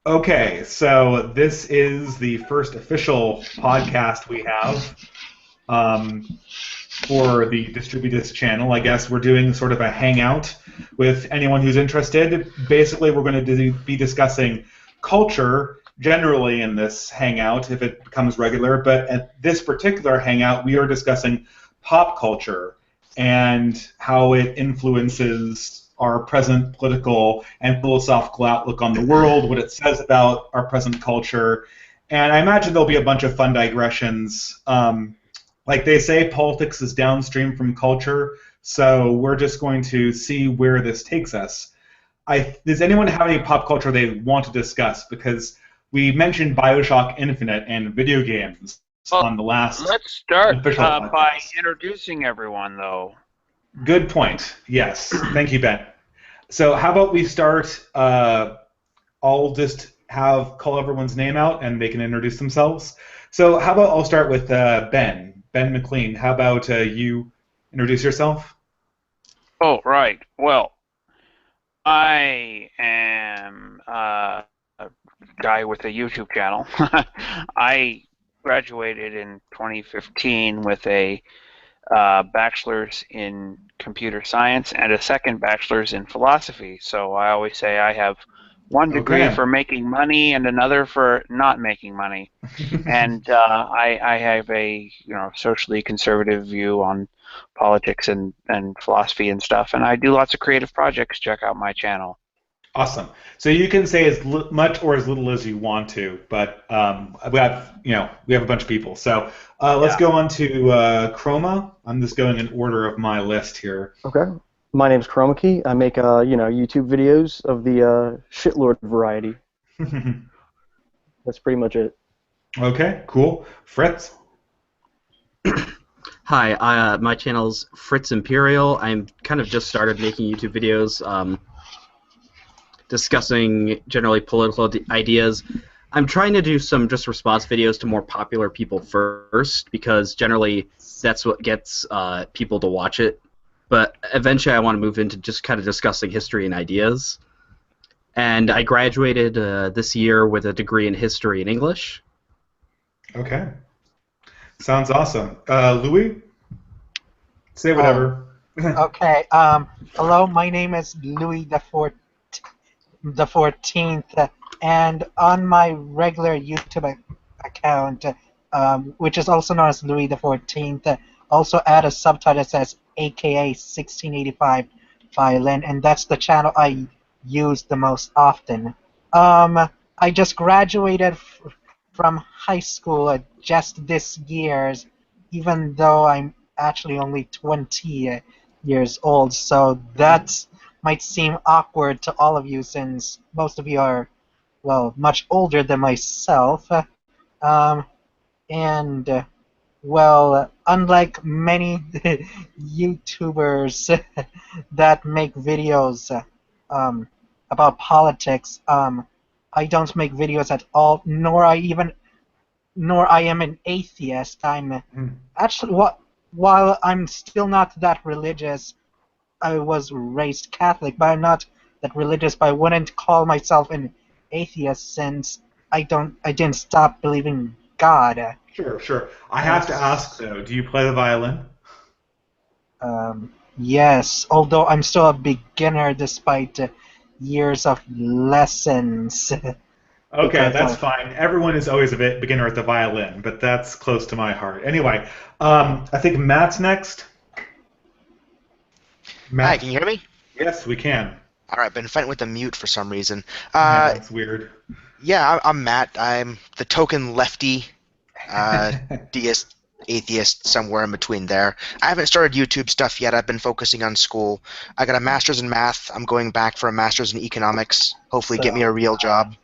Okay, so this is the first official podcast we have um, for the Distribute This channel. I guess we're doing sort of a hangout with anyone who's interested. Basically, we're going to be discussing culture generally in this hangout if it becomes regular, but at this particular hangout, we are discussing pop culture and how it influences our present political and philosophical outlook on the world, what it says about our present culture. And I imagine there'll be a bunch of fun digressions. Like they say, politics is downstream from culture, so we're just going to see where this takes us. Does anyone have any pop culture they want to discuss? Because we mentioned Bioshock Infinite and video games Well, on the last let's start official by podcast. introducing everyone, though. Good point. Yes. Thank you, Ben. So how about we start? I'll just call everyone's name out and they can introduce themselves. So how about I'll start with Ben. Ben McLean. How about you introduce yourself? Oh, right. Well, I am a guy with a YouTube channel. I graduated in 2015 with a bachelor's in computer science and a second bachelor's in philosophy. So I always say I have one degree Okay. for making money and another for not making money. And I have a socially conservative view on politics and philosophy and stuff. And I do lots of creative projects. Check out my channel. Awesome. So you can say as much or as little as you want to, but we have a bunch of people. So let's Yeah. go on to Chroma. I'm just going in order of my list here. Okay. My name's Chroma Key. I make YouTube videos of the shitlord variety. That's pretty much it. Okay, cool. Fritz. Hi, my channel's Fritz Imperial. I'm kind of just started making YouTube videos discussing generally political ideas. I'm trying to do some just response videos to more popular people first because generally that's what gets people to watch it. But eventually I want to move into just kind of discussing history and ideas. And I graduated this year with a degree in history and English. Okay. Sounds awesome. Louis? Say whatever. Okay. Hello, my name is Louis the 14th, and on my regular YouTube account, which is also known as Louis the 14th, also add a subtitle that says AKA 1685 Violin, and that's the channel I use the most often. I just graduated from high school just this year, even though I'm actually only 20 years old, so that might seem awkward to all of you since most of you are, well, much older than myself. And, well, unlike many YouTubers that make videos about politics, I don't make videos at all, nor I am an atheist. I'm actually, while I'm still not that religious, I was raised Catholic, but I'm not that religious. But I wouldn't call myself an atheist since I didn't stop believing in God. Sure, sure. I have to ask though, do you play the violin? Yes, although I'm still a beginner despite years of lessons. Okay, Because that's fine. Everyone is always a bit beginner at the violin, but that's close to my heart. Anyway, I think Matt's next. Matt? Hi, can you hear me? Yes, we can. All right, been fighting with the mute for some reason. Yeah, that's weird. Yeah, I'm Matt. I'm the token lefty, deist, atheist, somewhere in between there. I haven't started YouTube stuff yet. I've been focusing on school. I got a master's in math. I'm going back for a master's in economics. Hopefully get me a real job.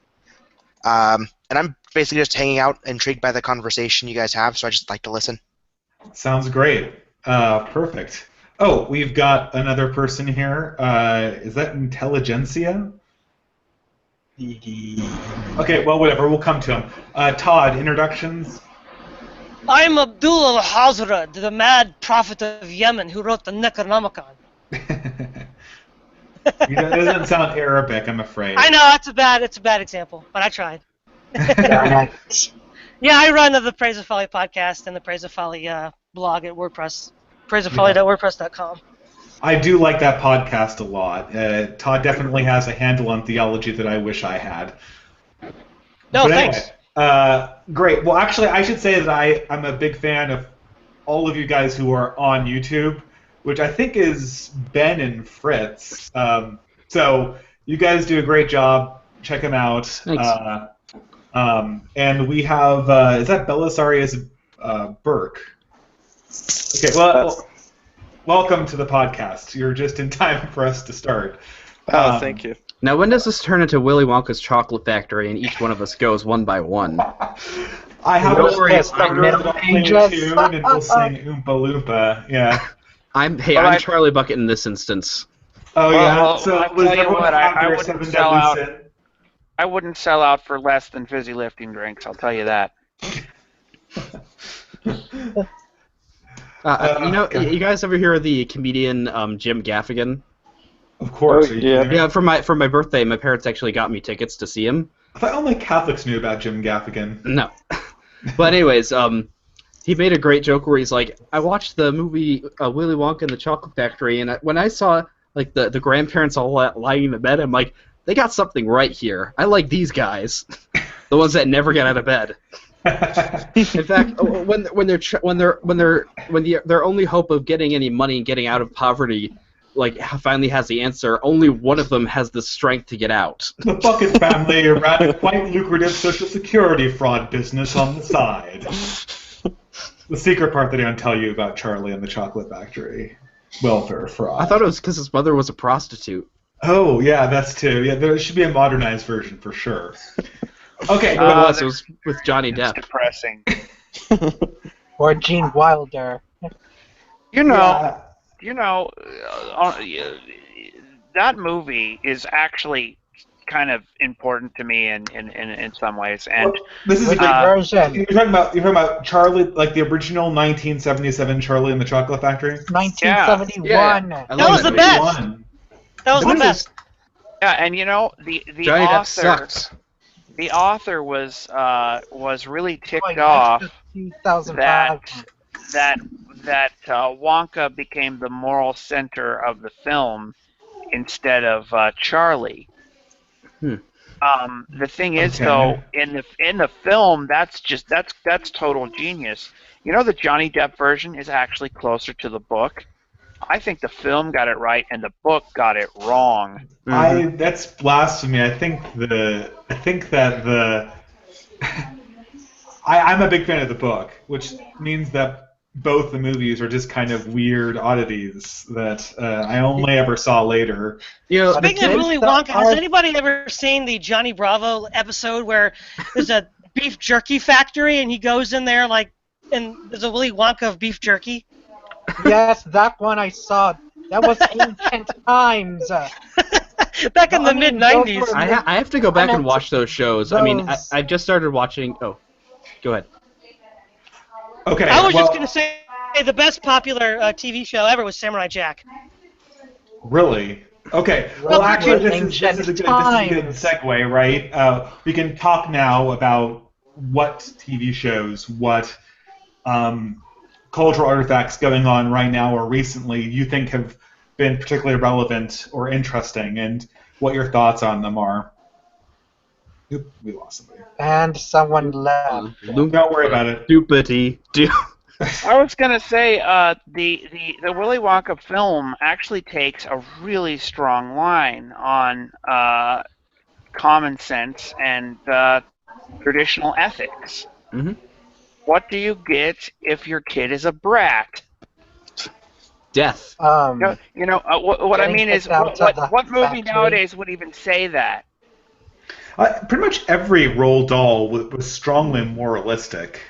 And I'm basically just hanging out, intrigued by the conversation you guys have, so I just like to listen. Sounds great. Perfect. Oh, we've got another person here. Is that Intelligentsia? Okay, well, whatever. We'll come to him. Todd, introductions? I'm Abdul al-Hazrad, the mad prophet of Yemen who wrote the Necronomicon. It doesn't sound Arabic, I'm afraid. I know it's a bad example, but I tried. Darn it. Yeah, I run the Praise of Folly podcast and the Praise of Folly blog at WordPress, praiseoffolly.wordpress.com. I do like that podcast a lot. Todd definitely has a handle on theology that I wish I had. No, But thanks. anyway, great. Well, actually, I should say that I'm a big fan of all of you guys who are on YouTube, which I think is Ben and Fritz. So you guys do a great job. Check them out. Thanks. And we have, is that Belisarius Burke? Okay, well, welcome to the podcast. You're just in time for us to start. Thank you. Now, when does this turn into Willy Wonka's Chocolate Factory and each one of us goes one by one? I have Don't worry, Yes, the Middle a Ages. tune and we'll sing Oompa Loompa. Yeah. I'm Well, Charlie Bucket in this instance. Oh yeah. Well, So I'll was tell you everyone what, out I there wouldn't seven sell deadly out. sin? I wouldn't sell out for less than fizzy lifting drinks. I'll tell you that. Okay. You guys ever hear of the comedian Jim Gaffigan? Of course. Oh, Are you yeah. kidding me? Yeah, for my birthday, my parents actually got me tickets to see him. I thought only Catholics knew about Jim Gaffigan. No. But anyways, he made a great joke where he's like, I watched the movie Willy Wonka and the Chocolate Factory, and when I saw like the grandparents all lying in the bed, I'm like, they got something right here. I like these guys, the ones that never get out of bed. In fact, when their only hope of getting any money and getting out of poverty, like finally has the answer, only one of them has the strength to get out. The Bucket family ran a quite lucrative Social Security fraud business on the side. The secret part that I don't tell you about Charlie and the Chocolate Factory. Welfare fraud. I thought it was because his mother was a prostitute. Oh, yeah, that's too. Yeah, there should be a modernized version for sure. Okay, It was with Johnny It's Depp. depressing. Or Gene Wilder. You know, yeah. That movie is actually kind of important to me in some ways. And Well, this is a Which good version? You're talking about Charlie, like the original 1977 Charlie and the Chocolate Factory. 1971. I That love was the movie. best. One. That was What the is best. yeah, and you know the Johnny Depp author sucks. the author was really ticked Boy, off that's just 2005. that Wonka became the moral center of the film instead of Charlie. The thing is, Okay. though, in the film, that's total genius. You know, the Johnny Depp version is actually closer to the book. I think the film got it right, and the book got it wrong. That's blasphemy. I think that I'm a big fan of the book, which means that both the movies are just kind of weird oddities that I only ever saw later. You know, Speaking of kids Willy that Wonka, has are- anybody ever seen the Johnny Bravo episode where there's a beef jerky factory and he goes in there and there's a Willy Wonka of beef jerky? Yes, that one I saw. That was ancient times. Back in the I mean, mid-90s. those were- I have to go back and watch those shows. I mean, Those- I just started watching. Oh, go ahead. Okay. I was well, just going to say the best popular TV show ever was Samurai Jack. Really? Okay. Well, Well, actually, this ancient is a good times. segue, right? We can talk now about what TV shows, what cultural artifacts going on right now or recently you think have been particularly relevant or interesting, and what your thoughts on them are. Oop, we lost somebody. And someone left. Don't worry about it. Stupidity. I was gonna say the Willy Wonka film actually takes a really strong line on common sense and traditional ethics. Mhm. What do you get if your kid is a brat? Death. What I Getting mean is, kicked out of the what movie factory. nowadays would even say that? Pretty much every Roald Dahl was strongly moralistic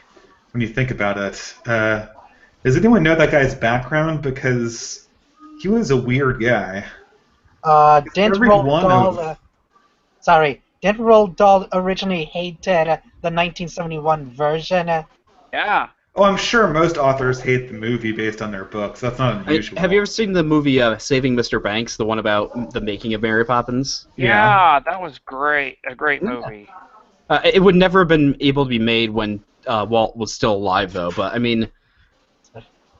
when you think about it. Does anyone know that guy's background? Because he was a weird guy. Didn't Every Roald one Dahl, of- didn't Roald Dahl originally hated the 1971 version? Yeah, Oh, I'm sure most authors hate the movie based on their books. That's not unusual. Have you ever seen the movie Saving Mr. Banks, the one about the making of Mary Poppins? Yeah, that was great. A great movie. It would never have been able to be made when Walt was still alive, though. But I mean,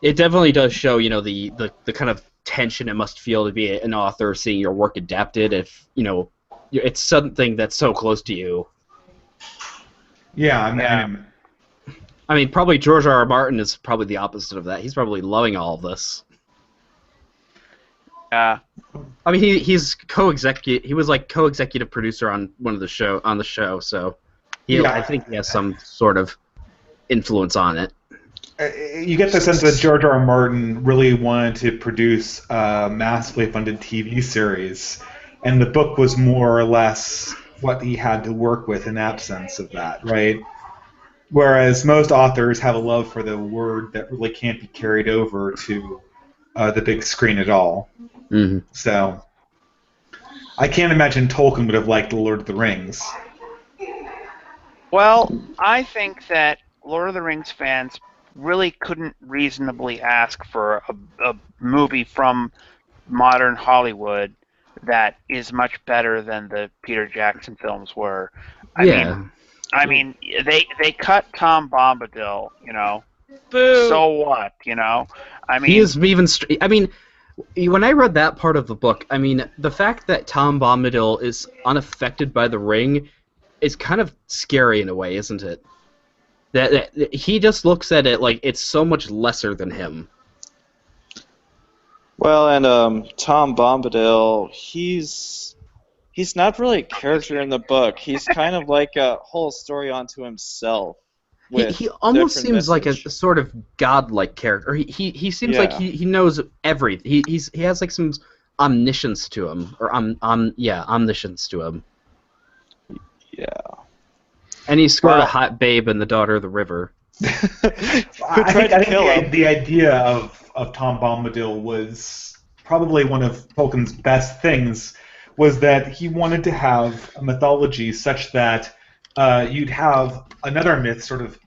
it definitely does show, the kind of tension it must feel to be an author seeing your work adapted. If it's something that's so close to you. Yeah, I mean, probably George R. R. Martin is probably the opposite of that. He's probably loving all of this. Yeah. I mean, he's co-executive. He was like co-executive producer on the show. So I think he has some sort of influence on it. You get the sense that George R. R. Martin really wanted to produce a massively funded TV series, and the book was more or less what he had to work with in absence of that, right? Whereas most authors have a love for the word that really can't be carried over to the big screen at all. Mm-hmm. So I can't imagine Tolkien would have liked The Lord of the Rings. Well, I think that Lord of the Rings fans really couldn't reasonably ask for a movie from modern Hollywood that is much better than the Peter Jackson films were. I mean, they cut Tom Bombadil, Boo. So what, I mean, he is even. I mean, when I read that part of the book, I mean, the fact that Tom Bombadil is unaffected by the ring is kind of scary in a way, isn't it? That he just looks at it like it's so much lesser than him. Well, and Tom Bombadil, he's not really a character in the book. He's kind of like a whole story onto himself. He almost seems like a sort of godlike character. He seems like he knows everything. He has like some omniscience to him, or omniscience to him. Yeah. And he scored a hot babe in The Daughter of the River. I think the idea of Tom Bombadil was probably one of Tolkien's best things, was that he wanted to have a mythology such that you'd have another myth sort of,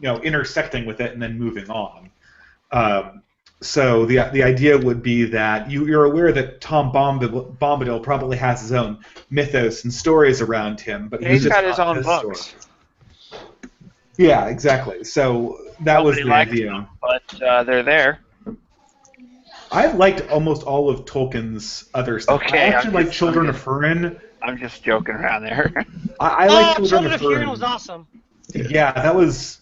intersecting with it and then moving on. So the idea would be that you're aware that Tom Bombadil probably has his own mythos and stories around him, but he's got his own books. Story. Yeah, exactly. So that was the idea. Them, but they're there. I liked almost all of Tolkien's other stuff. Okay, I actually like Children of Hurin. I'm just joking around there. I like Children of Hurin was awesome. Yeah, that was.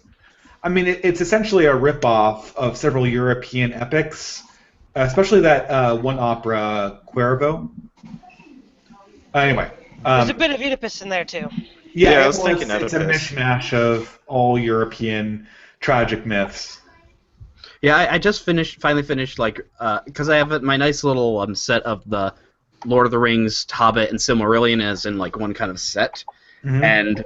I mean, it's essentially a ripoff of several European epics, especially that one opera, Cuervo. Anyway. There's a bit of Oedipus in there, too. Yeah, I was thinking it's a mishmash of all European tragic myths. Yeah, I just finally finished, because I have my nice little set of the Lord of the Rings, Hobbit, and Silmarillion as in, one kind of set. Mm-hmm. And,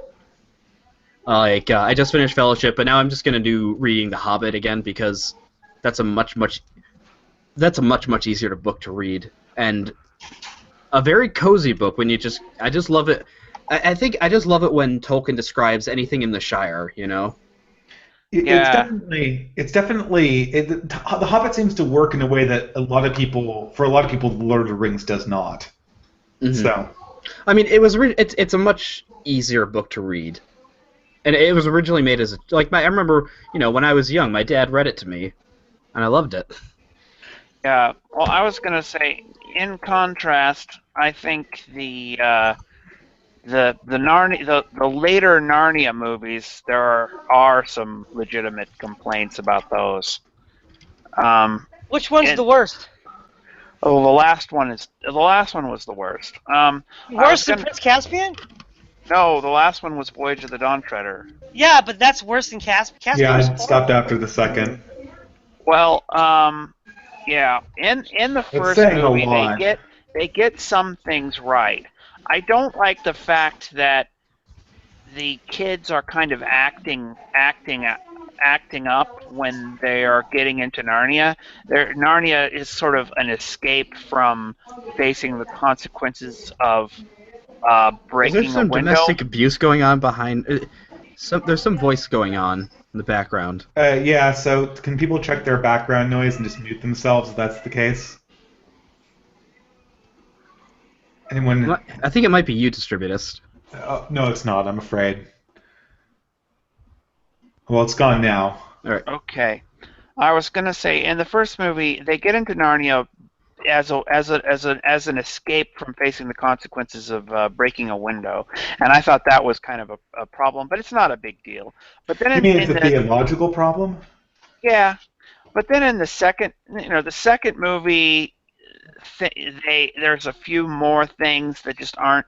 I just finished Fellowship, but now I'm just going to do reading The Hobbit again, because that's a much easier book to read. And a very cozy book when I just love it. I think I just love it when Tolkien describes anything in the Shire, It's definitely The Hobbit seems to work in a way that for a lot of people, The Lord of the Rings does not. Mm-hmm. So, I mean, it's a much easier book to read, and it was originally made as I remember, when I was young, my dad read it to me, and I loved it. Yeah, well, I was gonna say, in contrast, I think the Narnia, the later Narnia movies, there are some legitimate complaints about those. Which one's the worst? Oh, the last one was the worst. Worse than Prince Caspian? No, the last one was Voyage of the Dawn Treader. Yeah, but that's worse than Caspian. Yeah, I stopped after the second. Well, yeah, in the first movie, they get some things right. I don't like the fact that the kids are kind of acting up when they are getting into Narnia. Narnia is sort of an escape from facing the consequences of breaking a window. Is there some domestic abuse going on behind? There's some voice going on in the background. Yeah, so can people check their background noise and just mute themselves if that's the case? Anyone? I think it might be you, Distributist. No, it's not, I'm afraid. Well, it's gone now. All right. Okay. I was gonna say in the first movie they get into Narnia as an escape from facing the consequences of breaking a window, and I thought that was kind of a problem, but it's not a big deal. But then You mean it's a theological problem? yeah, but then in the second movie, there's a few more things that just aren't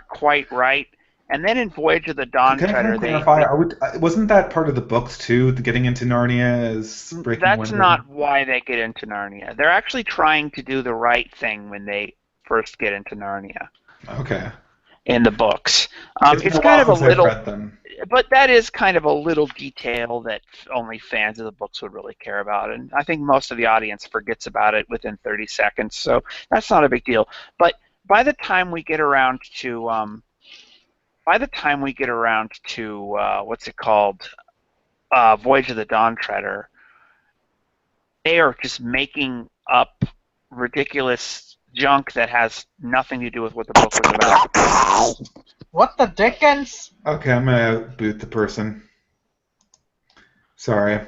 quite right. And then in Voyage of the Dawn Treader, clarify? Wasn't that part of the books too? The getting into Narnia is breaking windows? That's not why they get into Narnia. They're actually trying to do the right thing when they first get into Narnia. Okay. In the books, it's kind of a little, but that is kind of a little detail that only fans of the books would really care about, and I think most of the audience forgets about it within 30 seconds. So that's not a big deal. But by the time we get around to what's it called, Voyage of the Dawn Treader, they are just making up ridiculous junk that has nothing to do with what the book was about. What the dickens? Okay, I'm gonna boot the person. Sorry.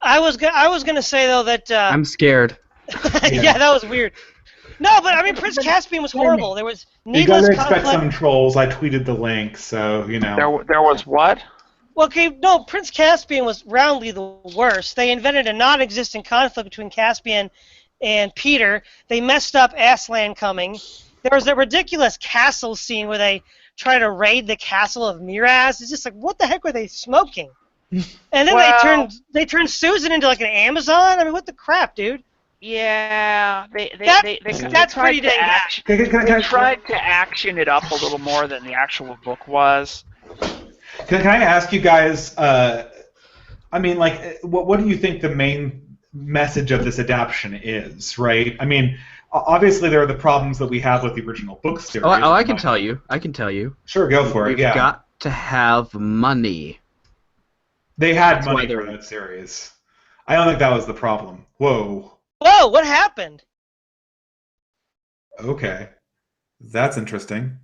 I was gonna say though that I'm scared. yeah, that was weird. No, but I mean Prince Caspian was horrible. There was needless You're gonna expect conflict. some trolls. I tweeted the link, so you know. There was what? Well, okay, no, Prince Caspian was roundly the worst. They invented a non-existent conflict between Caspian and Peter. They messed up Aslan coming. There was a ridiculous castle scene where they try to raid the castle of Miraz. It's just like, what the heck were they smoking? And then they turned Susan into like an Amazon. I mean, what the crap, dude? Yeah, that's pretty dang bad. They tried to action it up a little more than the actual book was. Can I ask you guys? I mean, like, what do you think the main message of this adaptation is? Right? I mean, obviously there are the problems that we have with the original book series. Oh, I can tell you. I can tell you. Sure, go for it. We've Yeah. got to have money. They had money for that series. I don't think that was the problem. Whoa. Whoa, what happened? Okay. That's interesting.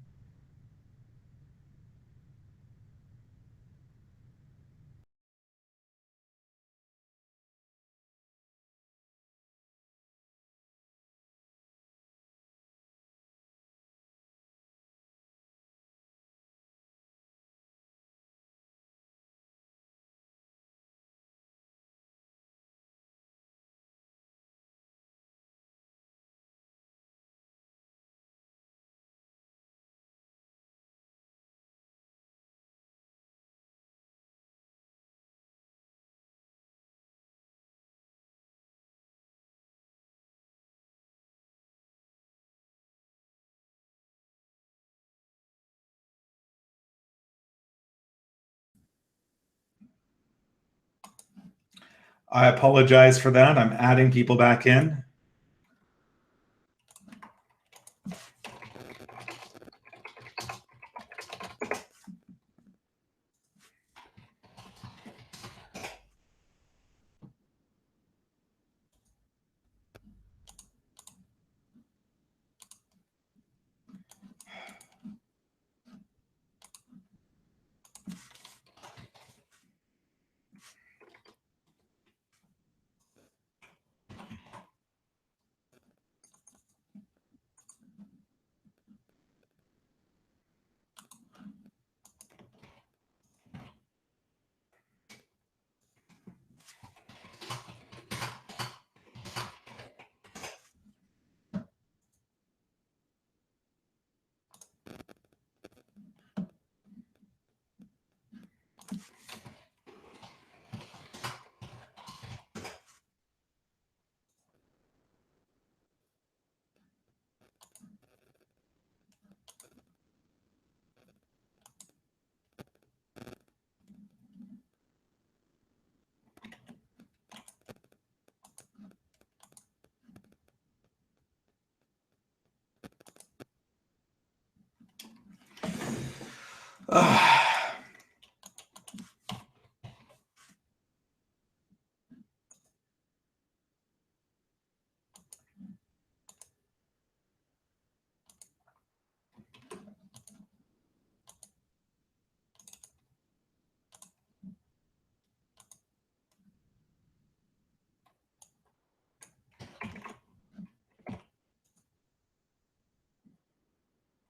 I apologize for that. I'm adding people back in.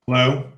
Hello?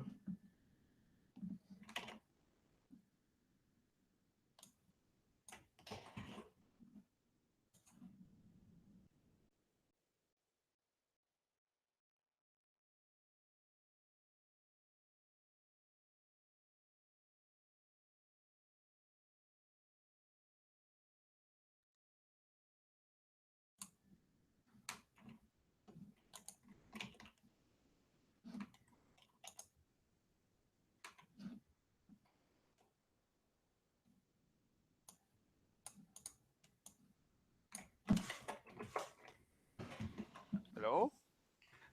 Hello?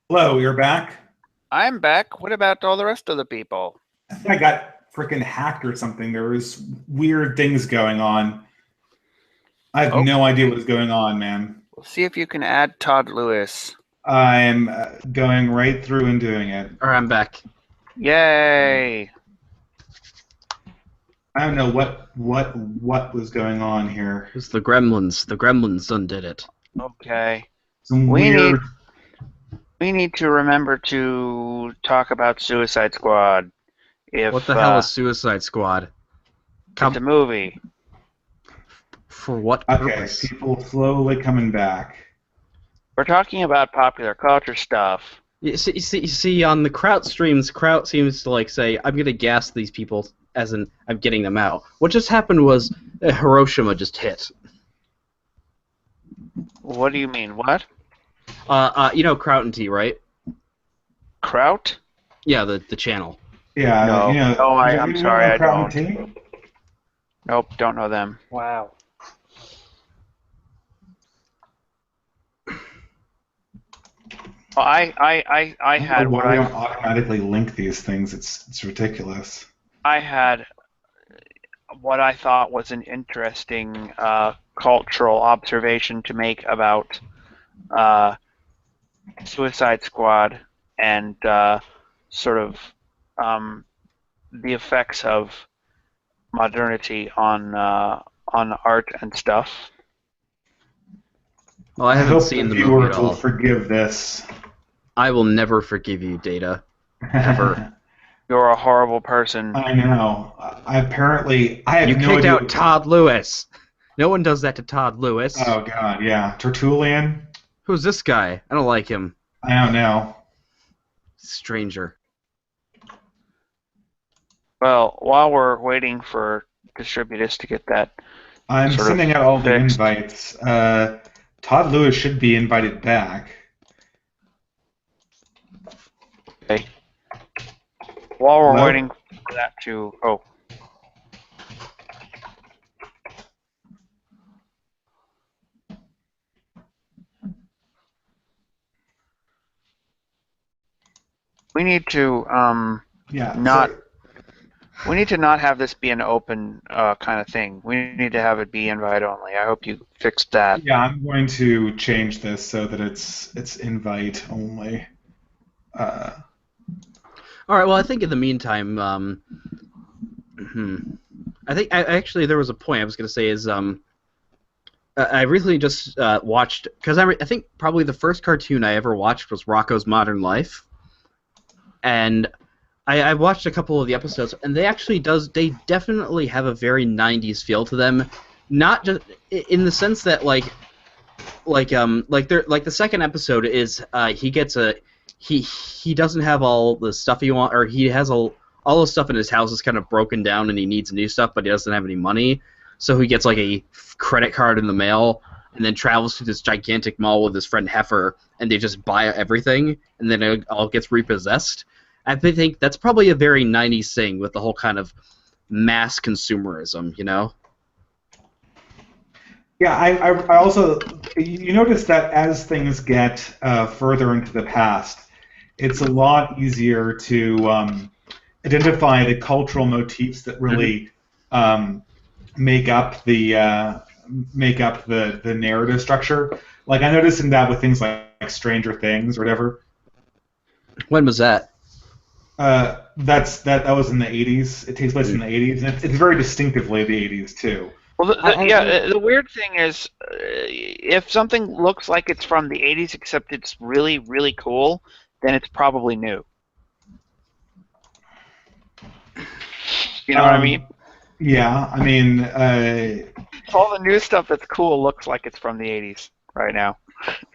Hello, you're back? I'm back. What about all the rest of the people? I think I got freaking hacked or something. There was weird things going on. I have no idea what is going on, man. We'll see if you can add Todd Lewis. I'm going right through and doing it. Or I'm back. Yay! I don't know what was going on here. It's the Gremlins. The Gremlins undid it. Okay. Some We weird. We need to remember to talk about Suicide Squad. If What the hell is Suicide Squad? it's a movie. For what Okay, purpose? people slowly coming back. We're talking about popular culture stuff. You see, on the Kraut streams, Kraut seems to like say, "I'm gonna gas these people," as in I'm getting them out. What just happened was Hiroshima just hit. What do you mean? What? You know Kraut and Tea, right? Kraut? Yeah, the channel. Yeah, No. you know. No, I'm sorry, I Kraut don't. and Tea? Nope, don't know them. Wow. Well, I had why we don't automatically link these things. It's ridiculous. I had what I thought was an interesting cultural observation to make about Suicide Squad and sort of the effects of modernity on art and stuff. Well, I I haven't hope seen the the movie viewers at will all. forgive this. I will never forgive you, Data. Ever. You're a horrible person. I know. I have You no kicked idea. out Todd Lewis. No one does that to Todd Lewis. Oh God, yeah, Tertullian. Who's this guy? I don't like him. I don't know. Stranger. Well, while we're waiting for Distributus to get that, I'm sort of sending out all the fixed. invites. Todd Lewis should be invited back. okay. While we're Hello? waiting for that to we need to Yeah. not so- we need to not have this be an open kind of thing. We need to have it be invite only. I hope you fixed that. yeah, I'm going to change this so that it's invite only. All right. Well, I think in the meantime, I think actually there was a point I was going to say is I recently just watched because I think probably the first cartoon I ever watched was Rocko's Modern Life, and I watched a couple of the episodes, and they definitely have a very 90s feel to them, not just in the sense that like the second episode is he doesn't have all the stuff he wants, or he has all the stuff in his house is kind of broken down and he needs new stuff, but he doesn't have any money, so he gets like a credit card in the mail and then travels to this gigantic mall with his friend Heifer, and they just buy everything, and then it all gets repossessed. I think that's probably a very 90s thing with the whole kind of mass consumerism, you know? Yeah, I also you notice that as things get further into the past, it's a lot easier to identify the cultural motifs that really make up the narrative structure. Like I'm noticing that with things like Stranger Things or whatever. When was that? That was in the 80s. It takes place in the 80s, and it's very distinctively the 80s too. Well, the weird thing is, if something looks like it's from the 80s, except it's really, really cool, then it's probably new. You know what I mean? Yeah, I mean, All the new stuff that's cool looks like it's from the 80s right now.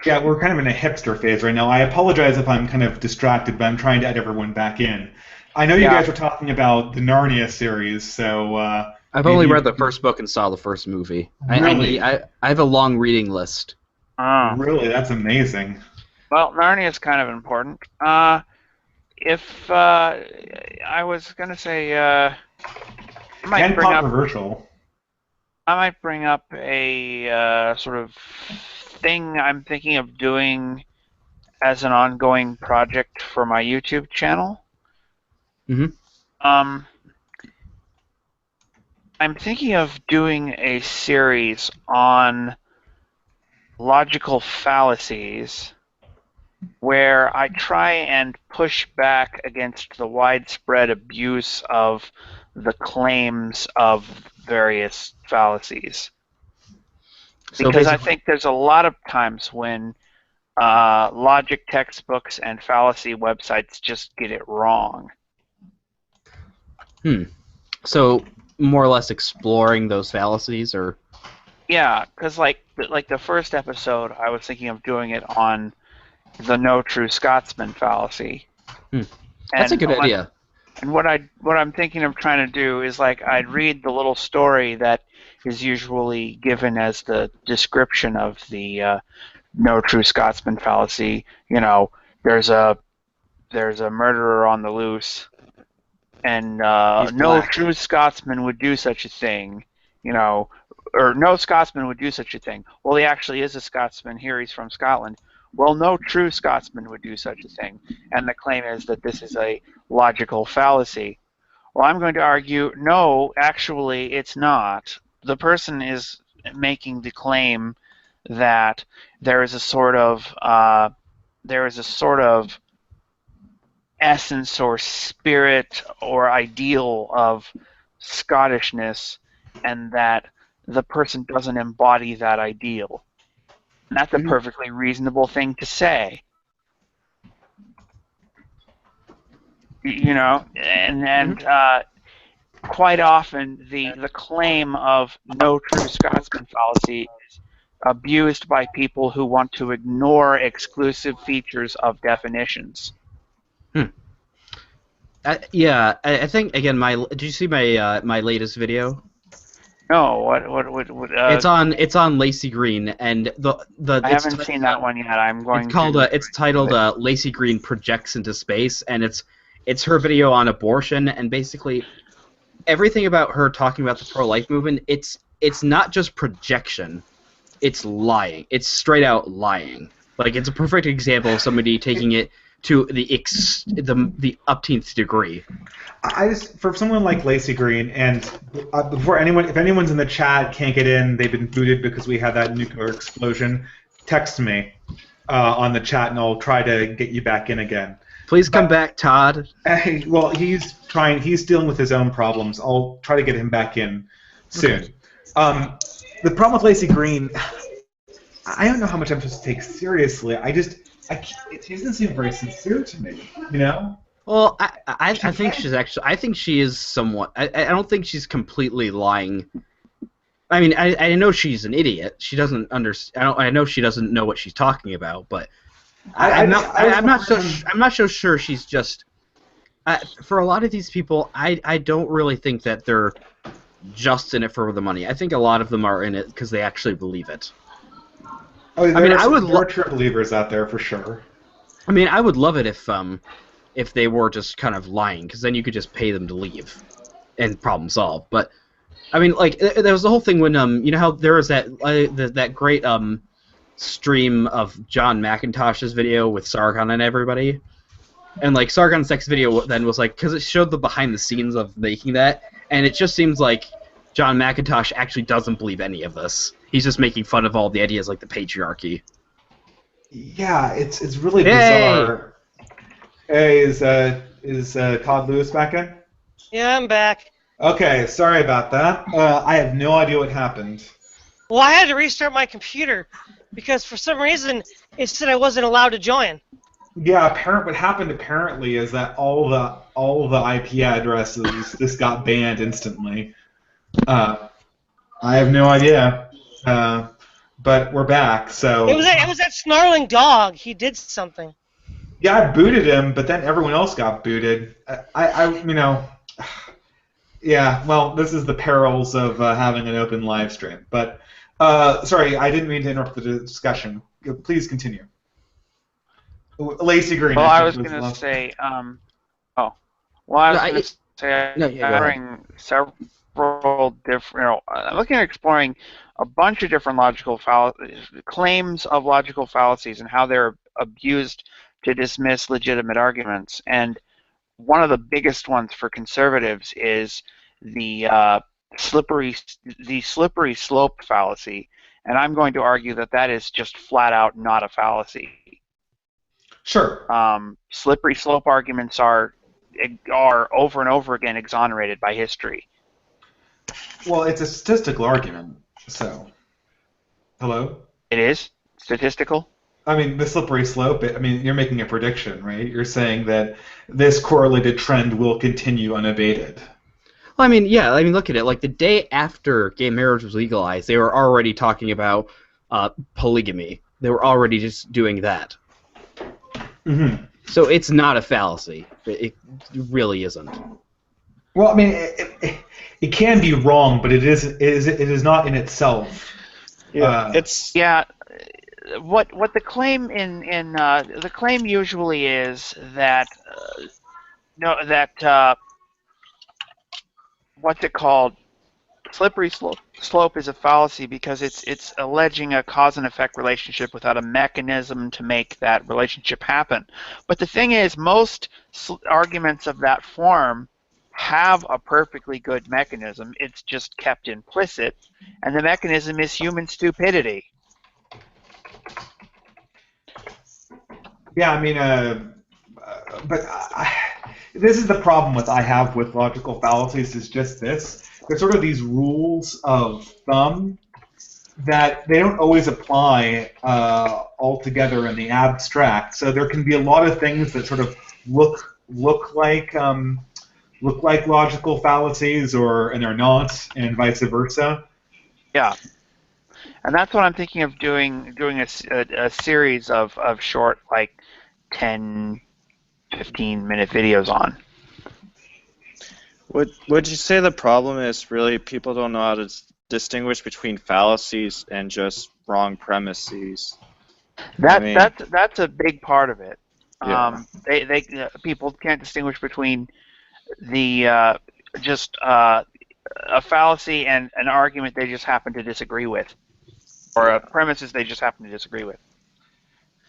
yeah, we're kind of in a hipster phase right now. I apologize if I'm kind of distracted, but I'm trying to add everyone back in. I know you guys were talking about the Narnia series, so I've only read the first book and saw the first movie. Really? I have a long reading list. Really, that's amazing. Well, Narnia is kind of important. If I was gonna say, I might And bring up. controversial. I might bring up a sort of thing I'm thinking of doing as an ongoing project for my YouTube channel. I'm thinking of doing a series on logical fallacies where I try and push back against the widespread abuse of the claims of various fallacies. So Because I basically- think there's a lot of times when logic textbooks and fallacy websites just get it wrong. So more or less exploring those fallacies, or Yeah, because like the first episode, I was thinking of doing it on the no true Scotsman fallacy. that's a good idea. And what I'm thinking of trying to do is like I'd read the little story that is usually given as the description of the no true Scotsman fallacy. You know, there's a murderer on the loose, and no true Scotsman would do such a thing. You know, or no Scotsman would do such a thing. Well, he actually is a Scotsman. Here he's from Scotland. Well, no true Scotsman would do such a thing. And the claim is that this is a logical fallacy. Well, I'm going to argue, no, actually it's not. The person is making the claim that there is a sort of essence or spirit or ideal of Scottishness, and that the person doesn't embody that ideal. And that's a perfectly reasonable thing to say. You know, and quite often the claim of no true Scotsman fallacy is abused by people who want to ignore exclusive features of definitions. I think again. Did you see my latest video? No, what It's on Lacey Green, and I haven't seen that one yet. I'm going. It's titled Lacey Green Projects into Space, and it's her video on abortion, and basically everything about her talking about the pro-life movement. It's not just projection, it's lying. It's straight out lying. Like, it's a perfect example of somebody taking it to the upteenth degree. I just, for someone like Lacey Green, and before anyone, if anyone's in the chat can't get in, they've been booted because we had that nuclear explosion, text me on the chat and I'll try to get you back in again. Please come back, Todd. Well, he's dealing with his own problems. I'll try to get him back in soon. Okay. The problem with Lacey Green, I don't know how much I'm supposed to take seriously. It doesn't seem very sincere to me, you know? Well, I think I think she is somewhat. I don't think she's completely lying. I mean, I know she's an idiot. She doesn't understand. I know she doesn't know what she's talking about, but I'm not so sure she's just. For a lot of these people, I don't really think that they're just in it for the money. I think a lot of them are in it because they actually believe it. Oh, there are true believers out there for sure. I mean, I would love it if they were just kind of lying, because then you could just pay them to leave, and problem solved. But I mean, like, there was the whole thing when you know how there was that great stream of John McIntosh's video with Sargon and everybody, and like Sargon's next video then was like, because it showed the behind the scenes of making that, and it just seems like John McIntosh actually doesn't believe any of this. He's just making fun of all the ideas like the patriarchy. Yeah, it's really bizarre. Hey, is Todd Lewis back in? Yeah, I'm back. Okay, sorry about that. I have no idea what happened. Well, I had to restart my computer because for some reason it said I wasn't allowed to join. Yeah, what happened apparently is that all the IP addresses just got banned instantly. Uh, I have no idea, but we're back. It So was that snarling dog. He did something. yeah, I booted him, but then everyone else got booted. Yeah. Well, this is the perils of having an open live stream. But sorry, I didn't mean to interrupt the discussion. Please continue. Lacey Green, Well, I I think was was going to last. say, well, I No, was going to say, no, yeah, go ahead. exploring several different, I'm looking at exploring a bunch of different claims of logical fallacies and how they're abused to dismiss legitimate arguments. And one of the biggest ones for conservatives is the slippery slippery slope fallacy, and I'm going to argue that that is just flat out not a fallacy. Sure. Slippery slope arguments are over and over again exonerated by history. Well, it's a statistical argument. So, hello. It is statistical. I mean, the slippery slope. I mean, you're making a prediction, right? You're saying that this correlated trend will continue unabated. Well, I mean, yeah. I mean, look at it. Like the day after gay marriage was legalized, they were already talking about polygamy. They were already just doing that. Mm-hmm. So it's not a fallacy. It really isn't. Well, I mean, it can be wrong, but it is not in itself. Yeah, What the claim the claim usually is that what's it called? Slippery slope is a fallacy because it's alleging a cause and effect relationship without a mechanism to make that relationship happen. But the thing is, most arguments of that form have a perfectly good mechanism. It's just kept implicit, and the mechanism is human stupidity. Yeah, I mean, this is the problem I have with logical fallacies is just this. There's sort of these rules of thumb that they don't always apply altogether in the abstract. So there can be a lot of things that sort of look like logical fallacies, and they're not, and vice versa. Yeah. And that's what I'm thinking of doing a series of short, like 10, 15-minute videos on. Would you say the problem is really people don't know how to distinguish between fallacies and just wrong premises? That's a big part of it. Yeah. People can't distinguish between the a fallacy and an argument they just happen to disagree with, or a premises they just happen to disagree with.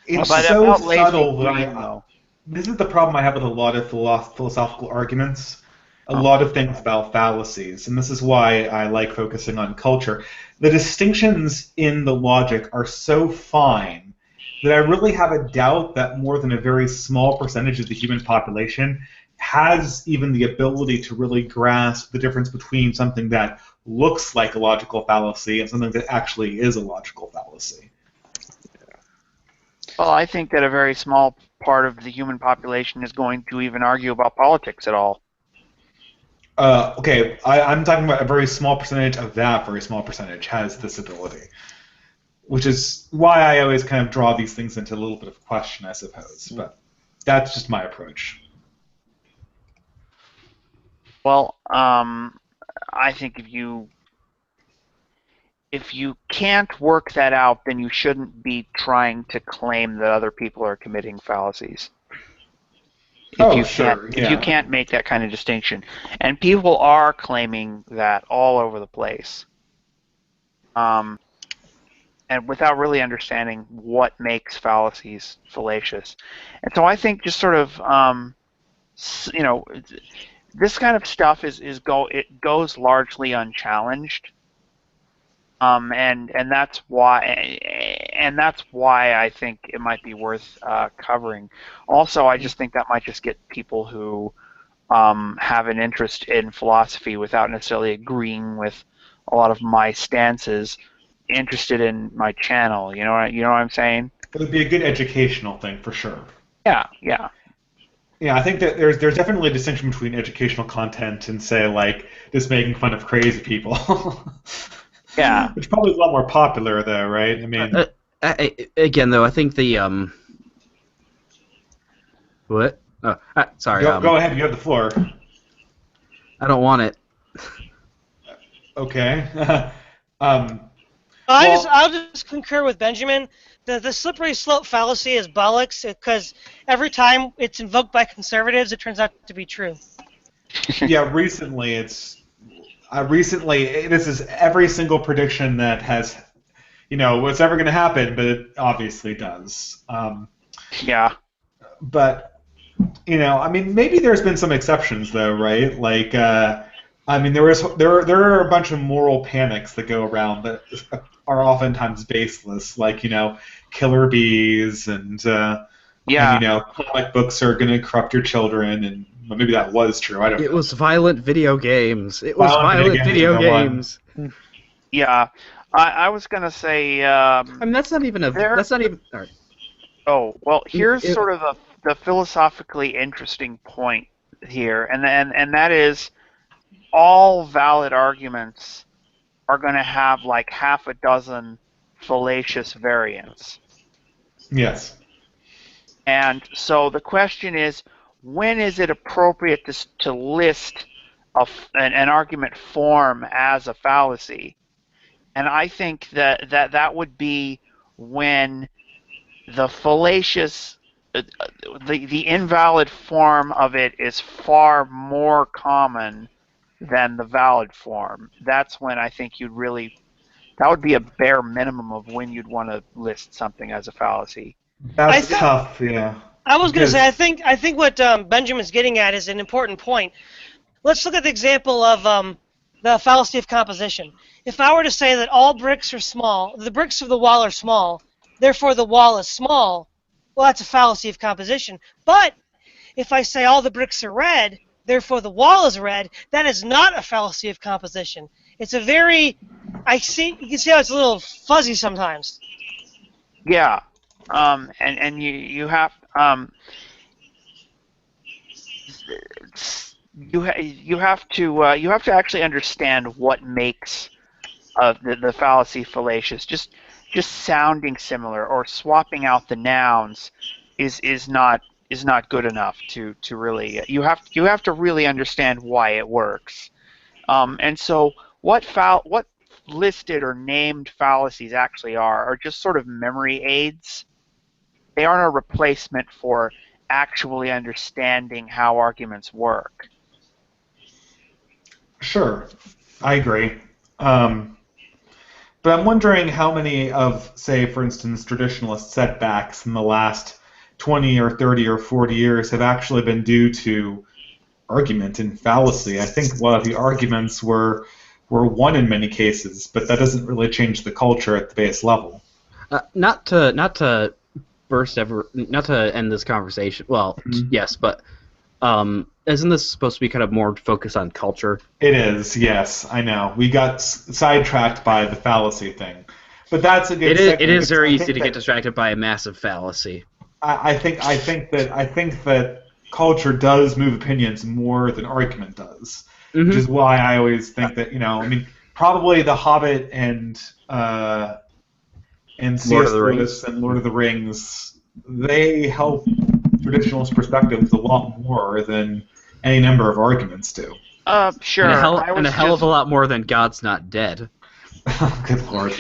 It's But so about Lacey subtle Green, that though. this is the problem I have with a lot of philosophical arguments, a lot of things about fallacies, and this is why I like focusing on culture. The distinctions in the logic are so fine that I really have a doubt that more than a very small percentage of the human population has even the ability to really grasp the difference between something that looks like a logical fallacy and something that actually is a logical fallacy. Well, I think that a very small part of the human population is going to even argue about politics at all. Okay, I'm talking about a very small percentage of that very small percentage has this ability, which is why I always kind of draw these things into a little bit of question, I suppose. But that's just my approach. Well, I think if you can't work that out, then you shouldn't be trying to claim that other people are committing fallacies. If you can't make that kind of distinction, and people are claiming that all over the place, and without really understanding what makes fallacies fallacious, and so I think just sort of this kind of stuff it goes largely unchallenged. And that's why I think it might be worth covering. Also, I just think that might just get people who have an interest in philosophy without necessarily agreeing with a lot of my stances interested in my channel. You know what I'm saying? It would be a good educational thing for sure. Yeah, yeah. Yeah, I think that there's definitely a distinction between educational content and, say, like, just making fun of crazy people. Yeah. Which probably is a lot more popular, though, right? I mean... Again, though, I think the... What? Oh, sorry. Go ahead, you have the floor. I don't want it. Okay. I'll just concur with Benjamin. The slippery slope fallacy is bollocks because every time it's invoked by conservatives, it turns out to be true. Yeah, recently this is every single prediction that has, what's ever going to happen, but it obviously does. Yeah. But, I mean, maybe there's been some exceptions, though, right? Like, I mean, there are a bunch of moral panics that go around that are oftentimes baseless, like, killer bees and comic books are going to corrupt your children, and well, maybe that was true. I don't know. It was violent video games. It was violent video games. Yeah, I was going to say. I mean, that's not even. All right. Oh well, here's sort of the philosophically interesting point here, and that is, all valid arguments are going to have like half a dozen fallacious variants. Yes. And so the question is, when is it appropriate to list an argument form as a fallacy? And I think that would be when the fallacious, the invalid form of it is far more common than the valid form. That's when I think that would be a bare minimum of when you'd want to list something as a fallacy. That's tough, yeah. I was going to say, I think what Benjamin's getting at is an important point. Let's look at the example of the fallacy of composition. If I were to say that all bricks are small, the bricks of the wall are small, therefore the wall is small, well, that's a fallacy of composition. But if I say all the bricks are red, therefore the wall is red, that is not a fallacy of composition. It's a very, you can see how it's a little fuzzy sometimes. Yeah, and you have you have to actually understand what makes the fallacy fallacious. Just sounding similar or swapping out the nouns is not good enough to really. You have to really understand why it works. And so what listed or named fallacies actually are just sort of memory aids. They aren't a replacement for actually understanding how arguments work. Sure, I agree. But I'm wondering how many of, say, for instance, traditionalist setbacks in the last 20 or 30 or 40 years have actually been due to argument and fallacy. I think a lot of the arguments were won in many cases, but that doesn't really change the culture at the base level. Not to end this conversation. Well, yes, but isn't this supposed to be kind of more focused on culture? It is, yes, I know. We got sidetracked by the fallacy thing, but that's a good. It is very easy to get distracted by a massive fallacy. I think that culture does move opinions more than argument does, which is why I always think that I mean, probably The Hobbit and C.S. Lewis and Lord of the Rings, they help traditionalist perspectives a lot more than any number of arguments do. Sure. And a hell of a lot more than God's Not Dead. Good Lord.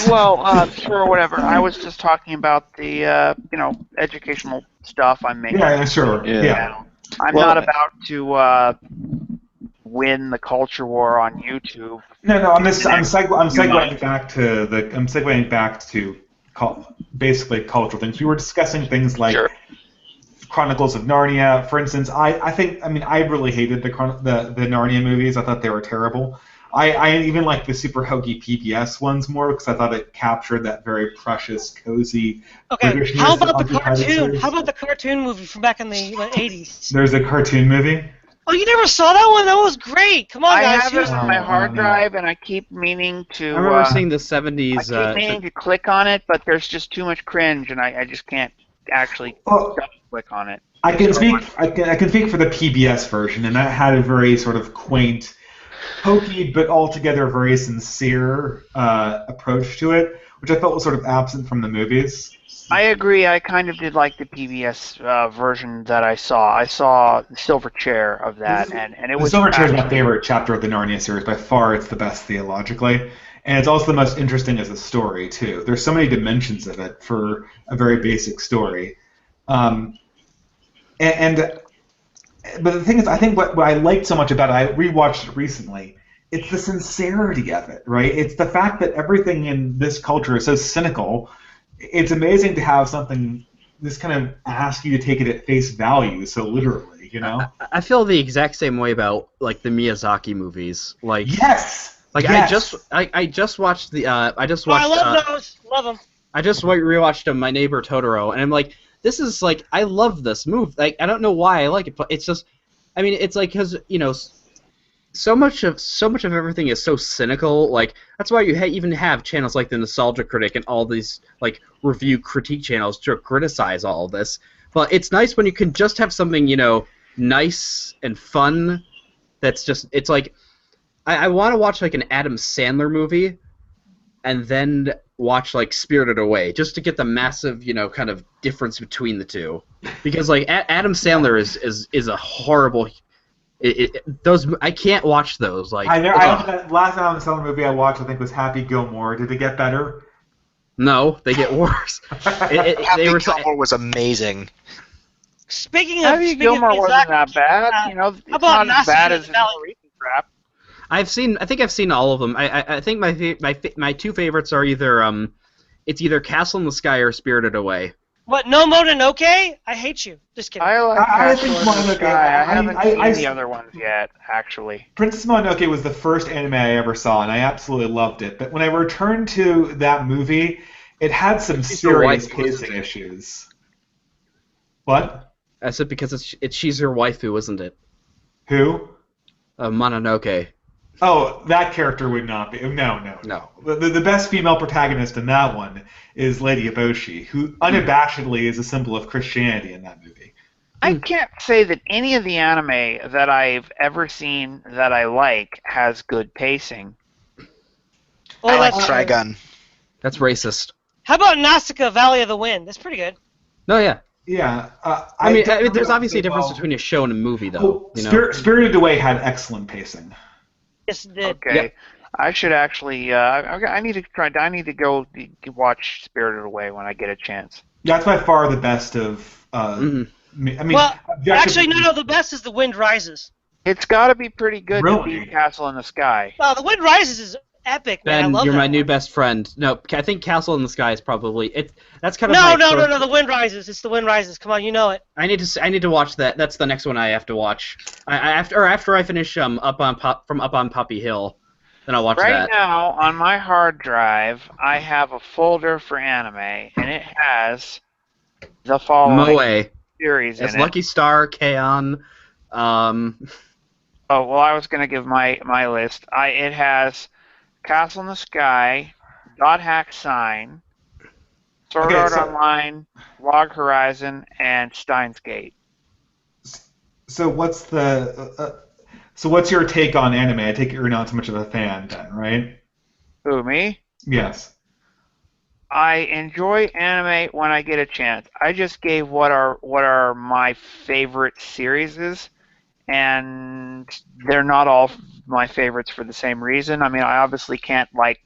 Well, sure, whatever. I was just talking about the educational stuff I'm making. Yeah, sure. Yeah. I'm not about to win the culture war on YouTube. No. I'm segueing back to basically cultural things. We were discussing things like Chronicles of Narnia, for instance. I really hated the Narnia movies. I thought they were terrible. I even like the super hokey PBS ones more because I thought it captured that very precious, cozy. Okay, how about the cartoon? Series. How about the cartoon movie from back in the 80s? There's a cartoon movie? Oh, you never saw that one? That was great. Come on, guys. I have it on my hard drive, and I keep meaning to. I remember seeing the 70s. I keep meaning to click on it, but there's just too much cringe, and I just can't actually Well, double click on it. I can speak for the PBS version, and that had a very sort of quaint, hokey but altogether very sincere approach to it, which I felt was sort of absent from the movies. I agree. I kind of did like the PBS version that I saw. I saw the Silver Chair of that, and it was. The Silver Chair is my actually- favorite chapter of the Narnia series. By far, it's the best theologically, and it's also the most interesting as a story too. There's so many dimensions of it for a very basic story. But the thing is, I think what I liked so much about it, I rewatched it recently. It's the sincerity of it, right? It's the fact that everything in this culture is so cynical. It's amazing to have something this kind of ask you to take it at face value, so literally, you know. I feel the exact same way about like the Miyazaki movies. Like yes. Like yes. I just watched the I just Oh, watched. I love those. Love them. I just rewatched My Neighbor Totoro, and I'm like, this is like, I love this movie. Like, I don't know why I like it, but it's just, I mean, it's like, because, you know, so much of everything is so cynical. Like, that's why you even have channels like the Nostalgia Critic and all these like review critique channels to criticize all of this. But it's nice when you can just have something, you know, nice and fun. That's just, it's like, I want to watch like an Adam Sandler movie, and then watch like Spirited Away, just to get the massive, you know, kind of difference between the two. Because like Adam Sandler is a horrible. Those I can't watch those. Like I last Adam Sandler movie I watched, I think, was Happy Gilmore. Did it get better? No, they get worse. Happy Gilmore was amazing. Speaking of Happy Gilmore wasn't that bad. You know, it's about not as bad as Master the recent crap. I think I've seen all of them. I think my two favorites are either it's either Castle in the Sky or Spirited Away. What? No Mononoke? I hate you. Just kidding. I like I Castle think in the Mononoke- Sky. I haven't seen I- the other ones yet, actually. Princess Mononoke was the first anime I ever saw, and I absolutely loved it. But when I returned to that movie, it had some serious pacing issues. What? I said because it's she's her waifu, isn't it? Who? Mononoke. Oh, that character would not be. No. The best female protagonist in that one is Lady Eboshi, who unabashedly is a symbol of Christianity in that movie. I can't say that any of the anime that I've ever seen that I like has good pacing. Well, I like that's- Trigun. That's racist. How about Nausicaa, Valley of the Wind? That's pretty good. No, yeah. Yeah. I mean, don't there's know obviously a difference well. between a show and a movie, though. You know? Spirited Away had excellent pacing. Yes, it did. Okay. Yep. I should actually. I need to try. I need to go watch Spirited Away when I get a chance. That's by far the best of. I mean, Well, objectively- actually, no. The best is The Wind Rises. It's got to be pretty good to Really? beat Castle in the Sky. Wow, The Wind Rises is epic, man. I Ben, love you're that my one. new best friend. No, I think Castle in the Sky is probably it. That's kind of No, my no, first- no. The Wind Rises. It's The Wind Rises. Come on, you know it. I need to watch that. That's the next one I have to watch. After I finish Up on Poppy Hill, then I'll watch Right that. now, on my hard drive, I have a folder for anime, and it has the following Moe. series in It's it. Lucky Star, K-On! Oh, well, I was going to give my list. It has Castle in the Sky, Dot Hack Sign, Sword Art Online, Log Horizon, and Steins Gate. So what's your take on anime? I take it you're not so much of a fan, then, right? Who, me? Yes. I enjoy anime when I get a chance. I just gave what are my favorite series, and they're not all my favorites for the same reason. I mean, I obviously can't like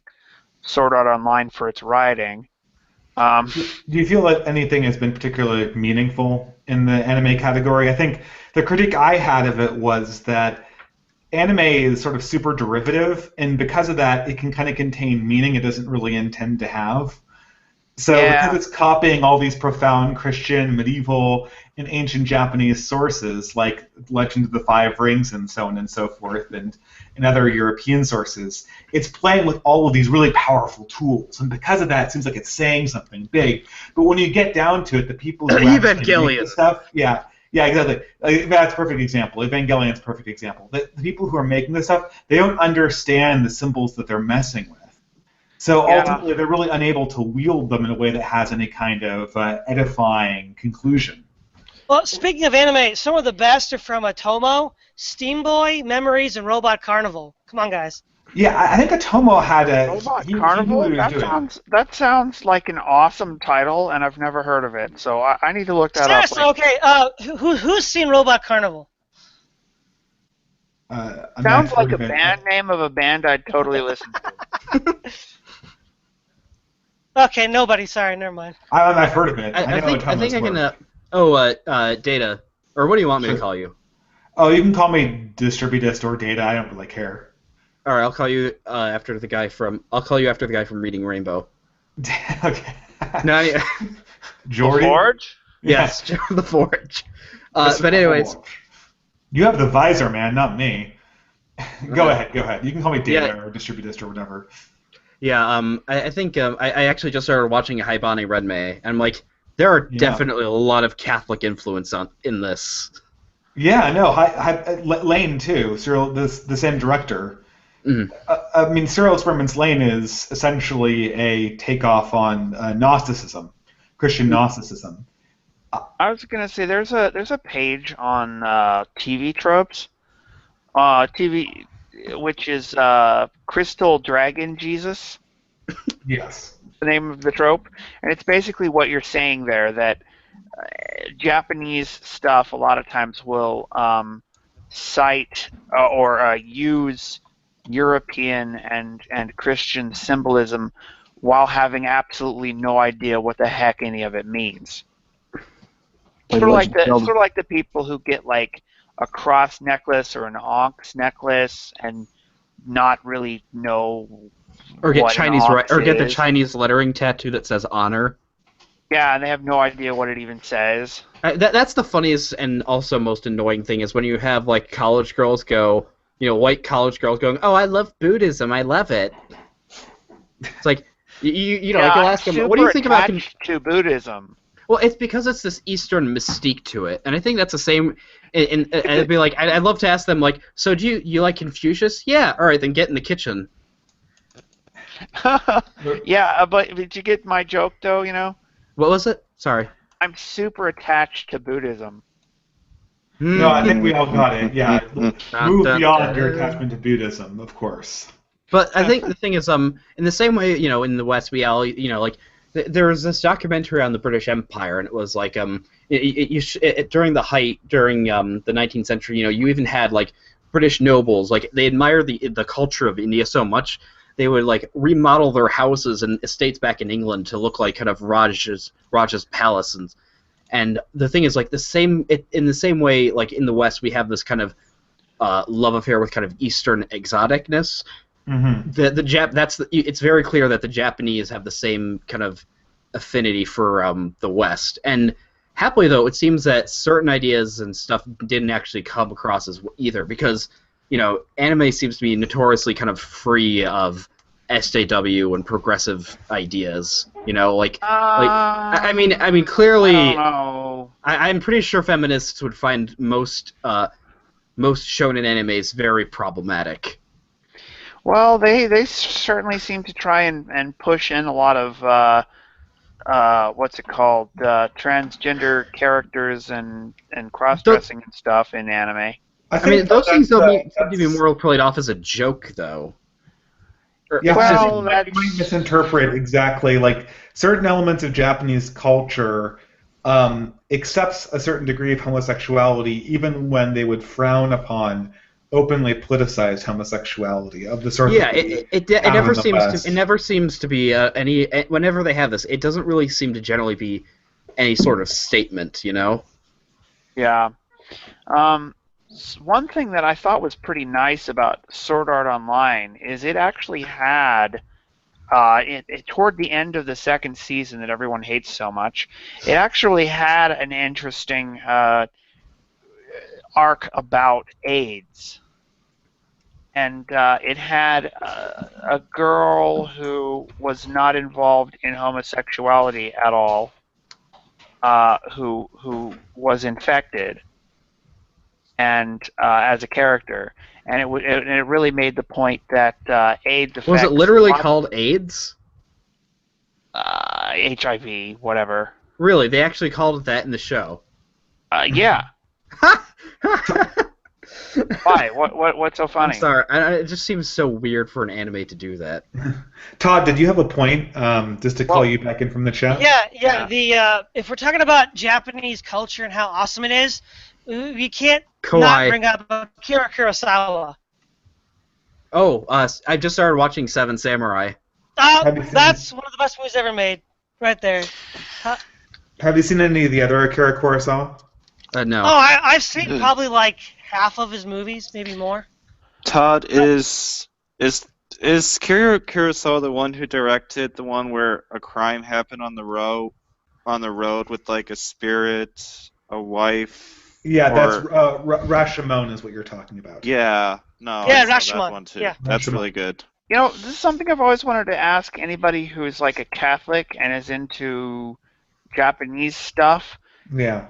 Sword Art Online for its writing. Do you feel that anything has been particularly meaningful in the anime category? I think the critique I had of it was that anime is sort of super derivative, and because of that, it can kind of contain meaning it doesn't really intend to have. So because it's copying all these profound Christian, medieval, and ancient Japanese sources like Legend of the Five Rings and so on and so forth, and other European sources, it's playing with all of these really powerful tools, and because of that, it seems like it's saying something big. But when you get down to it, the people who actually make the stuff, yeah, exactly. That's a perfect example. Evangelion's a perfect example. The people who are making this stuff, they don't understand the symbols that they're messing with. So Yeah. ultimately, they're really unable to wield them in a way that has any kind of edifying conclusion. Well, speaking of anime, some of the best are from Atomo, Steam Boy, Memories, and Robot Carnival. Come on, guys. Yeah, I think Atomo had a. Robot He knew Carnival? what he was doing. That sounds like an awesome title, and I've never heard of it. So I need to look that up. Seriously, okay. Who's seen Robot Carnival? Sounds like a band name of a band I'd totally listen to. Okay, nobody. Sorry, never mind. I've heard of it. I think I can. Data. Or what do you want me to call you? Oh, you can call me Distributist or Data. I don't really care. All right, I'll call you after the guy from. I'll call you after the guy from Reading Rainbow. Okay. No, Jordy? The Forge? Yes, the Forge. But anyways, you have the visor, man, not me. Go ahead. You can call me Data or Distributist or whatever. Yeah, I think I actually just started watching Haibane Renmei, and I'm like, there are definitely a lot of Catholic influence in this. Yeah, no, Lane too. Cyril, the same director. Mm-hmm. I mean, Serial Experiments Lane is essentially a takeoff on Gnosticism, Christian Gnosticism. I was gonna say there's a page on TV tropes, TV, which is Crystal Dragon Jesus. Yes. The name of the trope, and it's basically what you're saying there, that Japanese stuff a lot of times will cite or use European and Christian symbolism while having absolutely no idea what the heck any of it means. Sort of like the people who get like a cross necklace or an onyx necklace and not really know. Or get what Chinese get the is. Chinese lettering tattoo that says honor. Yeah, and they have no idea what it even says. That's the funniest and also most annoying thing is when you have like college girls go, white college girls going, "Oh, I love Buddhism, I love it." It's like you'll ask them, "What do you think about to Buddhism?" Well, it's because it's this Eastern mystique to it, and I think that's the same. And it'd be like, I'd love to ask them, like, "So do you like Confucius?" Yeah, all right, then get in the kitchen. Yeah, but did you get my joke though? What was it? Sorry. I'm super attached to Buddhism. No, I think we all got it. Yeah, move beyond your attachment to Buddhism, of course. But I think the thing is, in the same way, in the West, we all, like, there was this documentary on the British Empire, and it was like, during the 19th century, you even had like British nobles, like they admired the culture of India so much. They would like remodel their houses and estates back in England to look like kind of Raja's palace, and the thing is like in the same way, like in the West we have this kind of love affair with kind of Eastern exoticness. Mm-hmm. It's very clear that the Japanese have the same kind of affinity for the West, and happily though it seems that certain ideas and stuff didn't actually come across as either, because anime seems to be notoriously kind of free of SJW and progressive ideas. I mean, clearly, I don't know. I'm pretty sure feminists would find most shonen animes very problematic. Well, they certainly seem to try and push in a lot of what's it called, transgender characters and cross-dressing and stuff in anime. I mean, those things seem to be more played off as a joke, though. Yeah, well, you might misinterpret exactly. Like, certain elements of Japanese culture accepts a certain degree of homosexuality, even when they would frown upon openly politicized homosexuality of the sort. Yeah, it never seems to be any. Whenever they have this, it doesn't really seem to generally be any sort of statement, Yeah. One thing that I thought was pretty nice about Sword Art Online is it actually had, toward the end of the second season that everyone hates so much, it actually had an interesting arc about AIDS. And it had a girl who was not involved in homosexuality at all, who was infected. and as a character, and it really made the point that AIDS affects. Was it literally called AIDS? HIV, whatever. Really, they actually called it that in the show. Yeah. Why? What's so funny? I'm sorry. It just seems so weird for an anime to do that. Todd, did you have a point? Just to call you back in from the chat. Yeah. If we're talking about Japanese culture and how awesome it is, we can't not bring up Akira Kurosawa. Oh, I just started watching Seven Samurai. That's one of the best movies ever made, right there. Have you seen any of the other Akira Kurosawa? No. Oh, I've seen probably like half of his movies, maybe more. Todd, is Kurosawa the one who directed the one where a crime happened on the road with like a spirit, a wife? Yeah, that's Rashomon is what you're talking about. Yeah, no. Yeah, I Rashomon. saw that one too. Yeah. That's really good. You know, this is something I've always wanted to ask anybody who's like a Catholic and is into Japanese stuff. Yeah.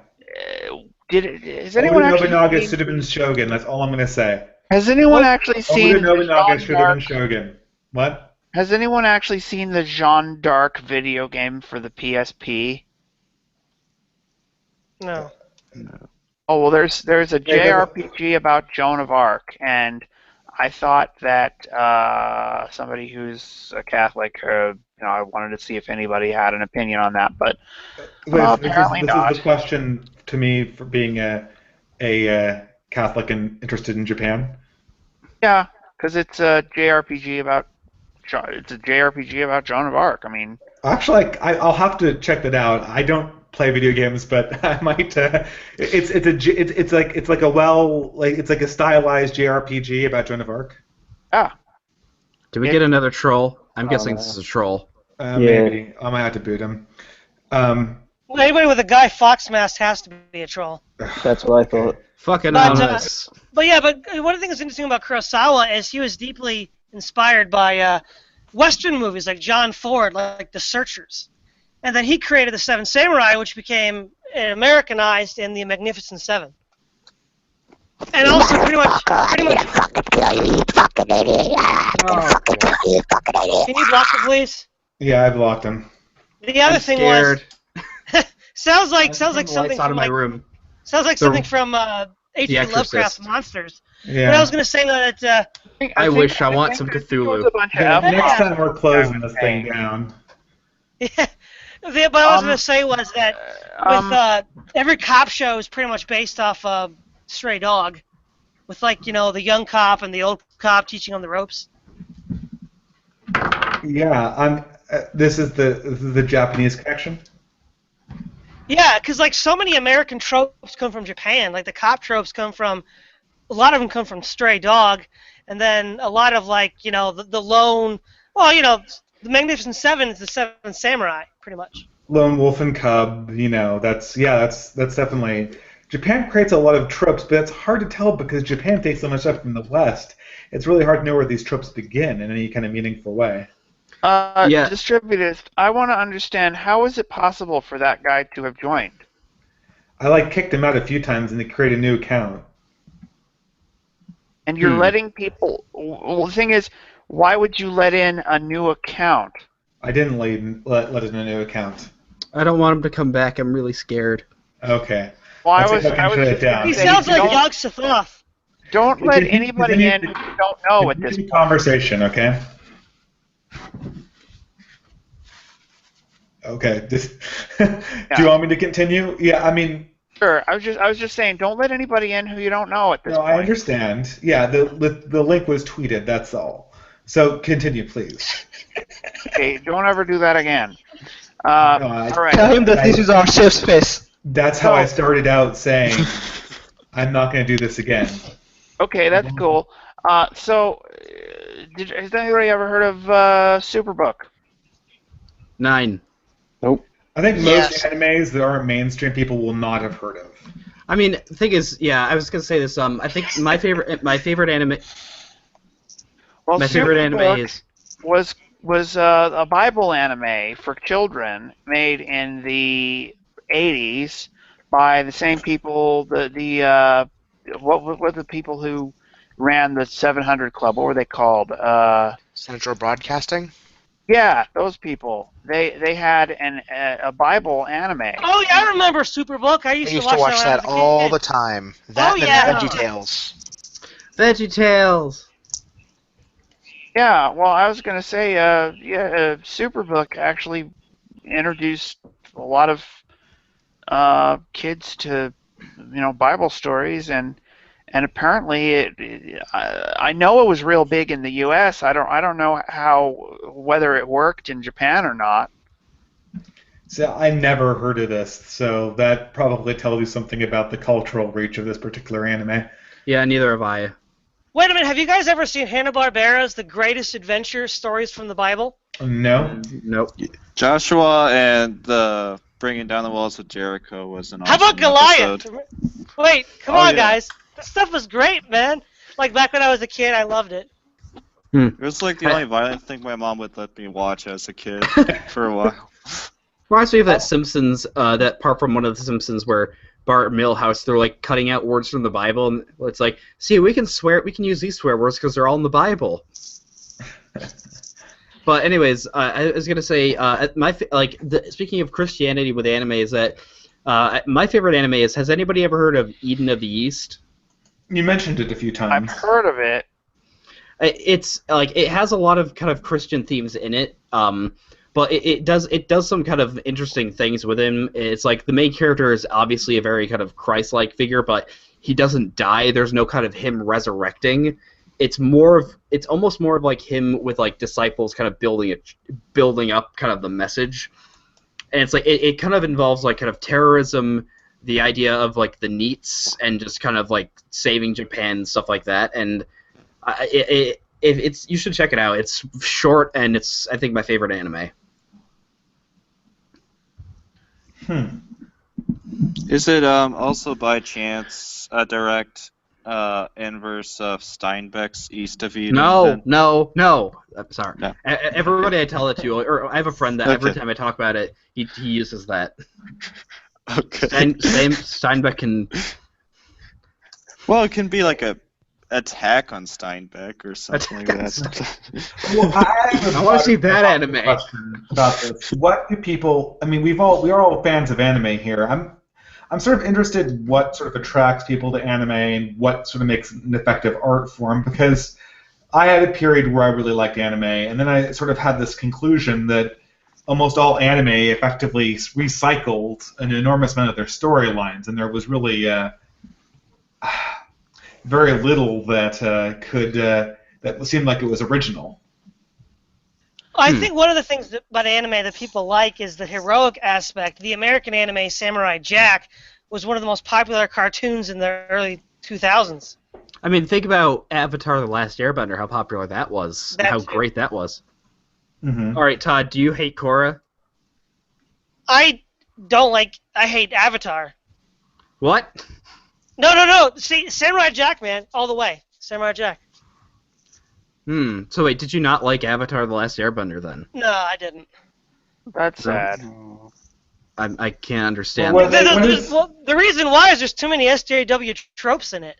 Has anyone Oda actually Nobunaga seen, should have been Shogun. That's all I'm going to say. Has anyone actually seen Oda Nobunaga should have been Dark, Shogun. What? Has anyone actually seen the Jeanne d'Arc video game for the PSP? No. Oh well, there's a JRPG about Joan of Arc, and I thought that somebody who's a Catholic, I wanted to see if anybody had an opinion on that, but apparently not. This is the question to me for being a Catholic and interested in Japan. Yeah, because it's a JRPG about Joan of Arc. I mean, actually, I'll have to check that out. I don't play video games, but I might. It's like a stylized JRPG about Joan of Arc. Ah. Did we get another troll? I'm guessing this is a troll. Maybe I might have to boot him. Well, anybody with a Guy Fawkes mask has to be a troll. That's what I thought. Fucking anonymous. But one of the things that's interesting about Kurosawa is he was deeply inspired by Western movies like John Ford, like The Searchers. And then he created the Seven Samurai, which became Americanized in the Magnificent Seven. And also pretty much. Can you block him, please? Yeah, I blocked him. The other thing was. sounds like something out of my room. Sounds like something from H.P. Lovecraft's Monsters. Yeah. But I was going to say that. I want some Cthulhu. Next time we're closing this thing down. Yeah. What I was going to say was that with every cop show is pretty much based off Stray Dog, with the young cop and the old cop teaching on the ropes. Yeah, this is the Japanese connection. Yeah, because so many American tropes come from Japan. Like the cop tropes a lot of them come from Stray Dog, and then a lot of the lone. Well, the Magnificent Seven is the Seven Samurai, pretty much. Lone Wolf and Cub, that's definitely. Japan creates a lot of tropes, but it's hard to tell because Japan takes so much stuff from the West. It's really hard to know where these tropes begin in any kind of meaningful way. Distributist, I want to understand, how is it possible for that guy to have joined? I kicked him out a few times and he created a new account. And you're letting people. Well, the thing is, why would you let in a new account? I didn't let in a new account. I don't want him to come back. I'm really scared. Okay. Well, I was he sounds like Yog Sothoth. Don't let anybody in who you don't know at this point. Conversation, okay? Okay. Do you want me to continue? Yeah, I mean. Sure. I was just saying, don't let anybody in who you don't know at this point. No, I understand. Yeah, the link was tweeted. That's all. So continue, please. Okay, don't ever do that again. All right. Tell him that this is our safe space. That's how I started out saying, I'm not going to do this again. Okay, that's cool. So, has anybody ever heard of Superbook? 9. Nope. I think most animes that aren't mainstream people will not have heard of. I mean, the thing is, I was gonna say this. I think my favorite anime. Well, my favorite anime was a Bible anime for children made in the 80s by the same people, the what were the people who ran the 700 Club? What were they called? Central Broadcasting? Yeah, those people. They had a Bible anime. Oh yeah, I remember Superbook. I I used used to to watch that that when I was a all kid. the time. That and yeah. VeggieTales. VeggieTales. Yeah, well, I was going to say, Superbook actually introduced a lot of kids to, Bible stories, and apparently I know it was real big in the U.S. I don't know whether it worked in Japan or not. So I never heard of this, so that probably tells you something about the cultural reach of this particular anime. Yeah, neither have I. Wait a minute, have you guys ever seen Hanna-Barbera's The Greatest Adventure Stories from the Bible? No. Nope. Joshua and the Bringing Down the Walls of Jericho was an awesome How about Goliath? episode. Wait, come on, yeah. guys. This stuff was great, man. Like, back when I was a kid, I loved it. It was like the only violent thing my mom would let me watch as a kid for a while. Reminds me of that Simpsons, that part from one of the Simpsons where Bart Milhouse, they're like cutting out words from the Bible, and it's like, see, we can use these swear words because they're all in the Bible. But anyways, I was gonna say, speaking of Christianity with anime, is that my favorite anime is. Has anybody ever heard of Eden of the East? You mentioned it a few times. I've heard of it. It's like it has a lot of kind of Christian themes in it. But it does some kind of interesting things with him. It's like the main character is obviously a very kind of Christ-like figure, but he doesn't die. There's no kind of him resurrecting. It's almost more of like him with like disciples kind of building up kind of the message. And it's like it kind of involves like kind of terrorism, the idea of like the NEETs, and just kind of like saving Japan and stuff like that. And you should check it out. It's short and it's I think my favorite anime. Is it also by chance a direct inverse of Steinbeck's East of Eden? No. I'm sorry. No. Everybody I tell it to, or I have a friend that every Okay. time I talk about it, he uses that. Okay. Steinbeck can. Well, it can be like a attack on Steinbeck or something like that. Well, I want to see that anime. Question about this. What do people? I mean, we are all fans of anime here. I'm sort of interested what sort of attracts people to anime and what sort of makes an effective art form, because I had a period where I really liked anime, and then I sort of had this conclusion that almost all anime effectively recycled an enormous amount of their storylines, and there was really very little that that seemed like it was original. I think one of the things about anime that people like is the heroic aspect. The American anime Samurai Jack was one of the most popular cartoons in the early 2000s. I mean, think about Avatar: The Last Airbender, how popular that was, and how great that was. Mm-hmm. All right, Todd, do you hate Korra? I hate Avatar. What? No. See, Samurai Jack, man, all the way. Samurai Jack. So wait, did you not like Avatar: The Last Airbender then? No, I didn't. That's sad. I can't understand. Well, The reason why is there's too many SJW tropes in it.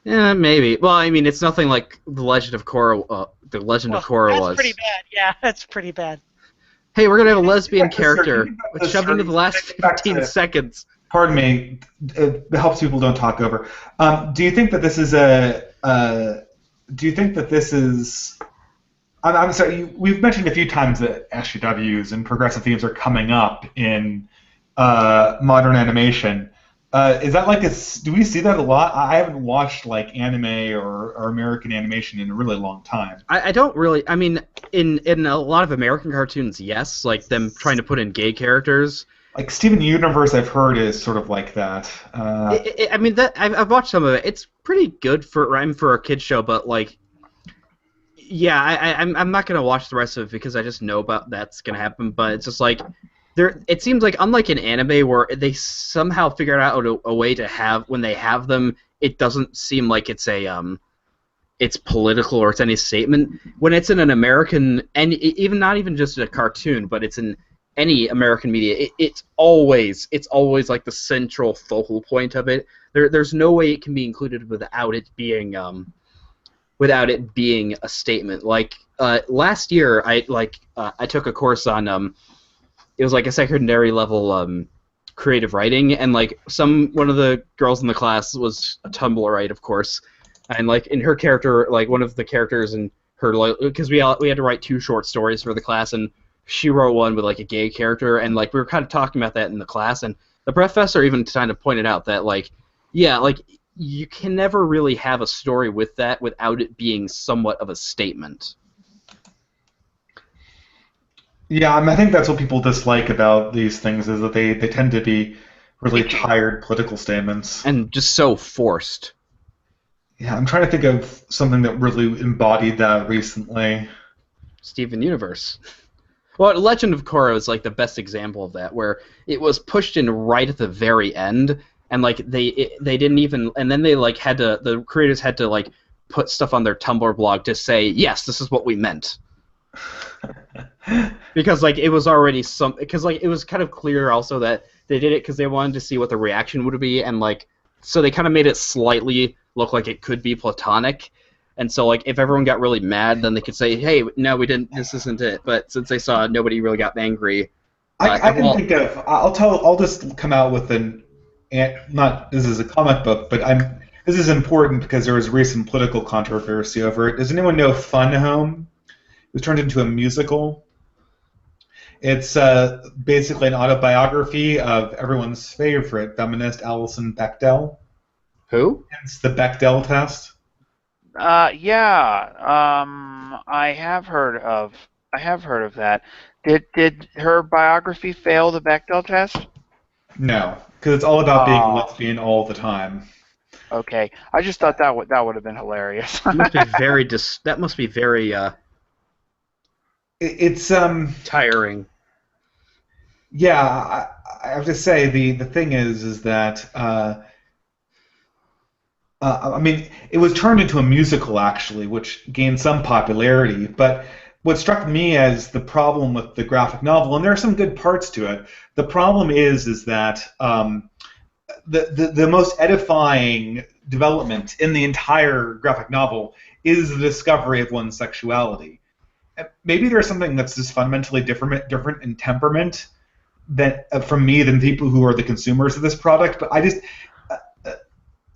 Yeah, maybe. Well, I mean, it's nothing like The Legend of Korra. The Legend of Korra that's was. Pretty bad. Yeah, that's pretty bad. Hey, we're gonna have a lesbian Back to character certain- shoved into the last back to- 15 seconds. Pardon me. It helps people don't talk over. Do you think that this is I'm sorry. We've mentioned a few times that SJWs and progressive themes are coming up in modern animation. Is that like do we see that a lot? I haven't watched like anime or American animation in a really long time. I don't really. I mean, in a lot of American cartoons, yes, like them trying to put in gay characters. Like Steven Universe, I've heard is sort of like that. I mean, I've watched some of it. It's pretty good for a kid's show, but like, yeah, I'm not gonna watch the rest of it because I just know about that's gonna happen. But it's just like it seems like unlike an anime where they somehow figured out a way to have when they have them, it doesn't seem like it's it's political or it's any statement. When it's in an American and even not even just a cartoon, but it's in any American media, it's always like the central focal point of it. there's no way it can be included without it being a statement. Like last year, I took a course on it was like a secondary level creative writing, and like one of the girls in the class was a Tumblrite, of course, and like in her character, like one of the characters in her, because we had to write 2 short stories for the class, and she wrote one with like a gay character, and like we were kind of talking about that in the class, and the professor even kind of pointed out that like, yeah, like you can never really have a story with that without it being somewhat of a statement. Yeah, I think that's what people dislike about these things, is that they tend to be really tired political statements. And just so forced. Yeah, I'm trying to think of something that really embodied that recently. Steven Universe. Well, Legend of Korra is like the best example of that, where it was pushed in right at the very end, and like they didn't even, and then they like the creators had to like put stuff on their Tumblr blog to say, yes, this is what we meant. Because like it was already because like it was kind of clear also that they did it because they wanted to see what the reaction would be, and like so they kind of made it slightly look like it could be platonic, and so like if everyone got really mad, then they could say, hey, no, we didn't, this isn't it. But since they saw nobody really got angry, I can think of, I'll just come out with not this is a comic book, but this is important because there was recent political controversy over it. Does anyone know Fun Home? It was turned into a musical. It's basically an autobiography of everyone's favorite feminist, Alison Bechdel. Who? It's the Bechdel test. Yeah. I have heard of that. Did her biography fail the Bechdel test? No, because it's all about being lesbian all the time. Okay, I just thought that would have been hilarious. That must be very that must be very It's tiring. Yeah, I have to say the thing is that I mean, it was turned into a musical actually, which gained some popularity. But what struck me as the problem with the graphic novel, and there are some good parts to it, the problem is that the most edifying development in the entire graphic novel is the discovery of one's sexuality. Maybe there's something that's just fundamentally different in temperament from me than people who are the consumers of this product, but I just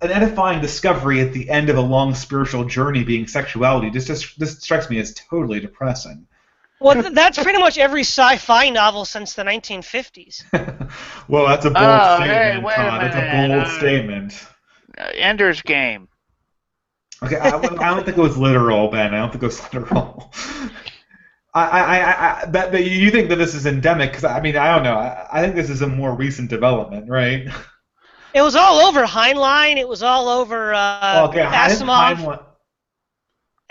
an edifying discovery at the end of a long spiritual journey being sexuality just strikes me as totally depressing. Well, that's pretty much every sci-fi novel since the 1950s. Well, that's a bold statement, hey, wait Todd. a That's a minute. bold statement. Ender's Game. Okay, I don't think it was literal, Ben. I don't think it was literal. But you think that this is endemic? Because I mean, I don't know. I think this is a more recent development, right? It was all over Heinlein. It was all over Asimov.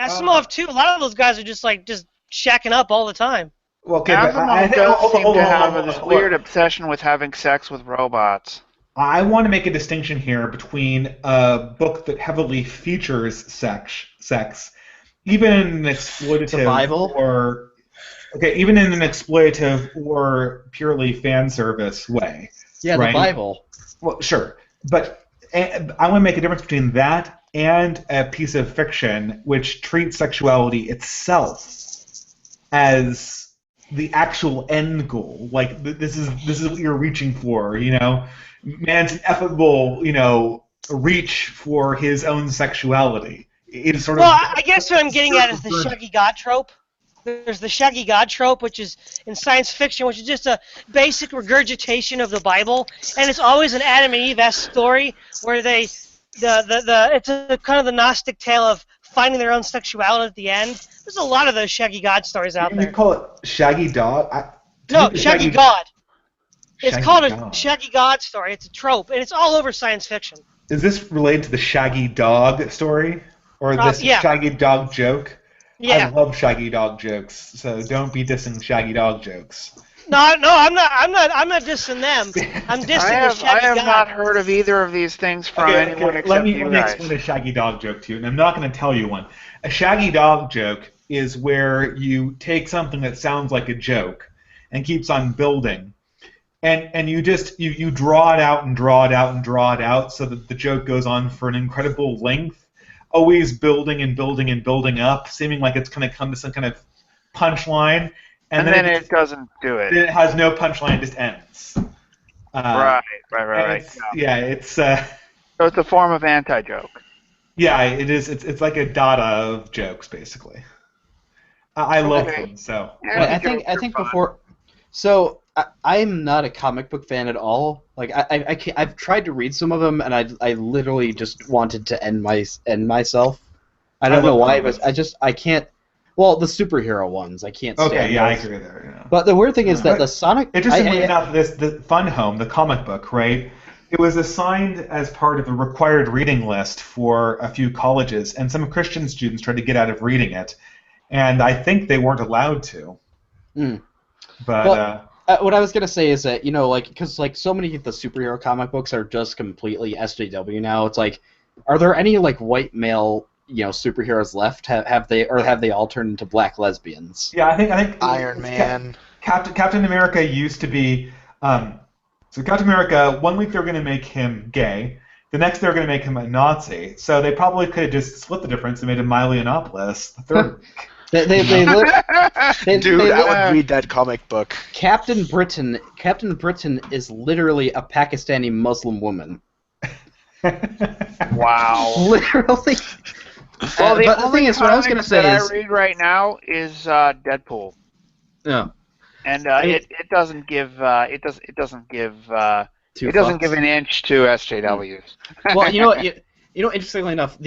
Asimov too. A lot of those guys are just shacking up all the time. Well, okay, Asimov does seem to have this weird obsession with having sex with robots. I want to make a distinction here between a book that heavily features sex, even in an exploitative even in an exploitative or purely fan service way. Yeah, right? The Bible. Well, sure, but I want to make a difference between that and a piece of fiction which treats sexuality itself as the actual end goal. Like this is what you're reaching for, you know. Man's ineffable, you know, reach for his own sexuality. It is sort of. Well, I guess what I'm getting at is the Shaggy God trope. There's the Shaggy God trope, which is in science fiction, which is just a basic regurgitation of the Bible, and it's always an Adam and Eve-esque story where it's a kind of the Gnostic tale of finding their own sexuality at the end. There's a lot of those Shaggy God stories out there. You call it Shaggy Dog? No, Shaggy God. It's called a Shaggy God story. It's a trope, and it's all over science fiction. Is this related to the Shaggy Dog story, or this Shaggy Dog joke? Yeah. I love Shaggy Dog jokes, so don't be dissing Shaggy Dog jokes. No, I'm not dissing them. I'm dissing the Shaggy God. I have not heard of either of these things from anyone except you guys. Let me explain a Shaggy Dog joke to you, and I'm not going to tell you one. A Shaggy Dog joke is where you take something that sounds like a joke and keeps on building and you just you draw it out and draw it out and draw it out so that the joke goes on for an incredible length, always building and building and building up, seeming like it's going to come to some kind of punchline, and then it doesn't do it. Then it has no punchline; it just ends. Right. Yeah, it's. So it's a form of anti-joke. Yeah, it is. It's like a Dada of jokes, basically. I love them so. I think before. So I'm not a comic book fan at all. Like I've tried to read some of them, and I literally just wanted to end myself. I don't know why, but I can't. Well, the superhero ones, I can't stand. Okay, yeah, those. I agree there. Yeah. But the weird thing is that the Sonic. Interestingly enough, the Fun Home, the comic book, right? It was assigned as part of a required reading list for a few colleges, and some Christian students tried to get out of reading it, and I think they weren't allowed to. Mm. But what I was gonna say is that because so many of the superhero comic books are just completely SJW now. It's like, are there any white male superheroes left? Have they all turned into black lesbians? Yeah, I think Iron Man. Captain America used to be. So Captain America, one week they were going to make him gay, the next they were going to make him a Nazi. So they probably could have just split the difference and made him Milo Yiannopoulos the third week. Dude, I would read that comic book. Captain Britain is literally a Pakistani Muslim woman. Wow. Literally. Well, but the thing is, what I was going to say is, I read right now is Deadpool. Yeah. And it doesn't give it doesn't give an inch to SJWs. Well, interestingly enough,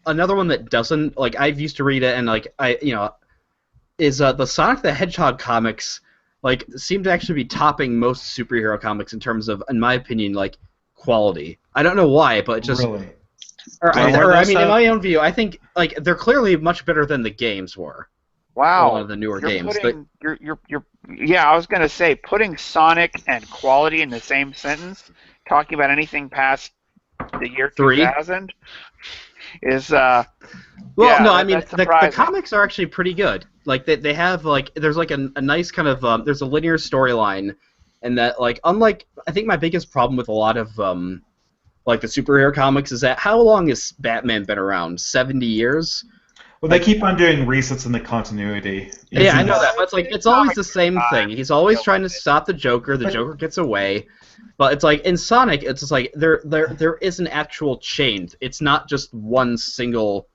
another one that doesn't, I've used to read it, and is the Sonic the Hedgehog comics seem to actually be topping most superhero comics in terms of, in my opinion, quality. I don't know why, but just really. In my own view, I think they're clearly much better than the games were. Wow. One of the newer games. Yeah, I was going to say, putting Sonic and quality in the same sentence, talking about anything past the year 2000, is, the comics are actually pretty good. They have, there's a nice kind of, there's a linear storyline, and that, unlike, I think my biggest problem with a lot of, the superhero comics is that how long has Batman been around? 70 years? Well, they keep on doing resets in the continuity. Yeah, I know that, but it's always the same thing. He's always trying to stop the Joker. The Joker gets away, but it's in Sonic, it's just there is an actual chain. It's not just one single.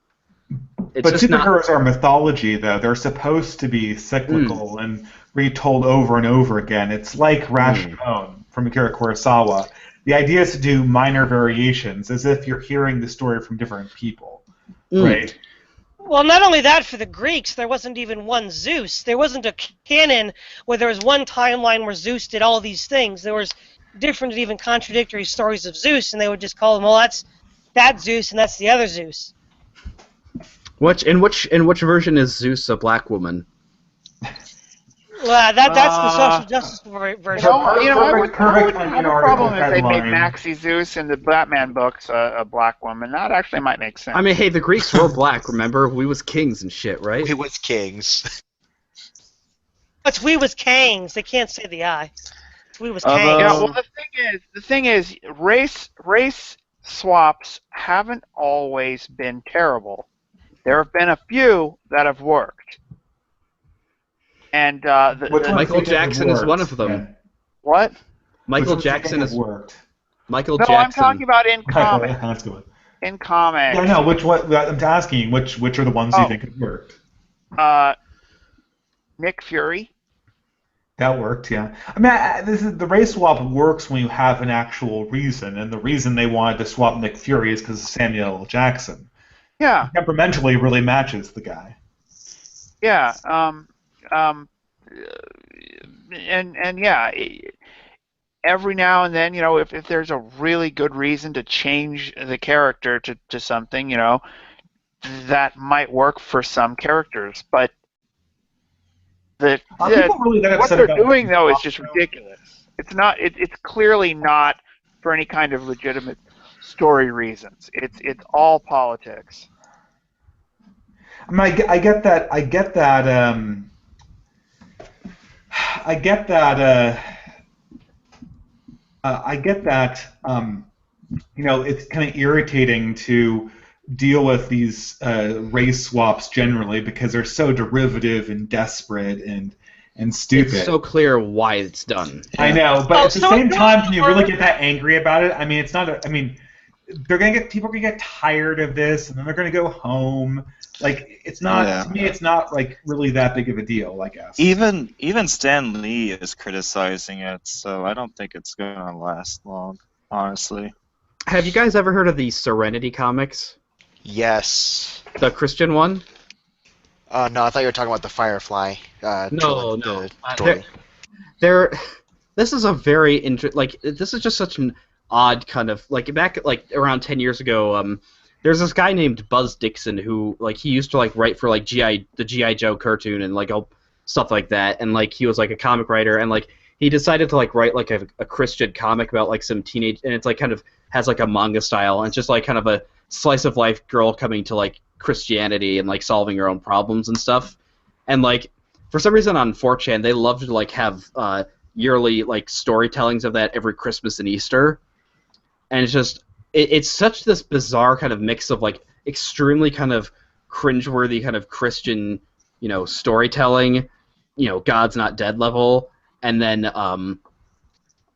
But superheroes are mythology, though. They're supposed to be cyclical and retold over and over again. It's like Rashomon from Akira Kurosawa. The idea is to do minor variations, as if you're hearing the story from different people, right? Well, not only that, for the Greeks, there wasn't even one Zeus. There wasn't a canon where there was one timeline where Zeus did all these things. There was different, even contradictory stories of Zeus, and they would just call them, well, that's that Zeus, and that's the other Zeus. In which version is Zeus a black woman? Well, that's the social justice version. The problem is they made Maxie Zeus in the Batman books a black woman. That actually might make sense. I mean, hey, the Greeks were black, remember? We was kings and shit, right? We was kings. It's we was kings. They can't say the I. It's we was kings. Yeah, well, the thing is, race swaps haven't always been terrible. There have been a few that have worked. And Michael Jackson is one of them. Yeah. What? Michael Jackson has worked. Michael No, Jackson. I'm talking about in comics. That's good. In comics. Yeah, no. Which one? I'm asking which are the ones you think have worked. Nick Fury. That worked, yeah. I mean, the race swap works when you have an actual reason, and the reason they wanted to swap Nick Fury is because of Samuel L. Jackson. Yeah. Temperamentally, really matches the guy. Yeah. And yeah, every now and then, if there's a really good reason to change the character to something, that might work for some characters, but what they're doing though is just ridiculous. It's not. It's clearly not for any kind of legitimate story reasons. It's all politics. I mean, I get that. I get that. I get that. It's kind of irritating to deal with these race swaps generally because they're so derivative and desperate and stupid. It's so clear why it's done. I know, but Oh, at the so same it's time, can you really more- get that angry about it? I mean, it's not. People are gonna get tired of this, and then they're gonna go home. Like, it's not. Yeah. To me, it's not like really that big of a deal, I guess. Even Stan Lee is criticizing it, so I don't think it's gonna last long, honestly. Have you guys ever heard of the Serenity comics? Yes. The Christian one? No, I thought you were talking about the Firefly. No. Story. This is a very this is just such an odd kind of back around 10 years ago. There's this guy named Buzz Dixon who he used to write for the G.I. Joe cartoon and all stuff like that, and he was a comic writer, and he decided to write a Christian comic about some teenage, and it's kind of has a manga style, and it's just kind of a slice of life girl coming to Christianity and solving her own problems and stuff, and for some reason on 4chan they love to have yearly storytellings of that every Christmas and Easter, and it's just it's such this bizarre kind of mix of extremely kind of cringeworthy kind of Christian storytelling, God's not dead level, and then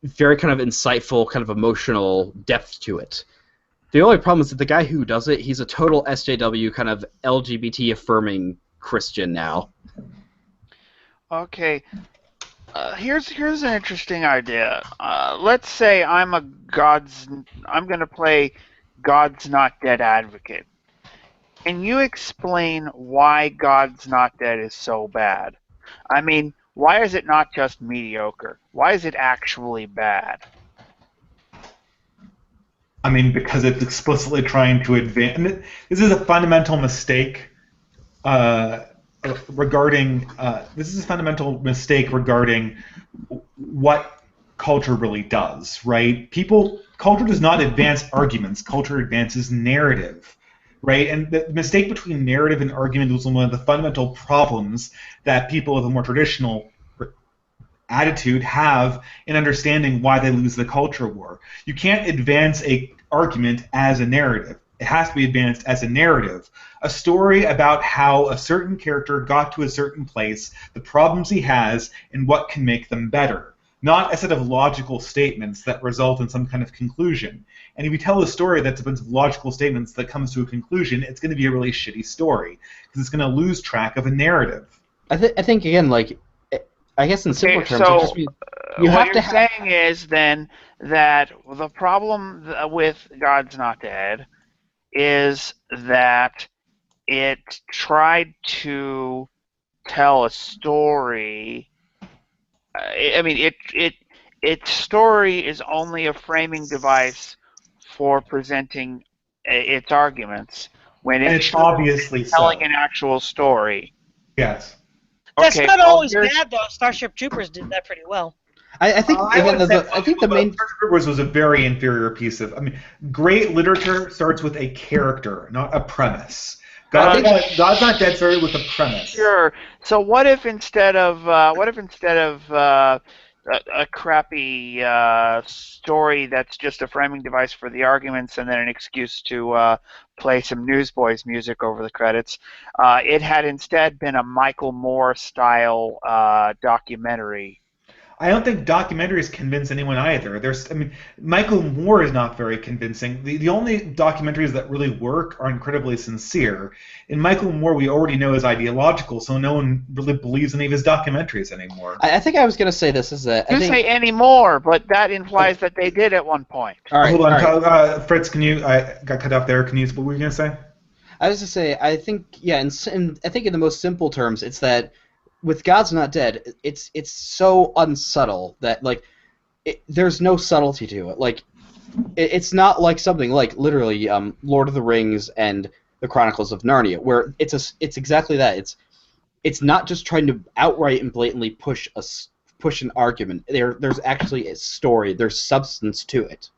very kind of insightful kind of emotional depth to it. The only problem is that the guy who does it, he's a total SJW kind of LGBT affirming Christian now. Okay. Here's an interesting idea. Let's say I'm going to play God's Not Dead advocate. Can you explain why God's Not Dead is so bad? I mean, why is it not just mediocre? Why is it actually bad? I mean, because it's explicitly trying to advance. This is a fundamental mistake regarding. This is a fundamental mistake regarding what culture really does, right? Culture does not advance arguments. Culture advances narrative, right? And the mistake between narrative and argument was one of the fundamental problems that people with a more traditional attitude have in understanding why they lose the culture war. You can't advance a argument as a narrative. It has to be advanced as a narrative. A story about how a certain character got to a certain place, the problems he has, and what can make them better. Not a set of logical statements that result in some kind of conclusion. And if you tell a story that's a bunch of logical statements that comes to a conclusion, it's going to be a really shitty story because it's going to lose track of a narrative. I think again, I guess in simpler terms, so it just means you what have you're to have. saying is then that the problem with God's Not Dead is that it tried to tell a story. Its story is only a framing device for presenting its arguments when And it's it's obviously telling so. an actual story. Yes. That's Okay, not well, always here's- bad, though. Starship Troopers did that pretty well. I think again, I think the main. Starship Troopers was a very inferior piece of. I mean, great literature starts with a character, not a premise. God's Not Dead started with a premise. Sure. So what if instead of a crappy story that's just a framing device for the arguments and then an excuse to play some Newsboys music over the credits, it had instead been a Michael Moore style documentary? I don't think documentaries convince anyone either. Michael Moore is not very convincing. The only documentaries that really work are incredibly sincere. In Michael Moore, we already know is ideological, so no one really believes any of his documentaries anymore. I think I was going to say this is that. You say any more, but that implies that they did at one point. All right, Hold on, all right. Fritz. I got cut off there. What were you going to say? I was going to say, I think, I think in the most simple terms, it's that with God's Not Dead, it's so unsubtle that there's no subtlety to it. It's not like something like literally Lord of the Rings and the Chronicles of Narnia, where it's exactly that. It's not just trying to outright and blatantly push an argument. There's actually a story. There's substance to it.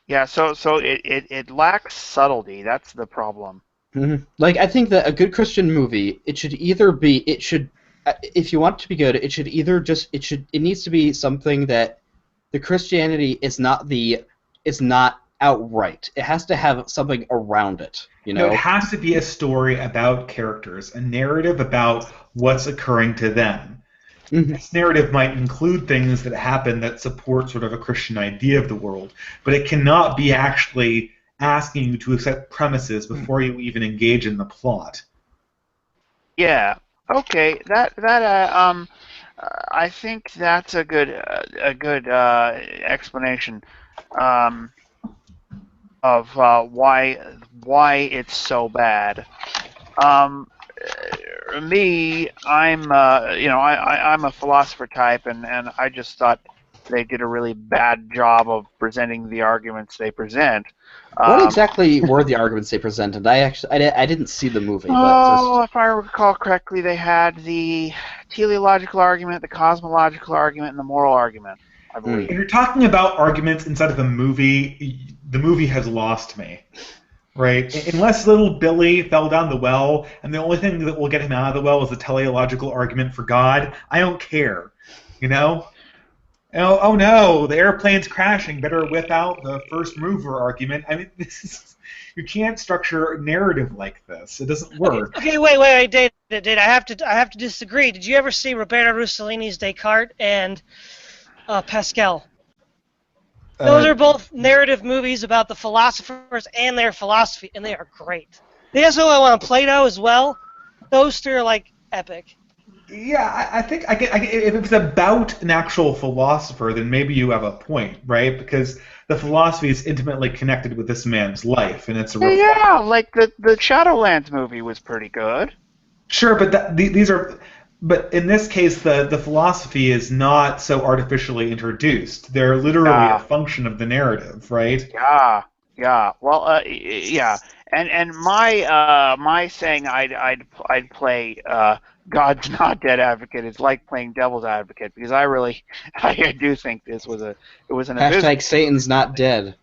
Yeah. So it lacks subtlety. That's the problem. Mm-hmm. I think that a good Christian movie, it should if you want it to be good, it needs to be something that the Christianity is not outright. It has to have something around it. No, it has to be a story about characters, a narrative about what's occurring to them. Mm-hmm. This narrative might include things that happen that support sort of a Christian idea of the world, but it cannot be actually asking you to accept premises before you even engage in the plot. Yeah. Okay. I think that's a good explanation of why it's so bad. Me, I'm I'm a philosopher type, and I just thought they did a really bad job of presenting the arguments they present. What exactly were the arguments they presented? I didn't see the movie. If I recall correctly, they had the teleological argument, the cosmological argument, and the moral argument, I believe. If you're talking about arguments inside of a movie, the movie has lost me. Right? Unless little Billy fell down the well, and the only thing that will get him out of the well is the teleological argument for God, I don't care. You know? Oh no, the airplane's crashing. Better whip out the first mover argument. I mean, you can't structure a narrative like this. It doesn't work. Okay, wait, Dave. I have to disagree. Did you ever see Roberto Rossellini's Descartes and Pascal? Those are both narrative movies about the philosophers and their philosophy, and they are great. They also on Plato as well. Those three are like epic. Yeah, I think if it's about an actual philosopher, then maybe you have a point, right? Because the philosophy is intimately connected with this man's life, and it's a reflection. Yeah, like the Shadowlands movie was pretty good. Sure, but these are. But in this case, the philosophy is not so artificially introduced. They're literally a function of the narrative, right? Yeah. Well, yeah. And my saying I'd play God's Not Dead Advocate is like playing Devil's Advocate, because I do think this was an hashtag Satan's not dead.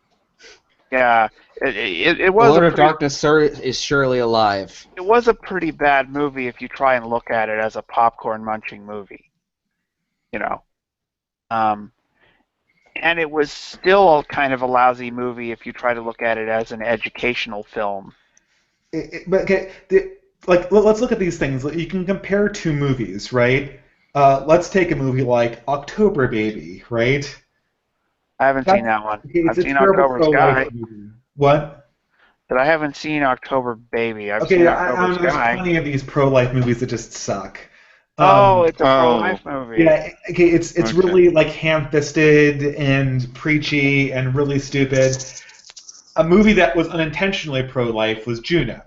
Yeah, it was. The Lord of Darkness is surely alive. It was a pretty bad movie if you try and look at it as a popcorn munching movie. You know. And it was still kind of a lousy movie if you try to look at it as an educational film. Let's look at these things. You can compare two movies, right? Let's take a movie like October Baby, right? I haven't seen that one. I've seen October Sky. What? But I haven't seen October Baby. I've seen October Sky. There's plenty of these pro-life movies that just suck. It's a pro-life movie. Yeah, okay, it's really like ham-fisted and preachy and really stupid. A movie that was unintentionally pro-life was Juno,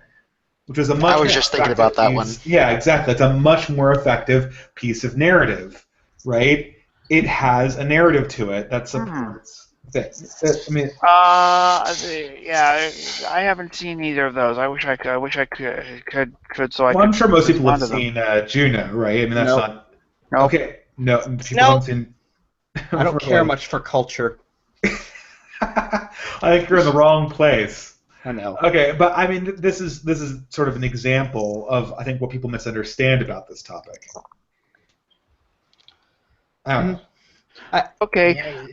which was a much. I was just thinking about that one. Yeah, exactly. It's a much more effective piece of narrative, right? It has a narrative to it that supports things. Yeah, I haven't seen either of those. I wish I could. So I'm sure most people have seen Juno, right? I mean, that's not. Nope. Okay, no. People haven't seen. I don't care much for culture. I think you're in the wrong place. I know. Okay, but I mean, this is sort of an example of, I think, what people misunderstand about this topic. Okay.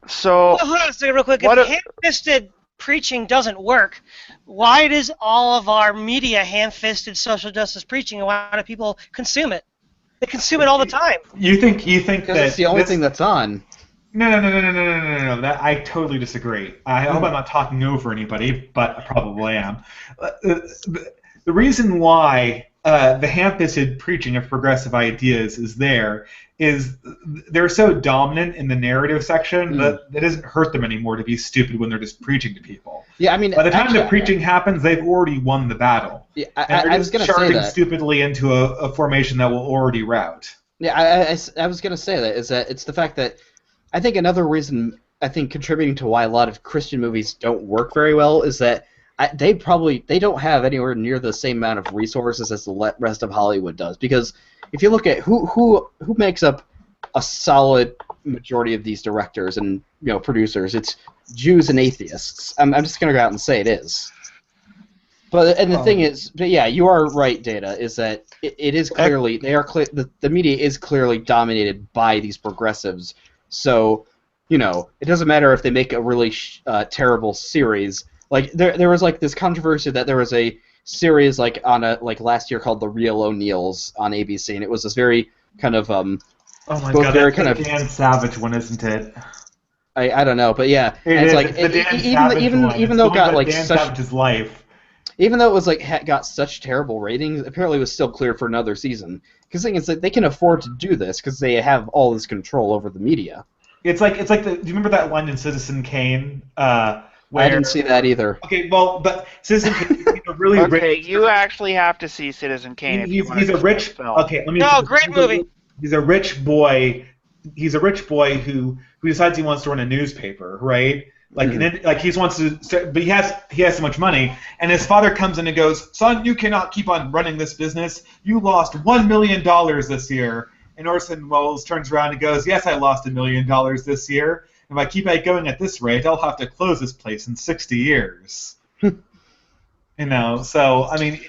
So. Hold on a second, real quick. If ham-fisted preaching doesn't work, why does all of our media ham-fisted social justice preaching, and why do people consume it? They consume it all the time. You think that it's the only thing that's on? No. I totally disagree. I hope I'm not talking over anybody, but I probably am. The reason why the ham-fisted preaching of progressive ideas is there is they're so dominant in the narrative section that it doesn't hurt them anymore to be stupid when they're just preaching to people. Yeah, I mean, by the time the preaching happens, they've already won the battle. Yeah, I was going to say that. Stupidly into a formation that will already rout. Yeah, I was going to say that is that it's the fact that I think another reason I think contributing to why a lot of Christian movies don't work very well is that they don't have anywhere near the same amount of resources as the rest of Hollywood does. Because if you look at who makes up a solid majority of these directors and producers, it's Jews and atheists. I'm just gonna go out and say it is. But the thing is, yeah, you are right, Data, is that it is clearly the media is clearly dominated by these progressives. So it doesn't matter if they make a really terrible series. Like there was like this controversy that there was a series like on last year called The Real O'Neills on ABC, and it was this very kind of Oh my both god, very that's kind the of Dan Savage one, isn't it? I don't know, but yeah, It and is. it's like It's the Dan Savage one. even It's though the it got one like about Dan such Savage's life. even though it was like got such terrible ratings, apparently it was still clear for another season. Because the thing is, like, they can afford to do this because they have all this control over the media. It's like do you remember that line in Citizen Kane? I didn't see that either. Okay, well, but Citizen Kane, he's a really Okay, rich. you actually have to see Citizen Kane if you want to He's a see rich. this film. Okay, let me. No, great movie. He's a rich boy. He's a rich boy who decides he wants to run a newspaper, right? Like, and then, like he wants to, but he has so much money, and his father comes in and goes, "Son, you cannot keep on running this business. You lost $1 million this year." And Orson Welles turns around and goes, "Yes, I lost $1 million this year. If I keep going at this rate, I'll have to close this place in 60 years." So I mean,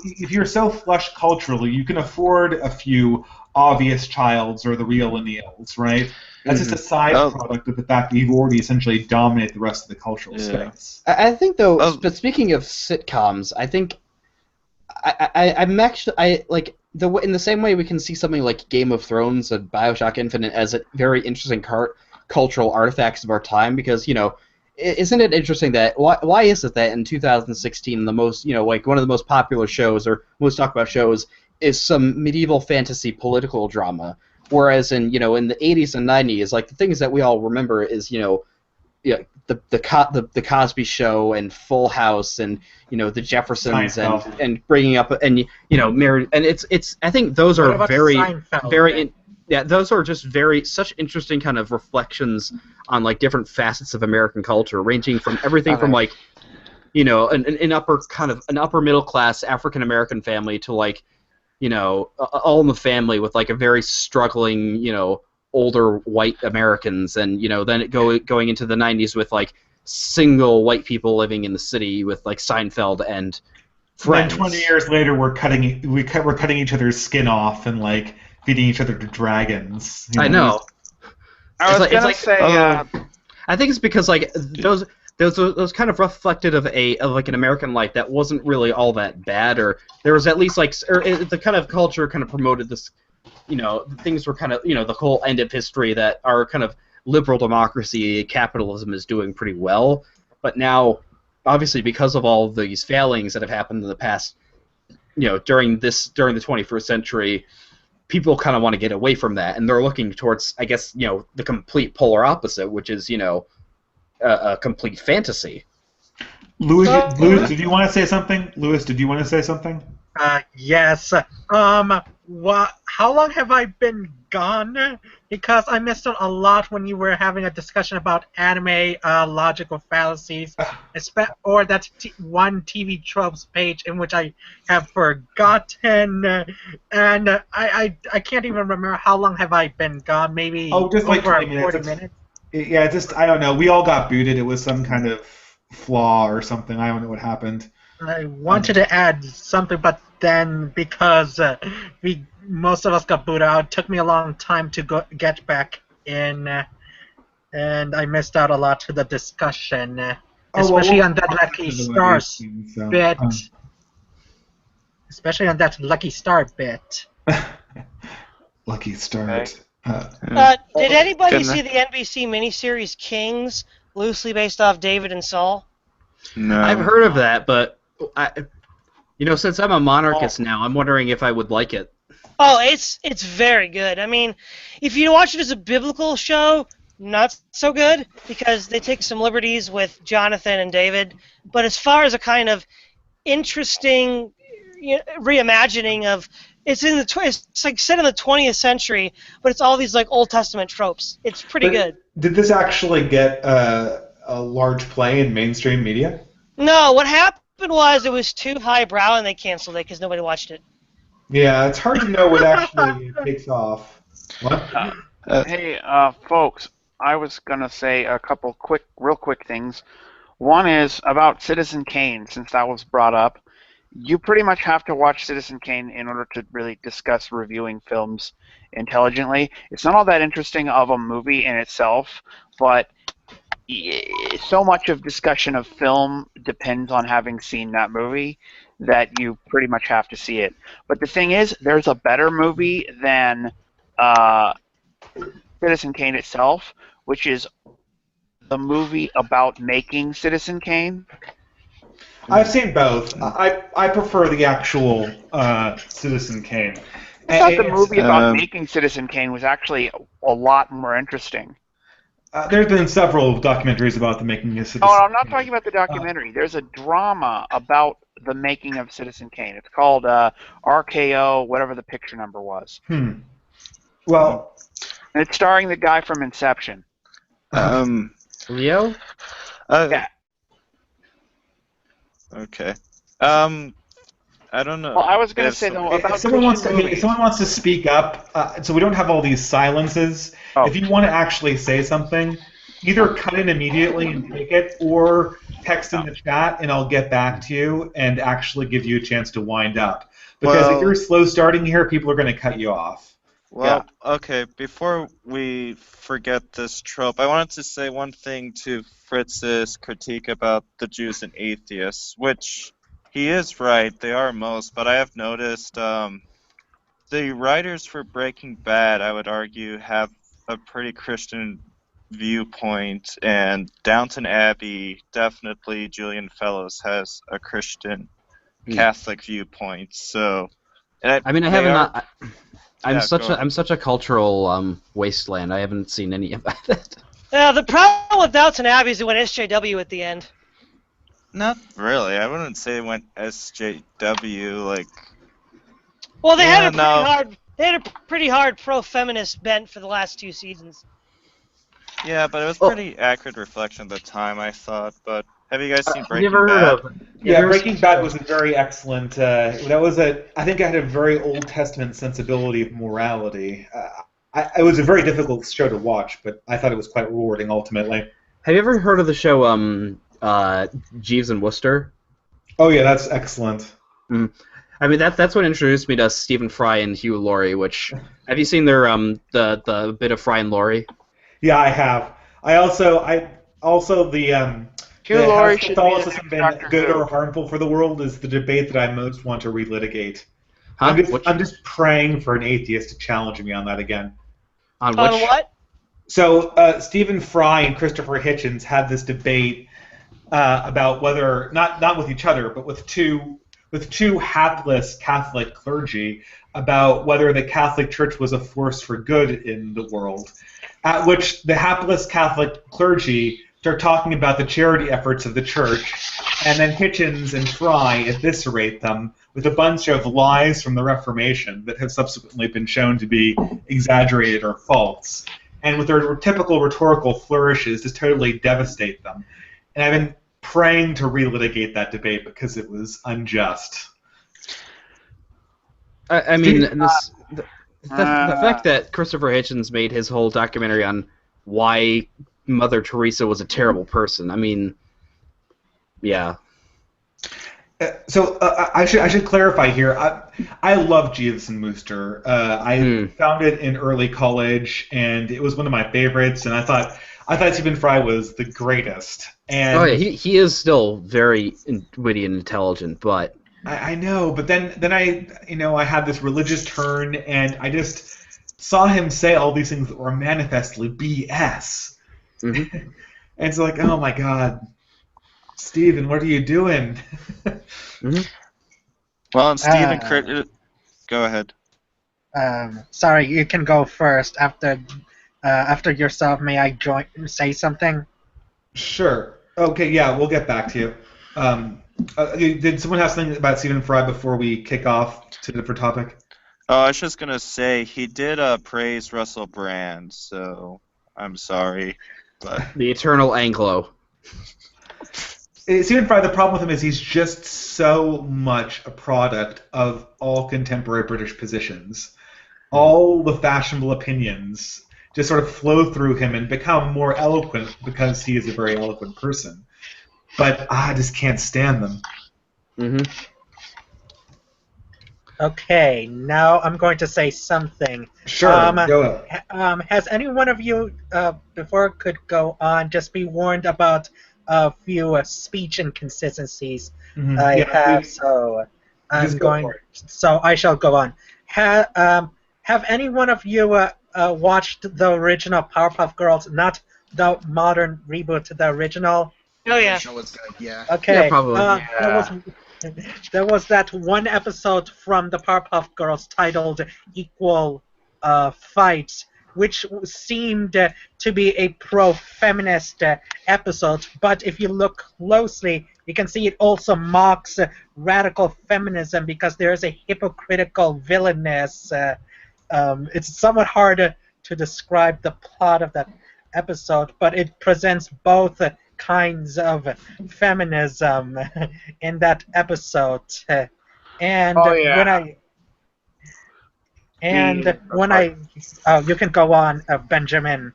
if you're so flush culturally, you can afford a few obvious Childs or the Real O'Neills, right? That's just a side product of the fact that you've already essentially dominated the rest of the cultural space. I think though, but speaking of sitcoms, I think I'm actually like in the same way we can see something like Game of Thrones and Bioshock Infinite as a very interesting cultural artifacts of our time, because isn't it interesting that why is it that in 2016 the most like one of the most popular shows or most talked about shows is some medieval fantasy political drama, whereas in in the 80s and 90s, like the things that we all remember is the Cosby Show and Full House and the Jeffersons and bringing up and Mary, and it's I think those are those are just such interesting kind of reflections on like different facets of American culture, ranging from everything from like an upper middle class African American family to like All in the Family with like a very struggling older white Americans, and then going into the 90s with like single white people living in the city with like Seinfeld and Friends. Then 20 years later, we're cutting each other's skin off and like feeding each other to dragons. I know. I was gonna say. I think it's because like those kind of reflected of like an American life that wasn't really all that bad, or there was at least like the kind of culture kind of promoted this. Things were kind of the whole end of history that our kind of liberal democracy capitalism is doing pretty well, but now obviously because of all of these failings that have happened in the past, during the 21st century, people kind of want to get away from that, and they're looking towards, I guess, the complete polar opposite, which is, a complete fantasy. Louis, did you want to say something? Louis, did you want to say something? Yes. How long have I been gone? Because I missed out a lot when you were having a discussion about anime logical fallacies, or that one TV tropes page in which I have forgotten, and I can't even remember how long have I been gone. Maybe just like over 40 minutes. Yeah, I don't know. We all got booted. It was some kind of flaw or something. I don't know what happened. I wanted to add something, but then because most of us got booted out, it took me a long time to get back in, and I missed out a lot to the discussion, especially on that Lucky Star bit. Especially on that Lucky Star bit. Lucky Star. Did anybody see the NBC miniseries Kings, loosely based off David and Saul? No. I've heard of that, but since I'm a monarchist now, I'm wondering if I would like it. Oh, it's very good. I mean, if you watch it as a biblical show, not so good, because they take some liberties with Jonathan and David. But as far as a kind of interesting reimagining of, it's like set in the 20th century, but it's all these like Old Testament tropes. It's pretty good. Did this actually get a large play in mainstream media? No, what happened was it was too highbrow and they canceled it because nobody watched it. Yeah, it's hard to know what actually takes off. What? Hey, folks, I was gonna say a couple real quick things. One is about Citizen Kane, since that was brought up. you pretty much have to watch Citizen Kane in order to really discuss reviewing films intelligently. It's not all that interesting of a movie in itself, but so much of discussion of film depends on having seen that movie that you pretty much have to see it. But the thing is, there's a better movie than Citizen Kane itself, which is the movie about making Citizen Kane. I've seen both. I prefer the actual Citizen Kane. I thought the movie about making Citizen Kane was actually a lot more interesting. There's been several documentaries about the making of Citizen Oh, I'm not Kane. talking about the documentary. There's a drama about the making of Citizen Kane. It's called RKO, whatever the picture number was. Well, And it's starring the guy from Inception. Leo? Yeah. Okay. I don't know. Well, I was going to say, though, about if someone wants movies. to speak up, so we don't have all these silences. Oh. If you want to actually say something, either cut in immediately and take it, or text in the chat, and I'll get back to you and actually give you a chance to wind up. Because if you're slow starting here, people are going to cut you off. Well, okay, before we forget this trope, I wanted to say one thing to Fritz's critique about the Jews and atheists, which he is right, they are most, but I have noticed the writers for Breaking Bad, I would argue, have a pretty Christian viewpoint, and Downton Abbey, definitely Julian Fellows has a Christian Catholic viewpoint, so... I'm such a cultural wasteland. I haven't seen any of that. Yeah, the problem with Downton Abbey is it went SJW at the end. Not really. I wouldn't say it went SJW, like... Well, they had a pretty hard pro-feminist bent for the last 2 seasons. Yeah, but it was pretty accurate reflection at the time, I thought. But have you guys seen Breaking heard Bad? Yeah, Breaking Bad was a very excellent. I think it had a very Old Testament sensibility of morality. It was a very difficult show to watch, but I thought it was quite rewarding ultimately. Have you ever heard of the show Jeeves and Wooster? Oh yeah, that's excellent. I mean that's what introduced me to Stephen Fry and Hugh Laurie. Which have you seen their the bit of Fry and Laurie? Yeah, I have. I also the Hugh Laurie should Catholicism be been good or harmful for the world is the debate that I most want to relitigate. Huh? I'm just praying for an atheist to challenge me on that again. On what? So Stephen Fry and Christopher Hitchens had this debate about whether not with each other, but with two hapless Catholic clergy about whether the Catholic Church was a force for good in the world. At which the hapless Catholic clergy start talking about the charity efforts of the Church, and then Hitchens and Fry eviscerate them with a bunch of lies from the Reformation that have subsequently been shown to be exaggerated or false, and with their typical rhetorical flourishes just totally devastate them. And I've been praying to relitigate that debate because it was unjust. I mean, the fact that Christopher Hitchens made his whole documentary on why Mother Teresa was a terrible person. I mean, yeah. So I should clarify here. I love Jeeves and Wooster. I found it in early college, and it was one of my favorites. And I thought Stephen Fry was the greatest. And he is still very witty and intelligent, but I know. But then I had this religious turn, and I just saw him say all these things that were manifestly BS. Mm-hmm. And it's like, oh my God, Steven, what are you doing? Mm-hmm. Well, and Steven, go ahead. Sorry, you can go first. After yourself, may I say something? Sure. Okay, yeah, we'll get back to you. Did someone have something about Stephen Fry before we kick off to a different topic? Oh, I was just going to say, he did praise Russell Brand, so I'm sorry. But the eternal Anglo. Stephen Fry, the problem with him is he's just so much a product of all contemporary British positions. All the fashionable opinions just sort of flow through him and become more eloquent because he is a very eloquent person. But I just can't stand them. Mm-hmm. Okay, now I'm going to say something. Sure, go ahead. Has any one of you, before it could go on, just be warned about a few speech inconsistencies I Yeah, have? please, So I'm just go going. for it. So I shall go on. Have any one of you watched the original Powerpuff Girls, not the modern reboot, the original? Oh yeah. Original was good, yeah. Okay. Yeah, probably. There was that one episode from the Powerpuff Girls titled "Equal Fights," which seemed to be a pro-feminist episode. But if you look closely, you can see it also mocks radical feminism because there is a hypocritical villainess. It's somewhat hard to describe the plot of that episode, but it presents both kinds of feminism in that episode. And Oh, yeah. when I oh, you can go on, Benjamin.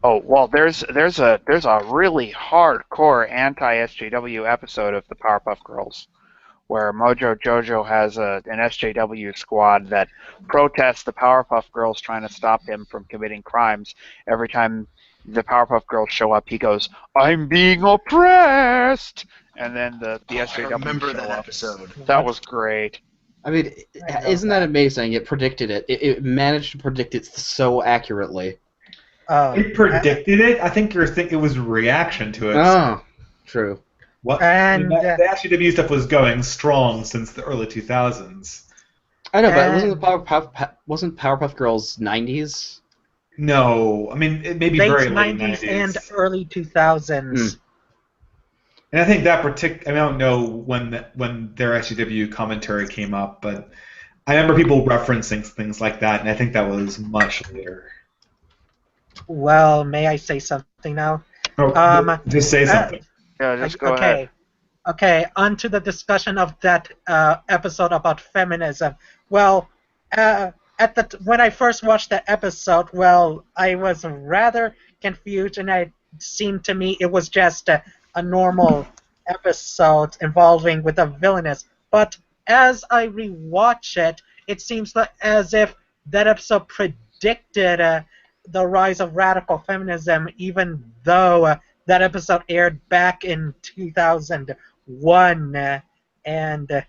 Oh well, there's a really hardcore anti-SJW episode of the Powerpuff Girls, where Mojo Jojo has an SJW squad that protests the Powerpuff Girls trying to stop him from committing crimes. Every time the Powerpuff Girls show up, he goes, "I'm being oppressed," and then the SJW I remember show that up. episode. That was great. I mean, isn't that amazing? It predicted it. It managed to predict it so accurately. It predicted it? I think you're thinking it was a reaction to it. Oh, true. What? And the SJW stuff was going strong since the early 2000s. I know, but wasn't Powerpuff Girls 90s? No, I mean it may be late very late 90s 90s and early 2000s. And I think that I don't know when their SJW commentary came up, but I remember people referencing things like that, and I think that was much later. Well, may I say something now? Oh, just say something. Yeah, just go ahead. Okay, on to the discussion of that episode about feminism. Well, when I first watched that episode, well, I was rather confused, and it seemed to me it was just a normal episode involving with a villainess. But as I rewatch it, it seems as if that episode predicted the rise of radical feminism, even though that episode aired back in 2001. And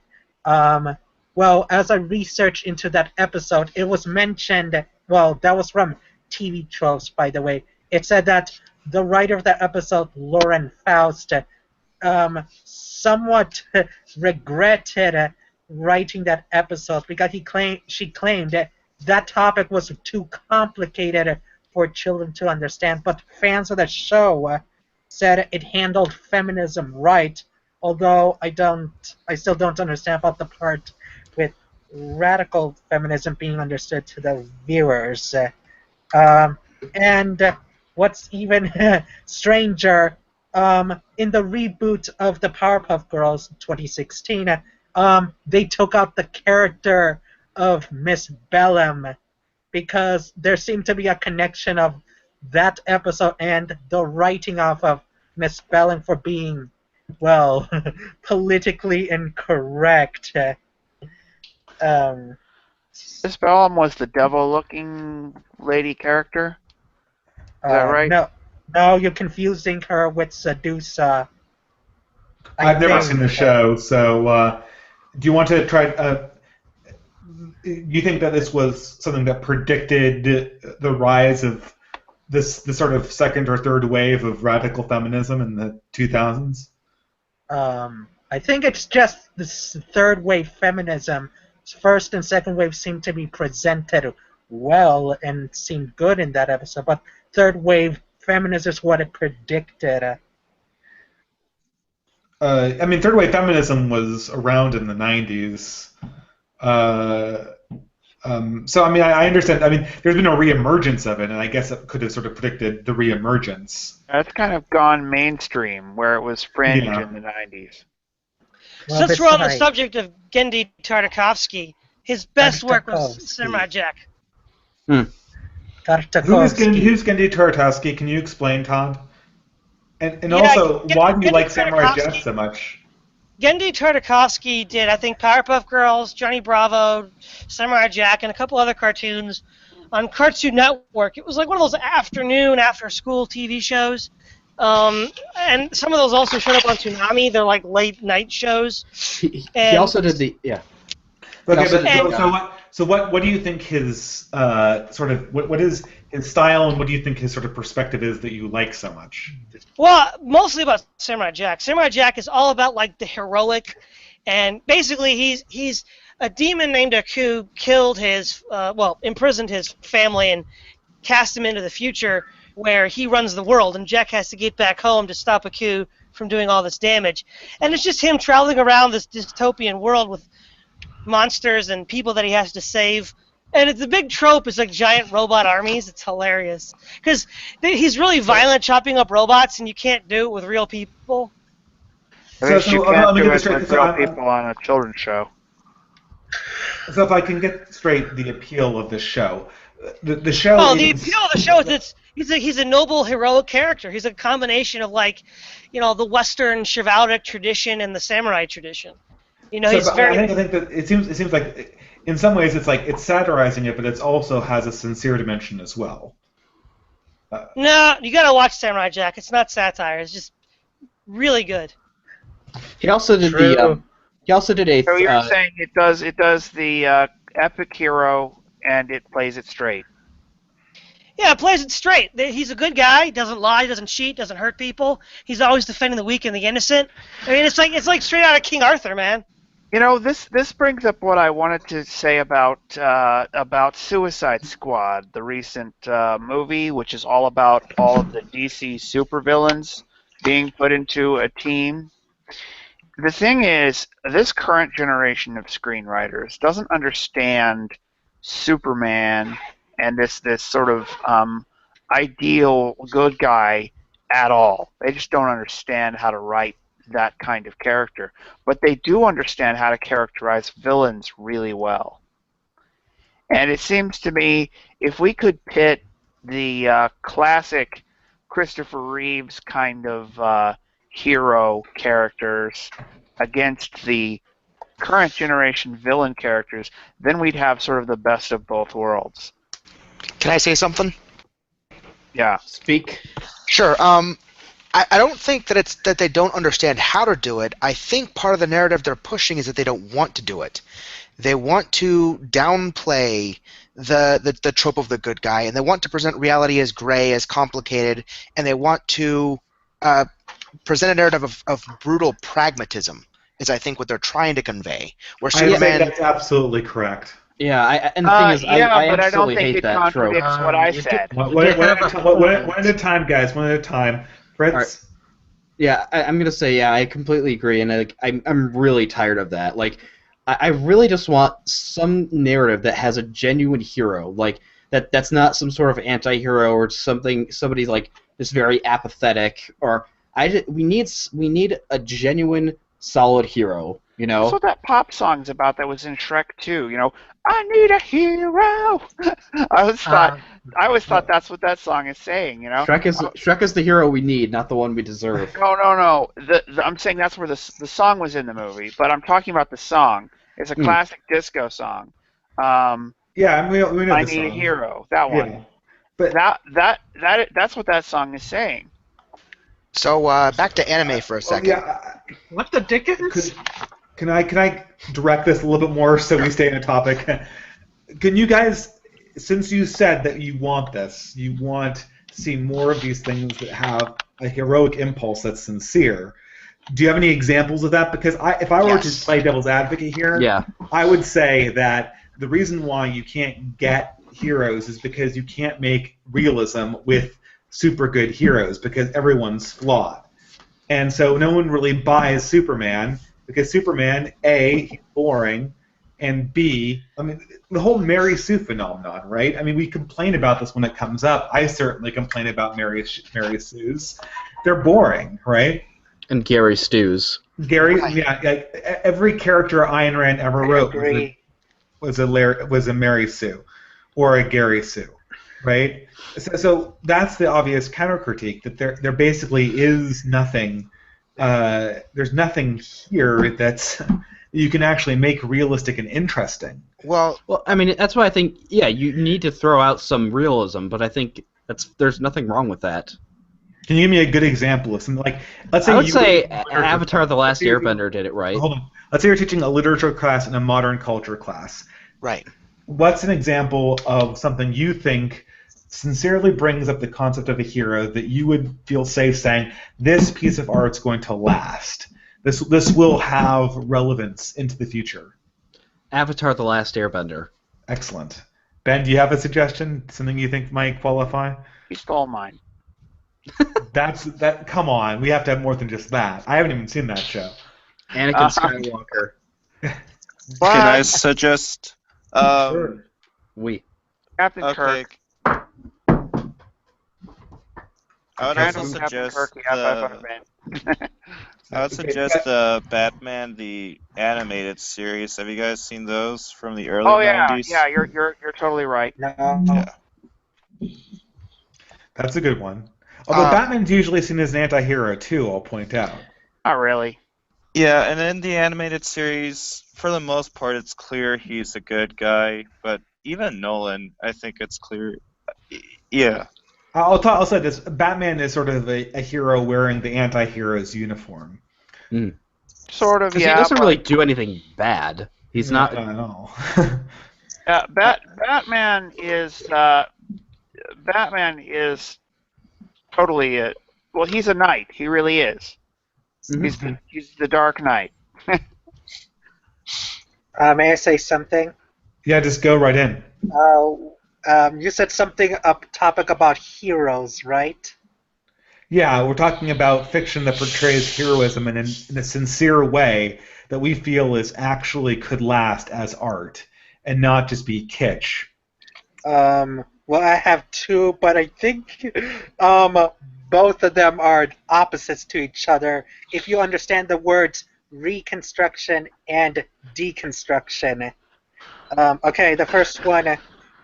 well, as I researched into that episode, it was mentioned. Well, that was from TV Tropes, by the way. It said that the writer of that episode, Lauren Faust, somewhat regretted writing that episode because she claimed that topic was too complicated for children to understand. But fans of the show said it handled feminism right, although I still don't understand about the part with radical feminism being understood to the viewers. And what's even stranger, in the reboot of the Powerpuff Girls 2016, they took out the character of Miss Bellum because there seemed to be a connection of that episode and the writing off of Miss Bellum for being, well, politically incorrect. Miss Bellum was the devil-looking lady character. Is that right? No, you're confusing her with Sedusa. I've never seen the show, so do you want to try? You think that this was something that predicted the rise of this sort of second or third wave of radical feminism in the 2000s? I think it's just this third wave feminism. First and second wave seem to be presented well and seemed good in that episode, but third wave feminism is what it predicted. I mean, third wave feminism was around in the 90s. So, I mean, I understand. I mean, there's been a reemergence of it, and I guess it could have sort of predicted the reemergence. It's kind of gone mainstream, where it was fringe in the 90s. Well, Since we're on the subject of Genndy Tartakovsky, his best work was Cinema Jack. Who's Genndy Tartakovsky? Can you explain, Todd? And also, why do you like Samurai Jack so much? Genndy Tartakovsky did, I think, Powerpuff Girls, Johnny Bravo, Samurai Jack, and a couple other cartoons on Cartoon Network. It was like one of those afternoon, after-school TV shows. And some of those also showed up on Toonami. They're like late-night shows. He And- also did the Okay, Also- what do you think his what is his style, and what do you think his sort of perspective is that you like so much? Well, mostly about Samurai Jack. Samurai Jack is all about like the heroic, and basically he's a demon named Aku killed his imprisoned his family and cast him into the future where he runs the world, and Jack has to get back home to stop Aku from doing all this damage. And it's just him traveling around this dystopian world with monsters and people that he has to save. And the big trope is like giant robot armies. It's hilarious because he's really violent, chopping up robots, and you can't do it with real people. At least you can't let me do get it this straight. with So real people on a children's show. So if I can get straight the appeal of the show, the show. Oh, the is, appeal of the show is he's a noble, heroic character. He's a combination of like, the Western chivalric tradition and the samurai tradition. He's very. I think that it seems like in some ways it's satirizing it, but it also has a sincere dimension as well. No, you gotta watch Samurai Jack. It's not satire. It's just really good. he also did he also did a So you're saying it does the epic hero and it plays it straight. Yeah, it plays it straight. He's a good guy. Doesn't lie. Doesn't cheat. Doesn't hurt people. He's always defending the weak and the innocent. I mean, it's like straight out of King Arthur, man. This brings up what I wanted to say about Suicide Squad, the recent movie, which is all about all of the DC supervillains being put into a team. The thing is, this current generation of screenwriters doesn't understand Superman and this sort of ideal good guy at all. They just don't understand how to write that kind of character. But they do understand how to characterize villains really well. And it seems to me, if we could pit the classic Christopher Reeves kind of hero characters against the current generation villain characters, then we'd have sort of the best of both worlds. Can I say something? Yeah. speak. Sure. I don't think that it's that they don't understand how to do it. I think part of the narrative they're pushing is that they don't want to do it. They want to downplay the trope of the good guy, and they want to present reality as gray, as complicated, and they want to present a narrative of brutal pragmatism, is I think what they're trying to convey. Where I think Superman, that's absolutely correct. Yeah, and the thing is, I but I don't absolutely think hate it that trope. contradicts what I said. One at a time, guys. One at a time. Fritz. All right. Yeah, I'm gonna say I completely agree, and I'm really tired of that. Like, I really just want some narrative that has a genuine hero, like that's not some sort of anti-hero or somebody like this very apathetic. Or we need a genuine, solid hero. That's what that pop song's about that was in Shrek 2, I need a hero! I always thought that's what that song is saying, Shrek is the hero we need, not the one we deserve. No. I'm saying that's where the song was in the movie, but I'm talking about the song. It's a classic disco song. Yeah, we know I the need song. a hero, that one. Yeah. But That's what that song is saying. so back to anime for a second. yeah, What the dickens? can I direct this a little bit more so we stay in the topic? Can you guys, since you said that you want this, you want to see more of these things that have a heroic impulse that's sincere, do you have any examples of that? Because if I were to play devil's advocate here, I would say that the reason why you can't get heroes is because you can't make realism with super good heroes because everyone's flawed. And so no one really buys Superman because Superman, A, he's boring, and B, I mean, the whole Mary Sue phenomenon, right? I mean, we complain about this when it comes up. I certainly complain about Mary Sue's. They're boring, right? And Gary Stews. Gary, yeah, like, every character Ayn Rand ever wrote was a Mary Sue or a Gary Sue, right? So that's the obvious counter critique, that there basically is nothing there's nothing here that's you can actually make realistic and interesting. Well, I mean, that's why I think, yeah, you need to throw out some realism, but I think there's nothing wrong with that. Can you give me a good example of something like, let's say I would you say were- Avatar: The Last Airbender did it right. Hold on. Let's say you're teaching a literature class and a modern culture class. right. What's an example of something you think sincerely brings up the concept of a hero that you would feel safe saying, this piece of art's going to last? This will have relevance into the future. Avatar: The Last Airbender. Excellent. Ben, do you have a suggestion? Something you think might qualify? He stole mine. That. Come on, we have to have more than just that. I haven't even seen that show. Anakin Skywalker. Can I suggest? Sure. Captain Okay. Kirk. I would Random also Captain suggest Kirk, I would suggest the Batman the animated series. Have you guys seen those from the early Oh yeah, 90s? yeah, you're totally right. No. Yeah. That's a good one. Although Batman's usually seen as an anti-hero too, I'll point out. Not really. Yeah, and in the animated series, for the most part, it's clear he's a good guy. But even Nolan, I think it's clear. Yeah. I'll say this: Batman is sort of a hero wearing the anti-hero's uniform. Sort of, Because yeah. he doesn't really do anything bad. He's not. I know. Batman is totally well. He's a knight. He really is. He's the Dark Knight. May I say something? Yeah, just go right in. You said something topic about heroes, right? Yeah, we're talking about fiction that portrays heroism in a sincere way that we feel is actually could last as art and not just be kitsch. Well, I have two, but I think both of them are opposites to each other. If you understand the words reconstruction and deconstruction. Okay, the first one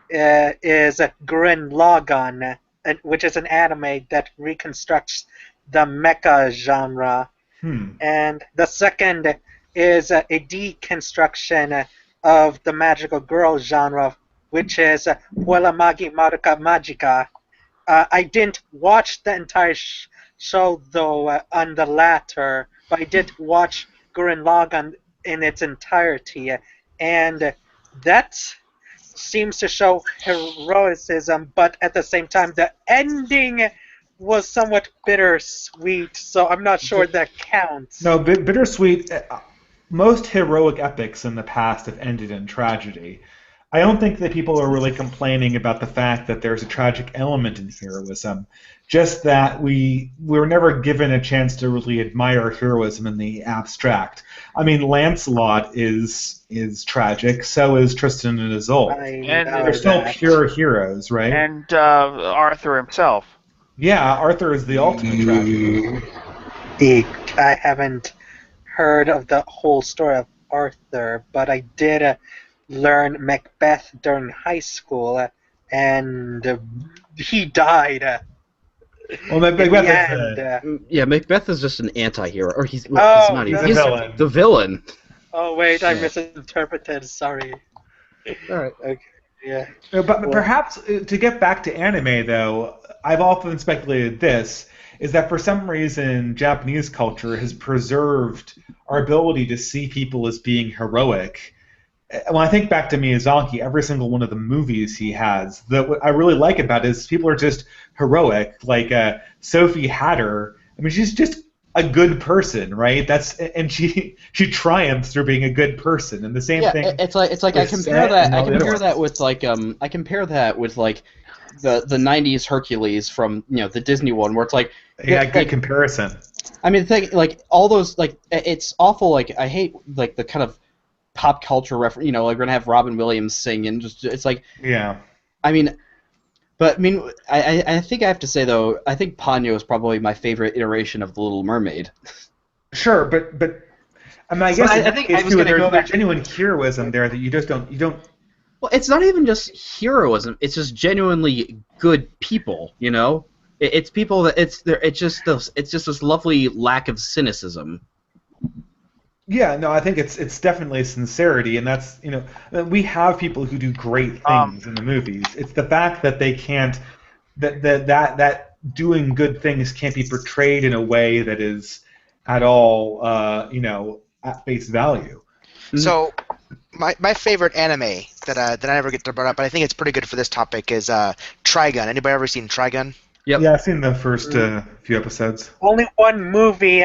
is Gurren Lagann, which is an anime that reconstructs the mecha genre. And the second is a deconstruction of the magical girl genre, which is Puella Magi Madoka Magica. I didn't watch the entire show, though, on the latter, but I did watch Gurren Lagann in its entirety, and that seems to show heroicism, but at the same time, the ending was somewhat bittersweet, so I'm not sure that counts. No, bittersweet. Most heroic epics in the past have ended in tragedy. I don't think that people are really complaining about the fact that there's a tragic element in heroism, just that we were never given a chance to really admire heroism in the abstract. I mean, Lancelot is tragic, so is Tristan and Isolde. And they're still pure heroes, right? And Arthur himself. Yeah, Arthur is the ultimate tragedy. I haven't heard of the whole story of Arthur, but I did learn Macbeth during high school, and he died. Well, Macbeth is just an anti-hero, or he's Oh, he's not even. the He's villain. the villain. Oh wait, I misinterpreted. Sorry. All right. Okay. Yeah. But perhaps to get back to anime, though, I've often speculated this, is that for some reason Japanese culture has preserved our ability to see people as being heroic. When I think back to Miyazaki, every single one of the movies he has, what I really like about it is people are just heroic. Like Sophie Hatter, I mean, she's just a good person, right? And she triumphs through being a good person. And the same thing. It's like I compare that with like the '90s Hercules from the Disney one, where it's like good comparison. I mean, like all those it's awful. Like I hate like the kind of pop culture reference. Like we're gonna have Robin Williams sing, and it's like I mean, I think I have to say though, I think Ponyo is probably my favorite iteration of the Little Mermaid. Sure, but I mean, I guess I think I was there's no genuine heroism there that you don't. Well, it's not even just heroism; it's just genuinely good people. It's people that it's just this lovely lack of cynicism. Yeah, no, I think it's definitely sincerity, and that's we have people who do great things in the movies. It's the fact that they can't that doing good things can't be portrayed in a way that is at all at face value. So, my favorite anime that I never get to bring up, but I think it's pretty good for this topic is Trigun. Anybody ever seen Trigun? Yep. Yeah, I've seen the first few episodes. Only one movie.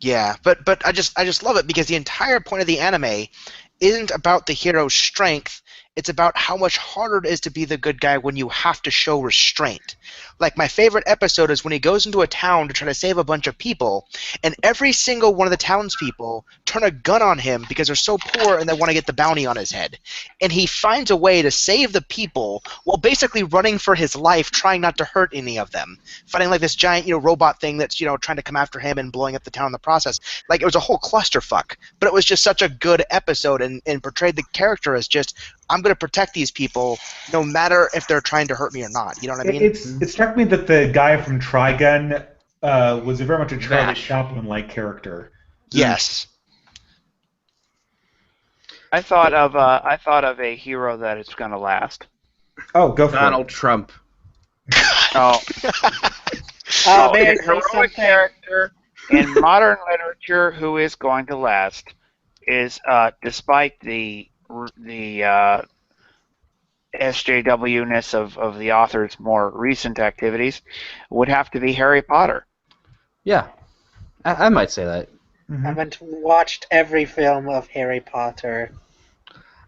Yeah, but I just love it because the entire point of the anime isn't about the hero's strength. It's about how much harder it is to be the good guy when you have to show restraint. Like, my favorite episode is when he goes into a town to try to save a bunch of people, and every single one of the townspeople turn a gun on him because they're so poor and they want to get the bounty on his head. And he finds a way to save the people while basically running for his life, trying not to hurt any of them. Fighting like this giant, robot thing that's, trying to come after him and blowing up the town in the process. Like, it was a whole clusterfuck. But it was just such a good episode and portrayed the character as just, I'm going to protect these people no matter if they're trying to hurt me or not. You know what I mean? It struck me that the guy from Trigun was very much a Charlie Chaplin-like character. Yes. I thought of a hero that is going to last. Oh, go for Donald it. Trump. Oh, May I a say heroic something? character in modern literature who is going to last is, despite the SJW-ness of the author's more recent activities, would have to be Harry Potter. Yeah, I might say that. I haven't watched every film of Harry Potter.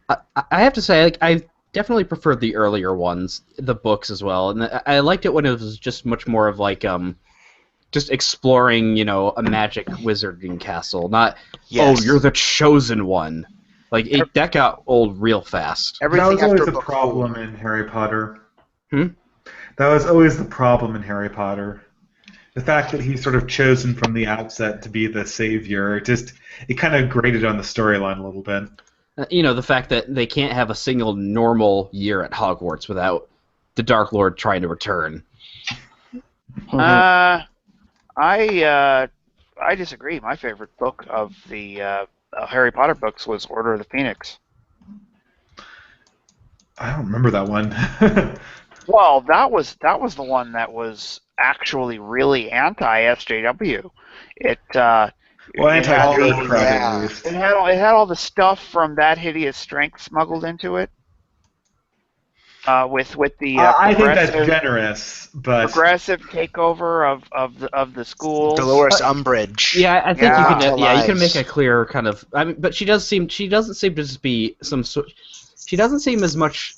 I have to say, I definitely preferred the earlier ones, the books as well, and I liked it when it was just much more of like just exploring, a magic wizarding castle, not Yes. oh, you're the chosen one. Like that got old real fast. Everything That was always after the book problem 4. in Harry Potter. Hmm? That was always the problem in Harry Potter. The fact that he's sort of chosen from the outset to be the savior, it kind of grated on the storyline a little bit. The fact that they can't have a single normal year at Hogwarts without the Dark Lord trying to return. I disagree. My favorite book of the Harry Potter books was Order of the Phoenix. I don't remember that one. Well, that was the one that was actually really anti-SJW. Well, anti-horror Yeah. crowd at least. It had all the stuff from That Hideous Strength smuggled into it. With the I think that's progressive generous, but progressive takeover of the schools. Dolores Umbridge. Yeah, I think Yeah. you can. Yeah, you can Lies. make a clear kind of. I mean, but she doesn't seem to just be some. She doesn't seem as much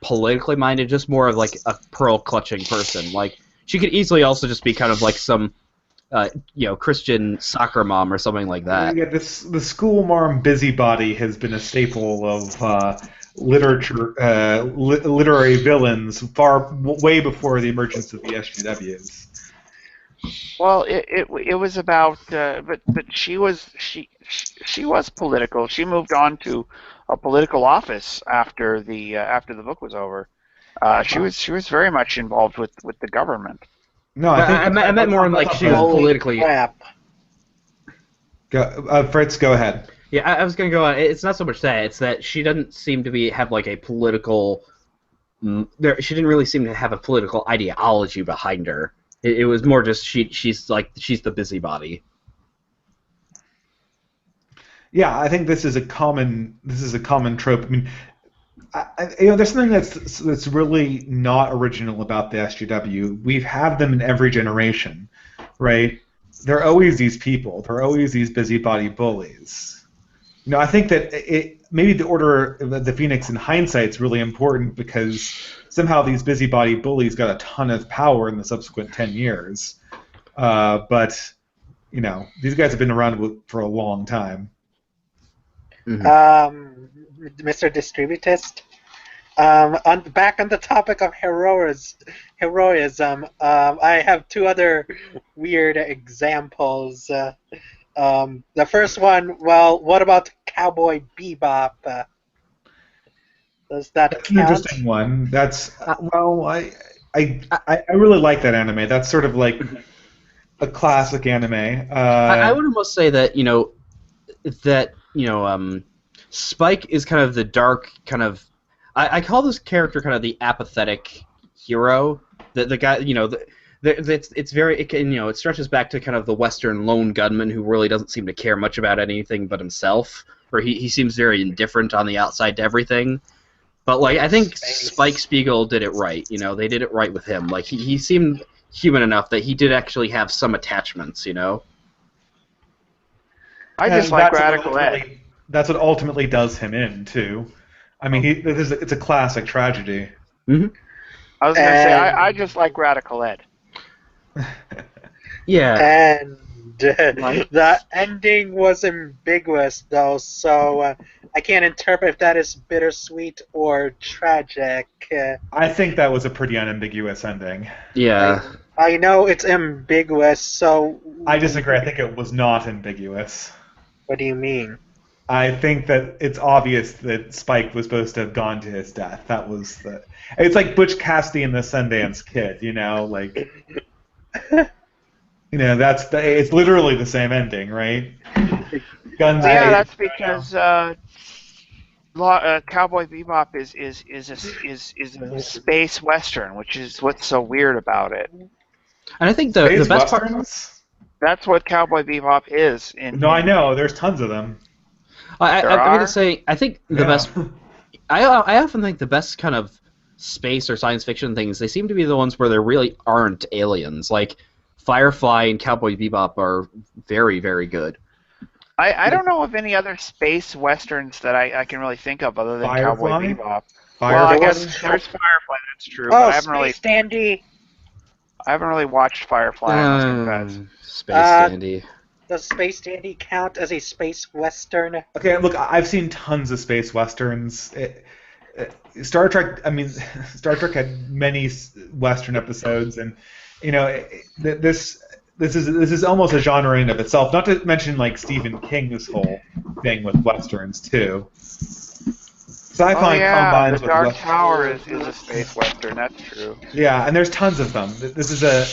politically minded, just more of like a pearl clutching person. Like she could easily also just be kind of like some, Christian soccer mom or something like that. yeah, the school marm busybody has been a staple of literature, literary villains way before the emergence of the SJWs. Well, it was about, but she was political. She moved on to a political office after the book was over. She was very much involved with the government. No, I think I meant more in like she was Holy politically. crap. Fritz, go ahead. Yeah, I was gonna go on. It's not so much that; it's that she doesn't seem to have like a political. She didn't really seem to have a political ideology behind her. It was more just she's the busybody. Yeah, I think this is a common trope. I mean, there's something that's really not original about the SJW. We've had them in every generation, right? There are always these people. There are always these busybody bullies. I think that maybe the Order of the Phoenix in hindsight is really important because somehow these busybody bullies got a ton of power in the subsequent 10 years. But these guys have been around for a long time. Mm-hmm. Mr. Distributist, back on the topic of heroism, I have two other weird examples. The first one, well, what about Cowboy Bebop? Does that That's an count? interesting one. That's I really like that anime. That's sort of like a classic anime. I would almost say that Spike is kind of the dark kind of. I call this character kind of the apathetic hero. The guy, it's very it stretches back to kind of the Western lone gunman who really doesn't seem to care much about anything but himself, or he seems very indifferent on the outside to everything. But like I think Spike Spiegel did it right. They did it right with him. Like he seemed human enough that he did actually have some attachments. I just like Radical Ed. That's what ultimately does him in too. I mean, it's a classic tragedy. Mm-hmm. I was gonna say I just like Radical Ed. Yeah. And the ending was ambiguous, though, so I can't interpret if that is bittersweet or tragic. I think that was a pretty unambiguous ending. Yeah. I know it's ambiguous, so... I disagree. I think it was not ambiguous. What do you mean? I think that it's obvious that Spike was supposed to have gone to his death. That was the... It's like Butch Cassidy and the Sundance Kid, like... it's literally the same ending, right? Guns. Yeah, that's because Cowboy Bebop is a space western, which is what's so weird about it. And I think the best part. That's what Cowboy Bebop is. I know. There's tons of them. I'm going to say I think the best. I often think the best kind of space or science fiction things, they seem to be the ones where there really aren't aliens. Like Firefly and Cowboy Bebop are very, very good. I don't know of any other space westerns that I can really think of other than Firefly? Cowboy Bebop. Firefly? Well, I guess there's Firefly, that's true. But I haven't really watched Firefly, I must confess. Space Dandy. Does Space Dandy count as a space western? Okay, look, I've seen tons of space westerns. Star Trek had many western episodes, and this is almost a genre in of itself. Not to mention like Stephen King's whole thing with westerns too. Sci-fi combines the with Dark western. Tower is a space western. That's true. Yeah, and there's tons of them. This is a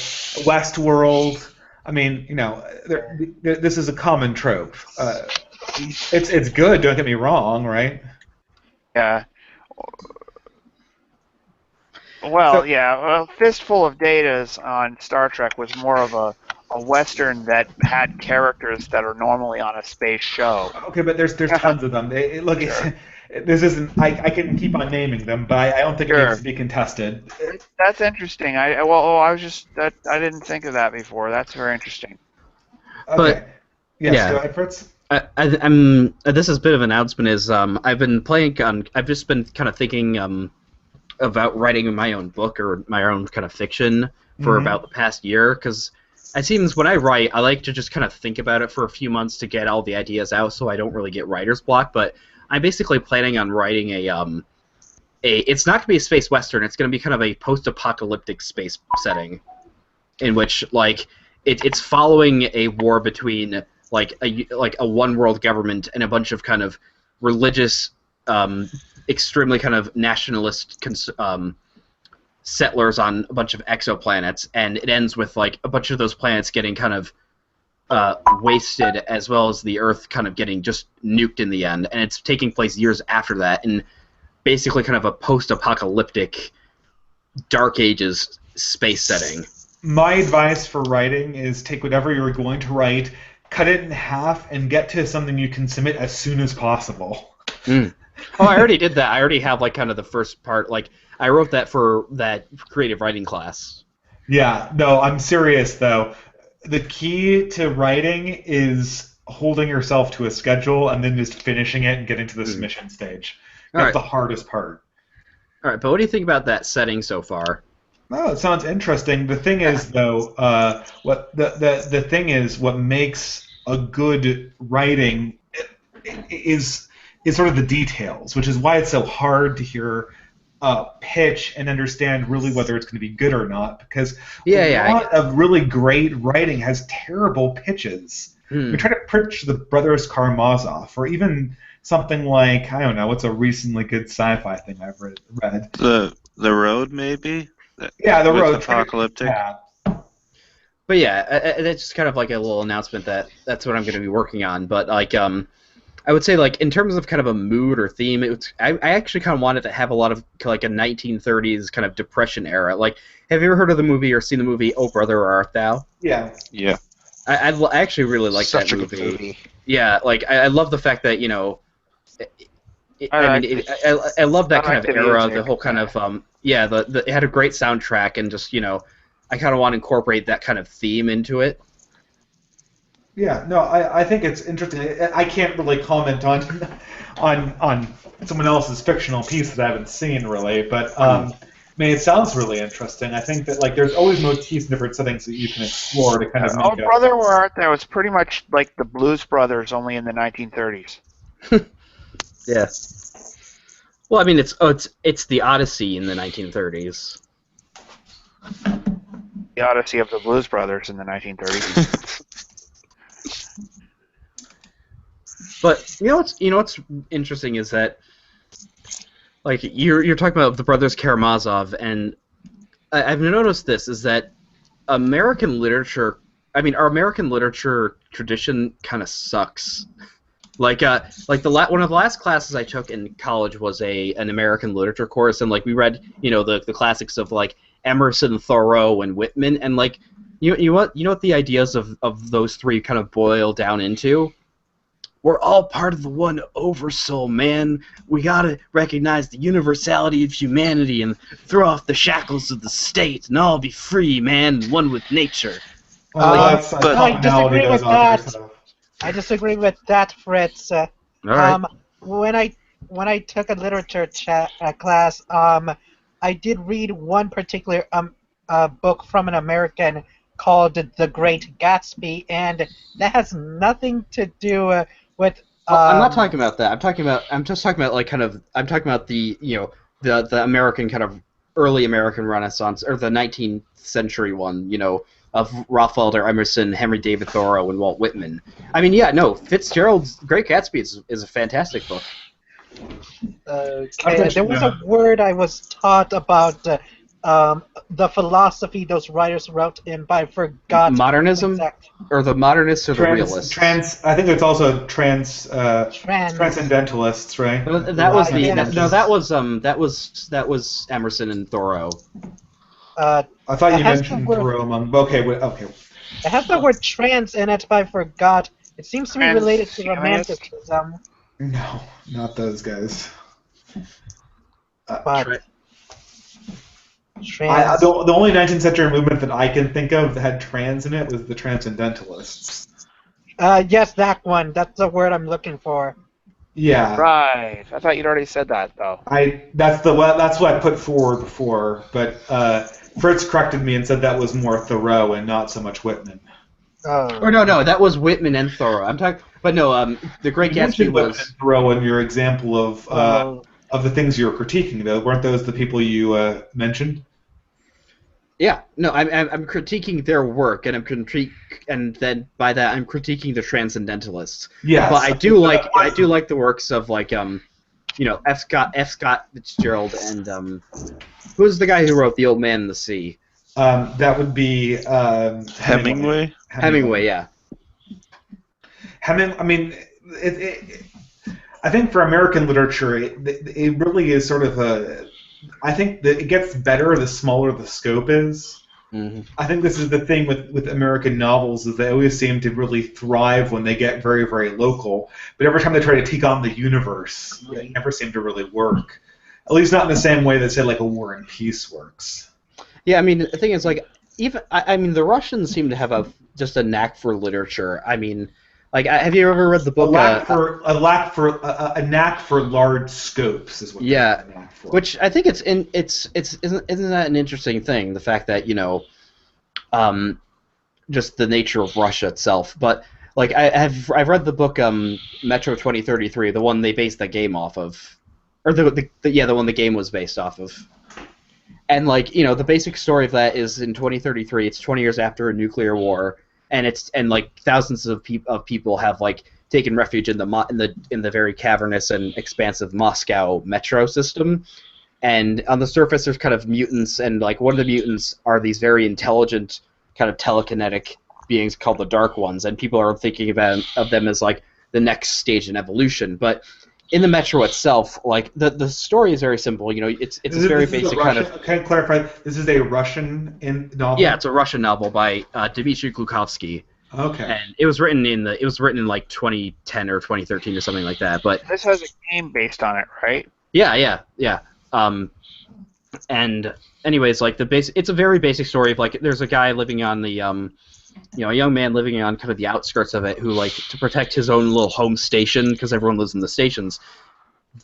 Westworld. I mean, this is a common trope. It's good. Don't get me wrong, right? Yeah. Well, Fistful of Datas on Star Trek was more of a western that had characters that are normally on a space show. Okay, but there's tons of them. This isn't. I can keep on naming them, but I don't think it needs to be contested. That's interesting. I didn't think of that before. That's very interesting. Okay. But yes, go ahead, Fritz. This is a bit of an announcement. I've just been kind of thinking about writing my own book or my own kind of fiction for about the past year, because it seems when I write, I like to just kind of think about it for a few months to get all the ideas out, so I don't really get writer's block. But I'm basically planning on writing it's not going to be a space western. It's going to be kind of a post-apocalyptic space setting, in which it's following a war between like a one-world government and a bunch of kind of religious, extremely kind of nationalist settlers on a bunch of exoplanets, and it ends with like a bunch of those planets getting kind of wasted, as well as the Earth kind of getting just nuked in the end, and it's taking place years after that, and basically kind of a post-apocalyptic Dark Ages space setting. My advice for writing is take whatever you're going to write, cut it in half, and get to something you can submit as soon as possible. Oh, I already did that. I already have like kind of the first part. Like I wrote that for that creative writing class. Yeah, no, I'm serious though. The key to writing is holding yourself to a schedule and then just finishing it and getting to the submission stage. That's the hardest part. All right, but what do you think about that setting so far? Oh, it sounds interesting. The thing is, though, what makes a good writing is sort of the details, which is why it's so hard to hear pitch and understand really whether it's going to be good or not, because a lot of really great writing has terrible pitches. We try to pitch the Brothers Karamazov, or even something like, I don't know, what's a recently good sci-fi thing I've read? The Road, maybe? Yeah, the with road apocalyptic. Yeah. But yeah, that's just kind of like a little announcement that's what I'm going to be working on. But like, I would say like in terms of kind of a mood or theme, I actually kind of wanted to have a lot of like a 1930s kind of Depression era. Like, have you ever heard of the movie or seen the movie Oh Brother, Where Art Thou? Yeah. Yeah. I actually really like Such that a good movie. Yeah, like I love the fact that I love that I kind like of the era. music, The whole kind of it had a great soundtrack and just I kind of want to incorporate that kind of theme into it. Yeah, no, I think it's interesting. I can't really comment on someone else's fictional piece that I haven't seen really, but I mean, it sounds really interesting. I think that like there's always motifs in different settings that you can explore to kind of make Oh, Brother, Where Art Thou? It's pretty much like the Blues Brothers, only in the 1930s. Yeah. Well, I mean, it's the Odyssey in the 1930s. The Odyssey of the Blues Brothers in the 1930s. But what's interesting is that like you're talking about the brothers Karamazov, and I've noticed this is that our American literature tradition kind of sucks. Like one of the last classes I took in college was an American literature course, and like we read the classics of like Emerson, Thoreau, and Whitman, and like you know what the ideas of those three kind of boil down into? We're all part of the one oversoul, man. We gotta recognize the universality of humanity and throw off the shackles of the state and all be free, man, one with nature. I disagree with that. I disagree with that, Fritz. All right. When I took a literature class, I did read one particular book from an American called The Great Gatsby, and that has nothing to do with. I'm not talking about that. I'm just talking about like kind of. I'm talking about the the American kind of early American Renaissance or the 19th century one. Of Ralph Waldo Emerson, Henry David Thoreau, and Walt Whitman. I mean, yeah, no, Fitzgerald's Great Gatsby is a fantastic book. There was a word I was taught about the philosophy those writers wrote in, but I forgot. Modernism, or the modernists or the realists. I think it's also transcendentalists, right? That was that was Emerson and Thoreau. I thought you mentioned Thoreau. Okay. It has the word trans in it, but I forgot. It seems to be related to romanticism. No, not those guys. But the only 19th century movement that I can think of that had trans in it was the Transcendentalists. Yes, that one. That's the word I'm looking for. Yeah. Right. I thought you'd already said that though. That's what I put forward before, but Fritz corrected me and said that was more Thoreau and not so much Whitman. Or no, that was Whitman and Thoreau. I'm talking, but no, The Great Gatsby was Thoreau in your example of the things you were critiquing, though. Weren't those the people you mentioned? Yeah, no, I'm critiquing their work, and and then by that I'm critiquing the Transcendentalists. Yes. But I do like the works of like F. Scott Fitzgerald and who's the guy who wrote The Old Man and the Sea? That would be Hemingway. Hemingway, yeah. I mean, I think for American literature, it really is sort of a. I think that it gets better the smaller the scope is. Mm-hmm. I think this is the thing with American novels is they always seem to really thrive when they get very, very local. But every time they try to take on the universe, they never seem to really work. At least not in the same way that, say, like a War and Peace works. Yeah, I mean, the thing is, like, I mean, the Russians seem to have just a knack for literature. I mean, like, have you ever read the book? A knack for large scopes is what. Yeah, which I think isn't that an interesting thing? The fact that just the nature of Russia itself. But like, I've read the book Metro 2033, the one they based the game off of, or the one the game was based off of. And like, the basic story of that is in 2033. It's 20 years after a nuclear war. And like thousands of people have like taken refuge in the very cavernous and expansive Moscow metro system, and on the surface there's kind of mutants, and like one of the mutants are these very intelligent kind of telekinetic beings called the Dark Ones, and people are thinking of them as like the next stage in evolution. But in the Metro itself, like the story is very simple. You know, it's a very basic kind of. Can I clarify? This is a Russian novel. Yeah, it's a Russian novel by Dmitry Glukovsky. Okay. And it was written in like 2010 or 2013 or something like that. But this has a game based on it, right? Yeah. And anyways, like it's a very basic story of like there's a guy living on the a young man living on kind of the outskirts of it who, like, to protect his own little home station, because everyone lives in the stations,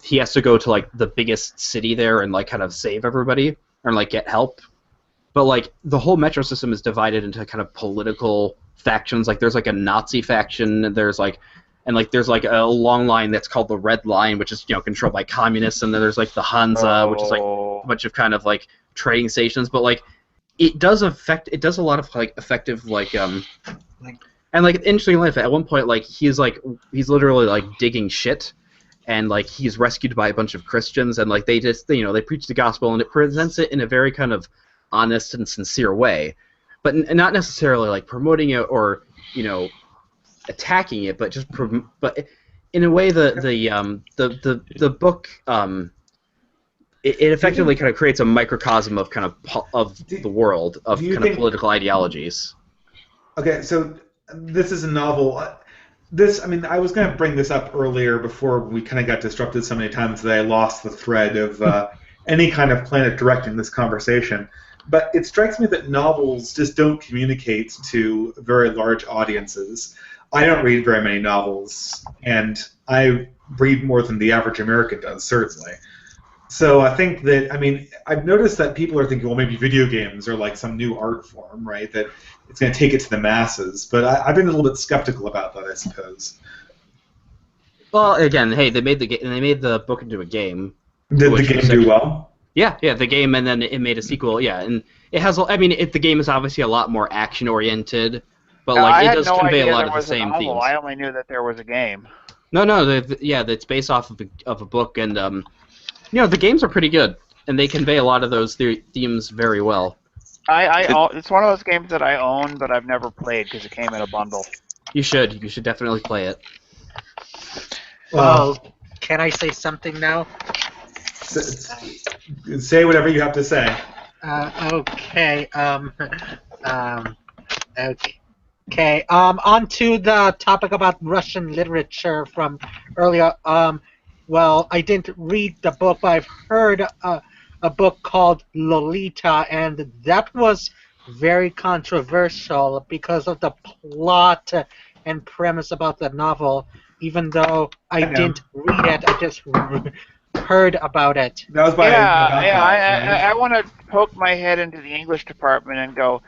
he has to go to like the biggest city there and like kind of save everybody or like get help. But like the whole metro system is divided into kind of political factions. Like there's like a Nazi faction, and there's like a long line that's called the Red Line, which is, you know, controlled by communists, and then there's like the Hansa, which is like a bunch of kind of like trading stations. But like it does a lot of like effective and like interesting life. At one point, like he's literally like digging shit, and like he's rescued by a bunch of Christians, and like they just, you know, they preach the gospel, and it presents it in a very kind of honest and sincere way, but not necessarily like promoting it or, you know, attacking it, but just but in a way the book it effectively kind of creates a microcosm of kind of the world of kind of political ideologies. Okay, so this is a novel. I was going to bring this up earlier before we kind of got disrupted so many times that I lost the thread of any kind of plan of directing this conversation. But it strikes me that novels just don't communicate to very large audiences. I don't read very many novels, and I read more than the average American does, certainly. So I think that, I've noticed that people are thinking, well, maybe video games are like some new art form, right, that it's going to take it to the masses. But I've been a little bit skeptical about that, I suppose. Well, again, hey, they made the book into a game. Did the game do well? Yeah, the game, and then it made a sequel. Yeah, and it has. The game is obviously a lot more action oriented, but like it does convey a lot of the same themes. I only knew that there was a game. No, it's based off of a book, and the games are pretty good, and they convey a lot of those themes very well. It's one of those games that I own, but I've never played because it came in a bundle. You should definitely play it. Well, can I say something now? Say whatever you have to say. Okay. Okay. On to the topic about Russian literature from earlier. Well, I didn't read the book, but I've heard a book called Lolita, and that was very controversial because of the plot and premise about the novel. Even though I didn't read it, I just heard about it. That was by I want to poke my head into the English department and go,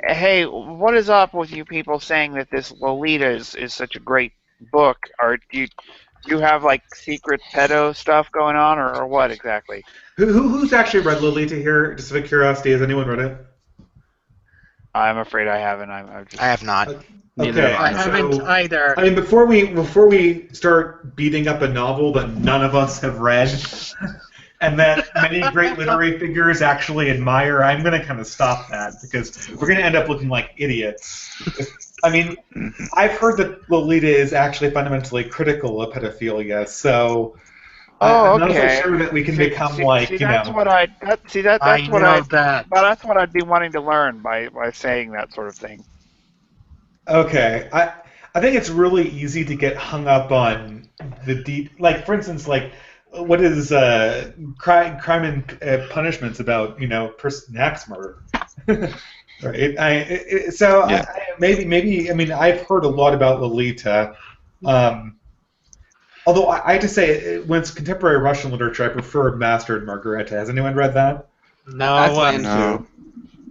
hey, what is up with you people saying that this Lolita is such a great book? Or do you have like secret pedo stuff going on, or what exactly? Who's actually read Lolita here? Just out of curiosity, has anyone read it? I'm afraid I haven't. I have not. Okay, I haven't either. Before we start beating up a novel that none of us have read, and that many great literary figures actually admire, I'm going to kind of stop that, because we're going to end up looking like idiots. I've heard that Lolita is actually fundamentally critical of pedophilia, so I'm not so sure that we can become that's what I'd be wanting to learn by saying that sort of thing. Okay, I think it's really easy to get hung up on the like, for instance, like, what is crime and punishments about, person axe murder, right? Maybe I've heard a lot about Lolita, although I have to say, when it's contemporary Russian literature, I prefer Master and Margareta. Has anyone read that? No.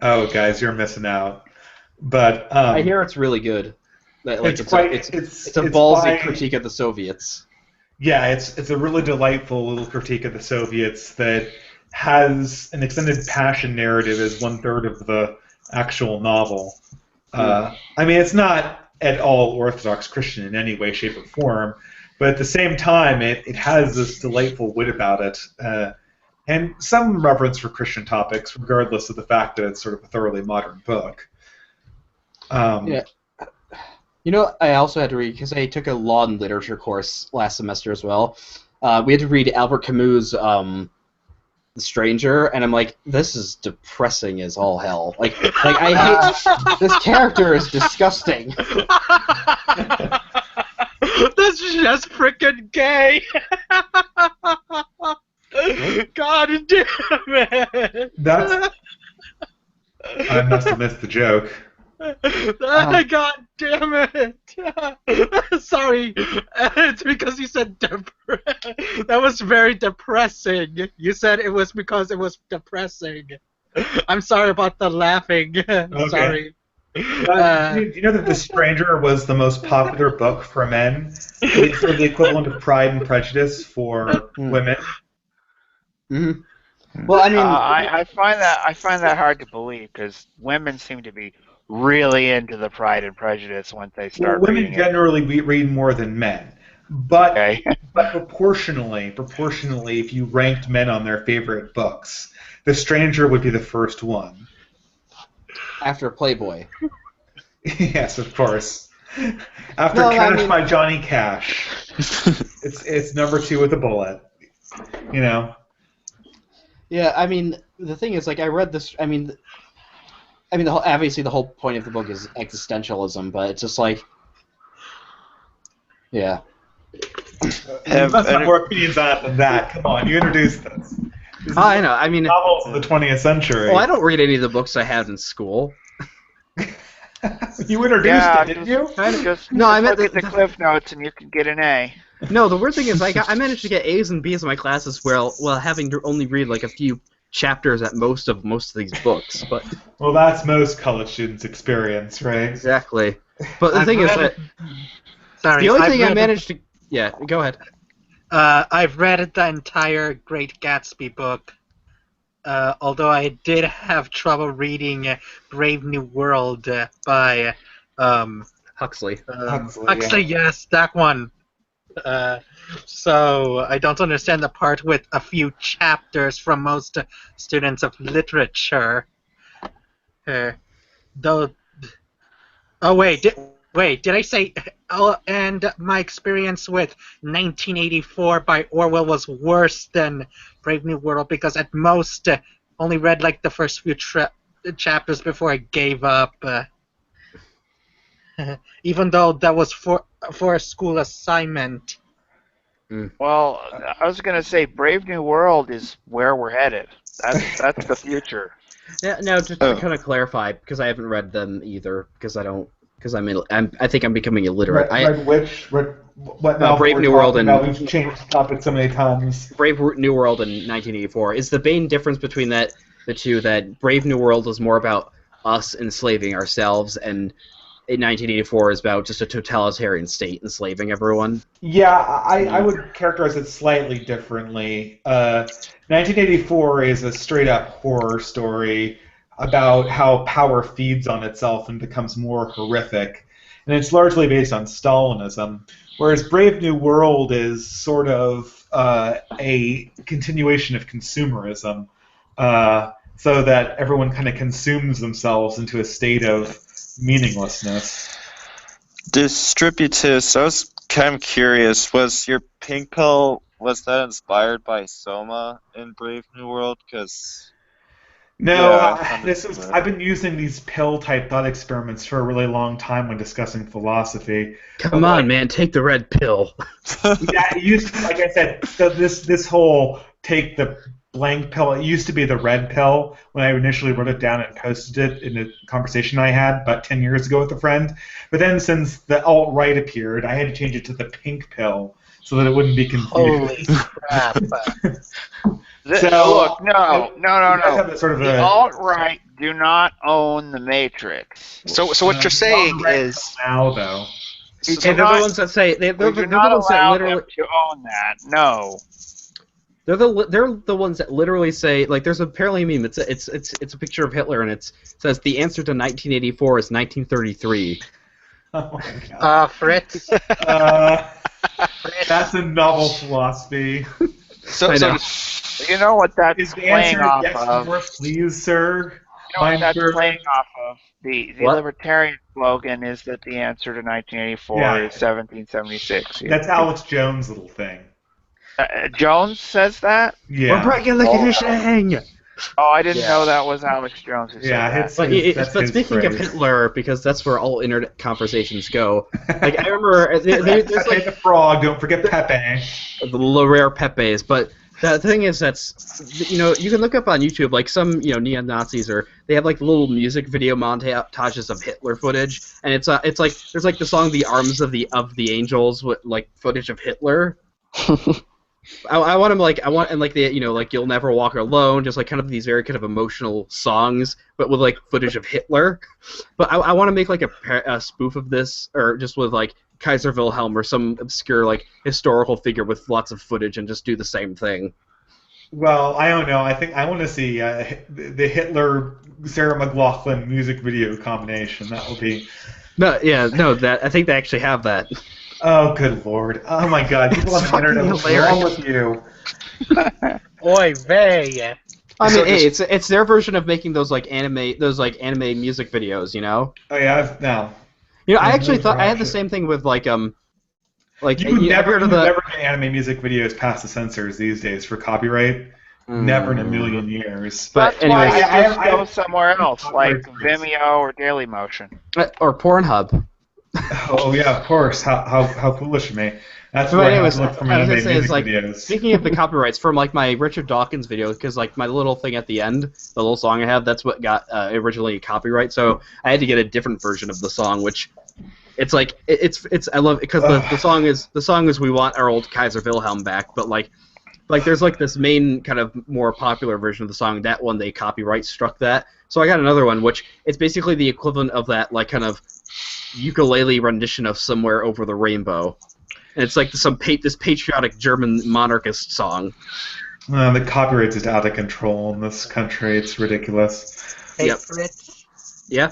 Oh, guys, you're missing out. But I hear it's really good. It's a ballsy critique of the Soviets. Yeah, it's a really delightful little critique of the Soviets that has an extended passion narrative as 1/3 of the actual novel. It's not at all Orthodox Christian in any way, shape, or form, but at the same time, it has this delightful wit about it. and some reverence for Christian topics, regardless of the fact that it's sort of a thoroughly modern book. Yeah. You know, I also had to read, because I took a law and literature course last semester as well. We had to read Albert Camus' The Stranger, and I'm like, this is depressing as all hell. Like I hate this character is disgusting. That's just freaking gay. God damn it. I must have missed the joke. God damn it! Sorry, it's because you said that was very depressing. You said it was because it was depressing. I'm sorry about the laughing. Okay. Sorry. Do you know that The Stranger was the most popular book for men? It's sort of the equivalent of Pride and Prejudice for women. Mm-hmm. Well, I mean, I find that hard to believe because women seem to be really into the Pride and Prejudice once they start women reading generally read more than men, but Okay. but proportionally, if you ranked men on their favorite books, The Stranger would be the first one. after Playboy. Yes, of course. After Cash by Johnny Cash, it's number 2 with a bullet. You know. Yeah, I mean, the thing is, like, I read this. I mean, obviously the whole point of the book is existentialism, but it's just like, yeah. You must have more opinions on it than that. Come on, you introduced this. I know. I mean, novels of the 20th century. Well, I don't read any of the books I had in school. You introduced it, didn't you? I meant the Cliff Notes, and you can get an A. No, the weird thing is, I managed to get A's and B's in my classes while having to only read like a few chapters at most of these books. But well, that's most college students' experience, right? Exactly. But the thing is that the only thing I managed to go ahead. I've read the entire Great Gatsby book. Although I did have trouble reading Brave New World by Huxley. Huxley, yes, that one. So I don't understand the part with a few chapters from most students of literature. Though, did I say? Oh, and my experience with 1984 by Orwell was worse than Brave New World because at most only read like the first few chapters before I gave up. Even though that was for a school assignment. Well, I was gonna say Brave New World is where we're headed. That's the future. Yeah, no, to kind of clarify, because I haven't read them either, because I think I'm becoming illiterate. What novel Brave New World and we've changed the topic so many times. Brave New World in 1984 is the main difference between the two. That Brave New World is more about us enslaving ourselves, and in 1984 is about just a totalitarian state enslaving everyone. Yeah, I would characterize it slightly differently. 1984 is a straight-up horror story about how power feeds on itself and becomes more horrific. And it's largely based on Stalinism, whereas Brave New World is sort of a continuation of consumerism, so that everyone kind of consumes themselves into a state of meaninglessness. Distributus, I was kind of curious, was your pink pill, was that inspired by Soma in Brave New World? Because I've been using these pill-type thought experiments for a really long time when discussing philosophy. Come on, man, take the red pill. Yeah, it used to, like I said, so this whole take the blank pill, it used to be the red pill when I initially wrote it down and posted it in a conversation I had about 10 years ago with a friend. But then since the alt-right appeared, I had to change it to the pink pill so that it wouldn't be confusing. Holy crap. Look, no. Sort of the alt-right do not own the Matrix. So what you're saying is now, though. They're the ones that say they're the ones that literally to own that. No. They're the ones that literally say, like, there's apparently a meme. It's a picture of Hitler, and it says the answer to 1984 is 1933. Oh my God. Fritz. That's a novel philosophy. So, I so know. does- You know what that's Is the playing answer off yes, of? more, please, sir? You know what that's Mindford? playing off of? The What? libertarian slogan is that the answer to 1984 Yeah. is 1776. That's Alex Jones' little thing. Jones says that? Yeah. We're breaking the conditioning. Oh, I didn't Yeah. know that was Alex Jones who said Yeah, that. But speaking of Hitler, because that's where all internet conversations go. Like I remember, there's Pepe like the Frog. Don't forget Pepe. the rare Pepes, but the thing is you can look up on YouTube like some neo-Nazis or they have like little music video montages of Hitler footage, and it's like there's like the song "The Arms of the Angels" with like footage of Hitler. I want him like like "You'll Never Walk Alone," just like kind of these very kind of emotional songs, but with like footage of Hitler. But I want to make like a spoof of this, or just with like Kaiser Wilhelm or some obscure like historical figure with lots of footage, and just do the same thing. Well, I don't know. I think I want to see the Hitler Sarah McLachlan music video combination. That will be. That I think they actually have that. Oh, good lord! Oh my God! People on the internet, what's wrong with you? Oy vey. I So mean, hey, it's their version of making those anime music videos, you know. Oh yeah, no. I actually thought I had the same thing with like You never get anime music videos past the censors these days for copyright. Never in a million years. But That's why anyways, I just go somewhere else, like Copyright. Vimeo or Dailymotion. or Pornhub. Oh yeah, of course. How foolish of me. That's But where I anyways, have to look for I my was anime gonna say music is like videos. speaking of the copyrights from like my Richard Dawkins video, because like my little thing at the end, the little song I have, that's what got originally a copyright. So I had to get a different version of the song, which it's like it's I love it because the song is "We Want Our Old Kaiser Wilhelm Back," but like there's like this main kind of more popular version of the song. That one they copyright struck that. So I got another one, which it's basically the equivalent of that like kind of ukulele rendition of "Somewhere Over the Rainbow." And it's like this patriotic German monarchist song. The copyright's just out of control in this country. It's ridiculous. Hey, Yep. Fritz. Yeah.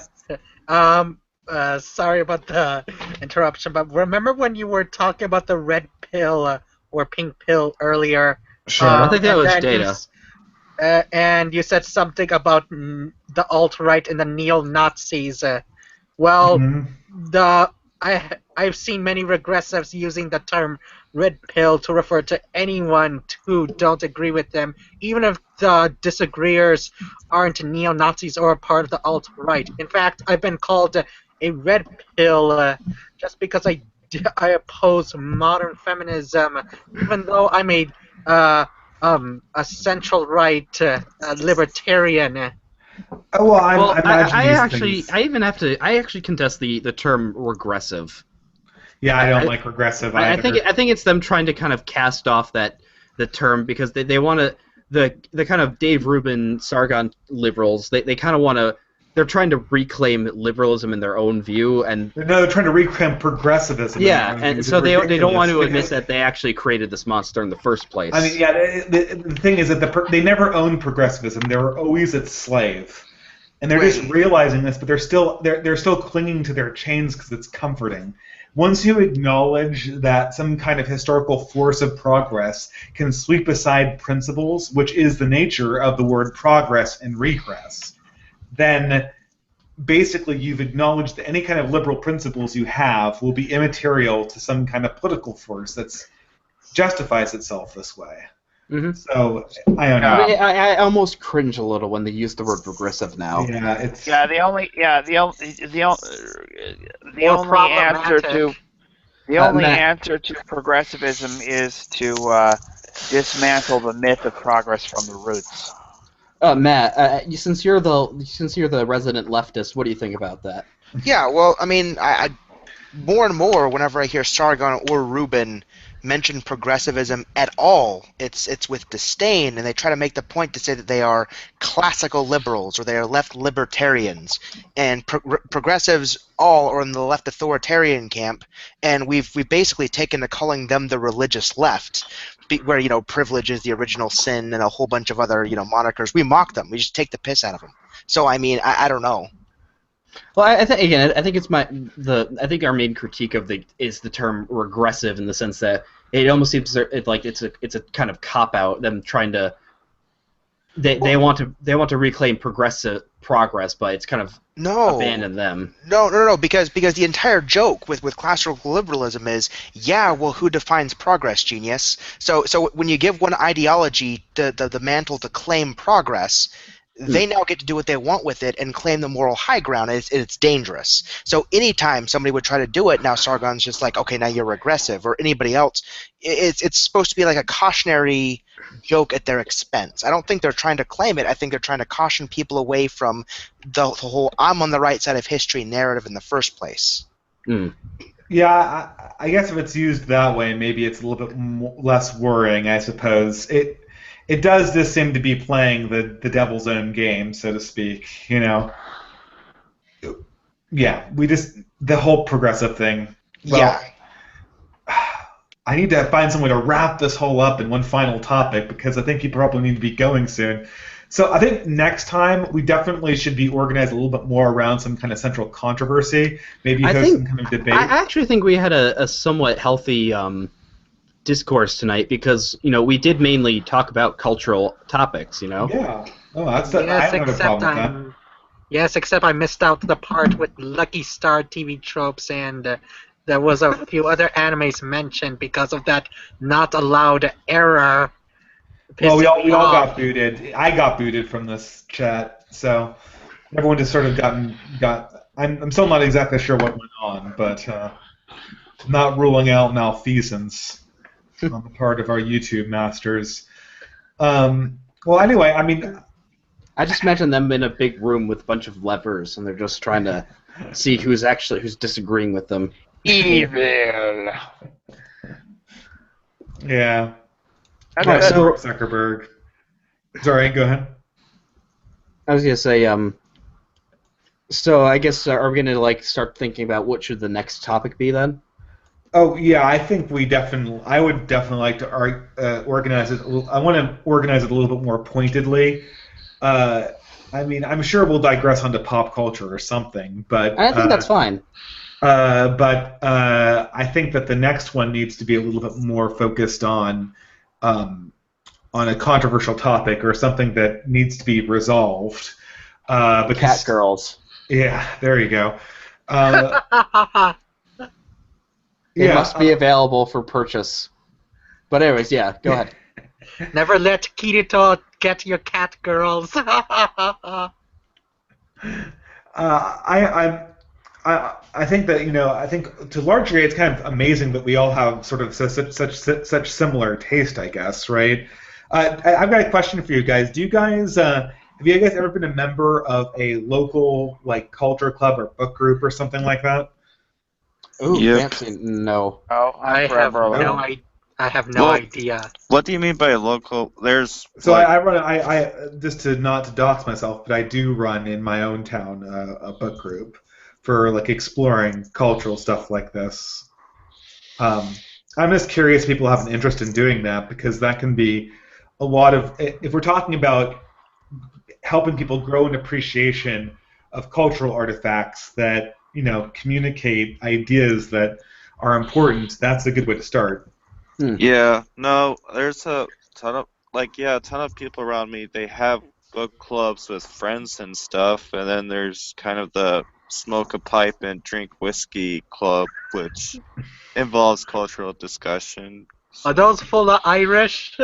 Sorry about the interruption, but remember when you were talking about the red pill or pink pill earlier? Sure. I think that and was then Data. and you said something about the alt-right and the neo-Nazis. Well, Mhm. I've seen many regressives using the term red pill to refer to anyone who don't agree with them, even if the disagreeers aren't neo-Nazis or a part of the alt-right. In fact, I've been called a red pill just because I oppose modern feminism, even though I'm a central right libertarian. Oh, well, I I imagine I actually contest the term regressive. Yeah, I don't like regressive either. I think it's them trying to kind of cast off the term because they want to the kind of Dave Rubin Sargon liberals. They kind of want to. They're trying to reclaim liberalism in their own view, and No, they're trying to reclaim progressivism. yeah, and so they don't want to admit because- that they actually created this monster in the first place. I mean, yeah, the thing is that they never owned progressivism. They were always its slave, and they're just realizing this, but they're still clinging to their chains because it's comforting. Once you acknowledge that some kind of historical force of progress can sweep aside principles, which is the nature of the word progress and regress, then basically you've acknowledged that any kind of liberal principles you have will be immaterial to some kind of political force that justifies itself this way. Mm-hmm. So I don't know. I almost cringe a little when they use the word progressive now. Yeah, it's The only answer to progressivism is to dismantle the myth of progress from the roots. Matt, since you're the resident leftist, what do you think about that? Yeah, well, I mean, I more and more whenever I hear Sargon or Rubin mention progressivism at all, it's with disdain, and they try to make the point to say that they are classical liberals or they are left libertarians, and progressives all are in the left authoritarian camp, and we've basically taken to calling them the religious left, where privilege is the original sin and a whole bunch of other monikers. We mock them. We just take the piss out of them. So I mean, I don't know. Well, I think it's I think our main critique of is the term regressive in the sense that it almost seems like it's a kind of cop out. Them trying to they want to reclaim progress, but it's kind of abandon them. No, because the entire joke with classical liberalism is, well, who defines progress, genius? So when you give one ideology the mantle to claim progress, they now get to do what they want with it and claim the moral high ground, and it's dangerous. So anytime somebody would try to do it, now Sargon's just like, okay, now you're regressive, or anybody else. It's supposed to be like a cautionary joke at their expense. I don't think they're trying to claim it. I think they're trying to caution people away from the whole I'm on the right side of history narrative in the first place. Yeah, I guess if it's used that way, maybe it's a little bit less worrying, I suppose. It does just seem to be playing the devil's own game, so to speak, you know. Yeah, the whole progressive thing. Well, I need to find some way to wrap this whole up in one final topic, because I think you probably need to be going soon. So I think next time we definitely should be organized a little bit more around some kind of central controversy, maybe host some kind of debate. I actually think we had a somewhat healthy discourse tonight, because we did mainly talk about cultural topics. Yeah. Oh, I don't have a problem with that. Yes, except I missed out the part with Lucky Star TV tropes, and there was a few other animes mentioned because of that not allowed error. Well, we all got booted. I got booted from this chat, so everyone just sort of got. I'm still not exactly sure what went on, but not ruling out malfeasance on the part of our YouTube masters. Well, anyway, I mean, I just imagine them in a big room with a bunch of levers, and they're just trying to see who's disagreeing with them. Evil. Yeah. Right, so Zuckerberg. Sorry, go ahead. I was gonna say, so I guess are we gonna start thinking about what should the next topic be then? Oh yeah, I think I would definitely like to organize it. I want to organize it a little bit more pointedly. I mean, I'm sure we'll digress onto pop culture or something, but I think that's fine. But I think that the next one needs to be a little bit more focused on a controversial topic or something that needs to be resolved. Because, Cat girls. Yeah, there you go. They must be available for purchase. But anyways, yeah, go ahead. Never let Kirito get your cat girls. I think that I think to a large degree it's kind of amazing that we all have sort of such similar taste, I guess, right? I've got a question for you guys. Do you guys have you guys ever been a member of a local culture club or book group or something like that? Ooh, Yep. fancy. No. Oh, I have no idea. What do you mean by local? There's So I run. I just not to dox myself, but I do run in my own town a book group for exploring cultural stuff like this. I'm just curious if people have an interest in doing that, because that can be a lot of, if we're talking about helping people grow an appreciation of cultural artifacts that communicate ideas that are important, that's a good way to start. Yeah, no, there's a ton of a ton of people around me. They have book clubs with friends and stuff, and then there's kind of the smoke a pipe and drink whiskey club, which involves cultural discussion. Are those full of Irish?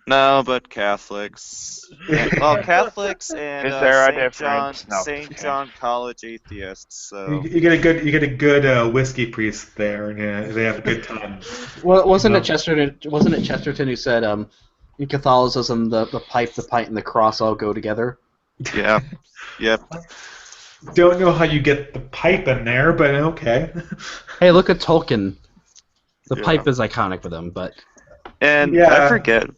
No, but Catholics. Well, Catholics and Is there a difference? No, St. John College atheists. So You get a good whiskey priest there, and they have a good time. Well, wasn't it Chesterton who said, in Catholicism, the pipe, the pint, and the cross all go together? yeah, yep. Don't know how you get the pipe in there, but okay. Hey, look at Tolkien. The Yeah. pipe is iconic with him, but And Yeah. I forget.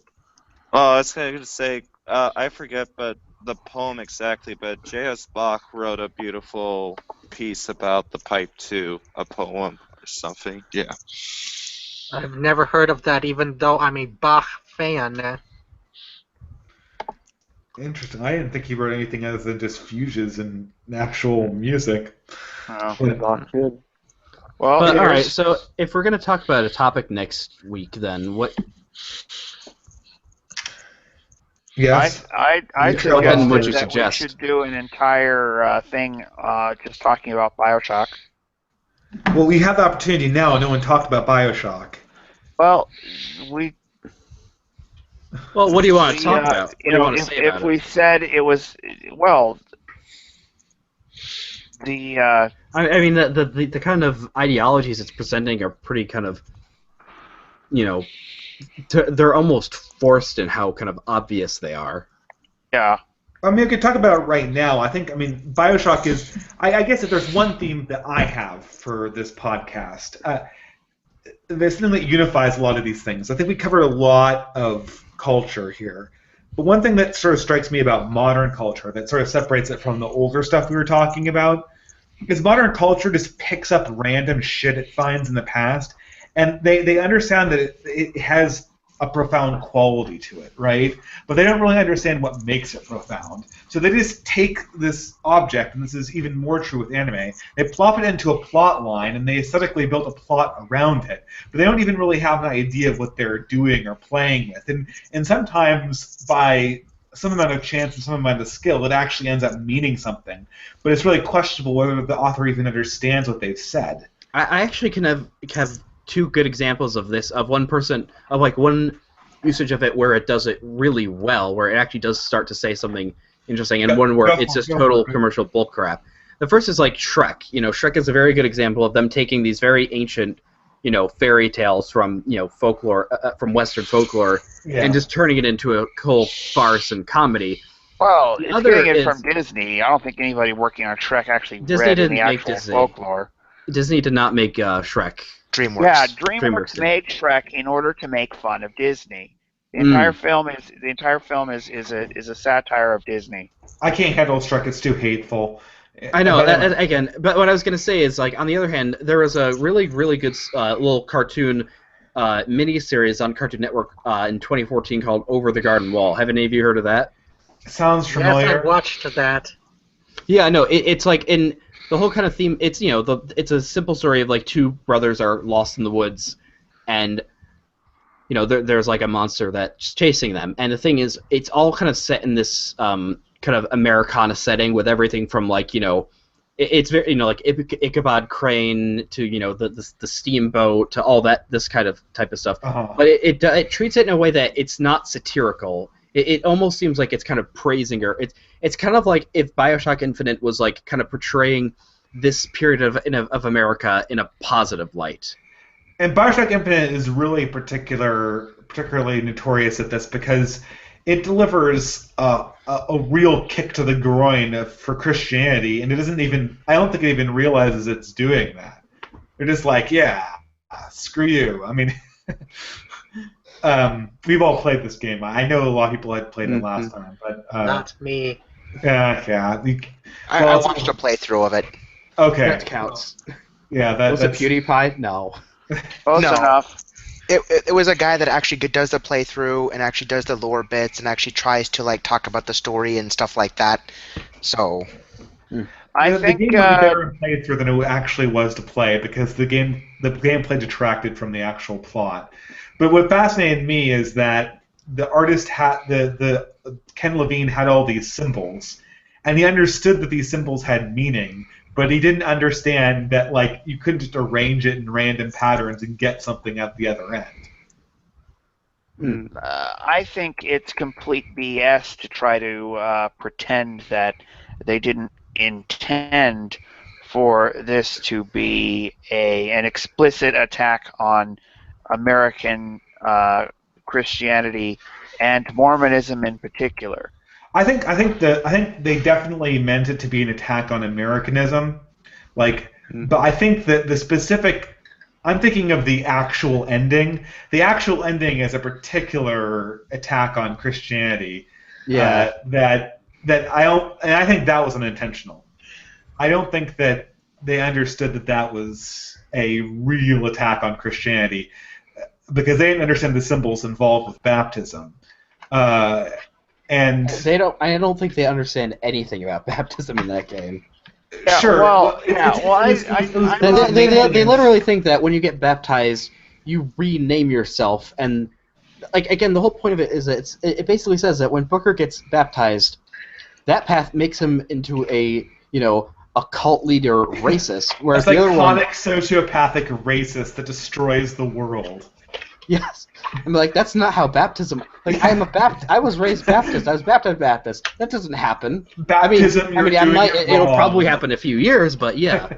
Oh, I was going to say, I forget, but the poem exactly. But J.S. Bach wrote a beautiful piece about the pipe too, a poem or something. Yeah. I've never heard of that, even though I'm a Bach fan. Interesting. I didn't think he wrote anything other than just fugues and actual music. Oh. Bach did. Well, But all right, here's- so if we're gonna talk about a topic next week, then what? Yes. I Then what'd you suggested that suggest? we should do an entire thing just talking about Bioshock. Well, we have the opportunity now. No one talked about Bioshock. Well, we Well, what do you want to we, talk about? What do you want to say if about we it? said it was the I mean, the kind of ideologies it's presenting are pretty kind of, you know, they're almost forced in how kind of obvious they are. yeah. I mean, we could talk about it right now. I mean, Bioshock is. I guess if there's one theme that I have for this podcast, there's something that unifies a lot of these things. I think we covered a lot of culture here. But one thing that sort of strikes me about modern culture that sort of separates it from the older stuff we were talking about is modern culture just picks up random shit it finds in the past, and they understand that it has a profound quality to it, right? But they don't really understand what makes it profound. So they just take this object, and this is even more true with anime, they plop it into a plot line, and they aesthetically build a plot around it. But they don't even really have an idea of what they're doing or playing with. And sometimes by some amount of chance and some amount of skill, it actually ends up meaning something. But it's really questionable whether the author even understands what they've said. I actually can have two good examples of this, of one usage of it where it does it really well, where it actually does start to say something interesting, and one where it's just total commercial bullcrap. The first is like Shrek. Shrek is a very good example of them taking these very ancient, fairy tales from, folklore, from Western folklore, and just turning it into a whole farce and comedy. Well, The it's other getting it is- from Disney. I don't think anybody working on Shrek actually Disney read didn't any make actual Disney. folklore. Disney did not make Shrek. DreamWorks. Yeah, DreamWorks DreamWorks did. made Shrek in order to make fun of Disney. The entire film is a satire of Disney. I can't handle Shrek. It's too hateful. I know. But, Again, but what I was going to say is, like, on the other hand, there was a really, really good little cartoon mini-series on Cartoon Network in 2014 called Over the Garden Wall. Have any of you heard of that? sounds familiar. Yes, I watched that. Yeah, no, it's like in the whole kind of theme. It's it's a simple story of like two brothers are lost in the woods, and there's like a monster that's chasing them. And the thing is, it's all kind of set in this kind of Americana setting with everything from like it's very like Ichabod Crane to the steamboat to all that type of stuff. Uh-huh. But it treats it in a way that it's not satirical. It almost seems like it's kind of praising her. It's kind of like if Bioshock Infinite was like kind of portraying this period of America in a positive light. And Bioshock Infinite is really particularly notorious at this because it delivers a real kick to the groin for Christianity, and it doesn't even. I don't think it even realizes it's doing that. They're just like, yeah, screw you. I mean. We've all played this game. I know a lot of people had played it last time, but Not me. yeah. I watched a playthrough of it. Okay, That counts. yeah, Was it that's PewDiePie? No. Close No. enough. It was a guy that actually does the playthrough and actually does the lore bits and actually tries to like talk about the story and stuff like that. So I the think game was better played through than it actually was to play because the gameplay detracted from the actual plot. But what fascinated me is that the artist had the Ken Levine had all these symbols, and he understood that these symbols had meaning, but he didn't understand that like you couldn't just arrange it in random patterns and get something at the other end. I think it's complete BS to try to pretend that they didn't intend for this to be an explicit attack on American Christianity and Mormonism in particular. I think they definitely meant it to be an attack on Americanism, but I think that the specific. I'm thinking of the actual ending. The actual ending is a particular attack on Christianity. Yeah. That I don't, and I think that was unintentional. I don't think that they understood that was a real attack on Christianity because they didn't understand the symbols involved with baptism. And They don't. I don't think they understand anything about baptism in that game. Yeah, Sure. well, yeah, well, They literally think that when you get baptized, you rename yourself, and like again, the whole point of it is that it basically says that when Booker gets baptized, that path makes him into a a cult leader racist, whereas the other one, sociopathic racist that destroys the world. yes, I'm like that's not how baptism. Like I was raised Baptist. I was baptized Baptist. That doesn't happen. Baptism. It'll probably happen in a few years, but yeah.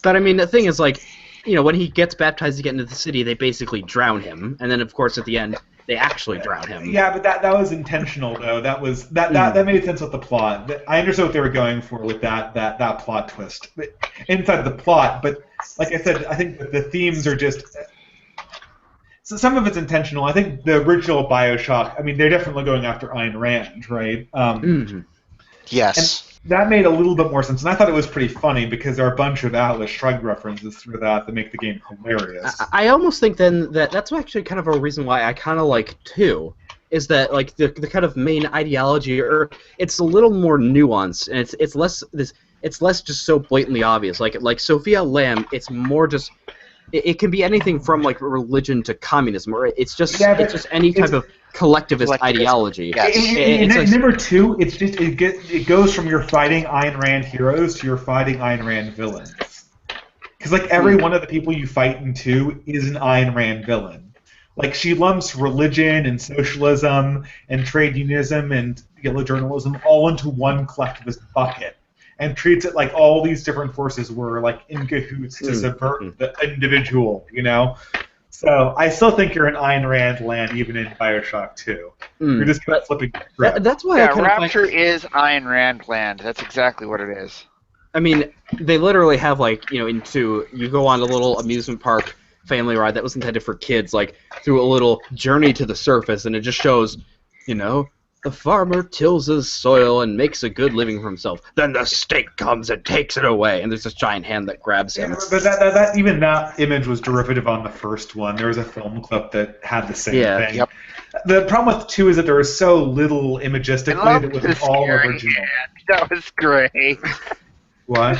But I mean, the thing is, like, when he gets baptized to get into the city, they basically drown him, and then of course at the end they actually drown him. Yeah, but that was intentional though. That made sense with the plot. I understood what they were going for with that plot twist inside the plot. But like I said, I think that the themes are just. So some of it's intentional. I think the original Bioshock. I mean, they're definitely going after Ayn Rand, right? Yes. And that made a little bit more sense, and I thought it was pretty funny because there are a bunch of Atlas Shrugged references through that make the game hilarious. I almost think then that's actually kind of a reason why I kind of like 2, is that like the kind of main ideology, or it's a little more nuanced, and it's less just so blatantly obvious. Like Sophia Lamb, it's more just. It can be anything from like religion to communism, or it's just any type of collectivist ideology. Yes. Number 2, it's just it goes from you're fighting Ayn Rand heroes to you're fighting Ayn Rand villains. Because like every one of the people you fight in 2 is an Ayn Rand villain. Like she lumps religion and socialism and trade unionism and yellow journalism all into one collectivist bucket. And treats it like all these different forces were like in cahoots to subvert the individual, So I still think you're in Ayn Rand land even in Bioshock 2. You're just kind of flipping the script. That's why Rapture is Ayn Rand land. That's exactly what it is. I mean, they literally have like in 2, you go on a little amusement park family ride that was intended for kids, like through a little journey to the surface, and it just shows, the farmer tills his soil and makes a good living for himself. Then the state comes and takes it away, and there's this giant hand that grabs him. Yeah, but that image was derivative on the first one. There was a film clip that had the same thing. Yep. The problem with 2 is that there was so little imagistically that was all original. Hand. That was great. What?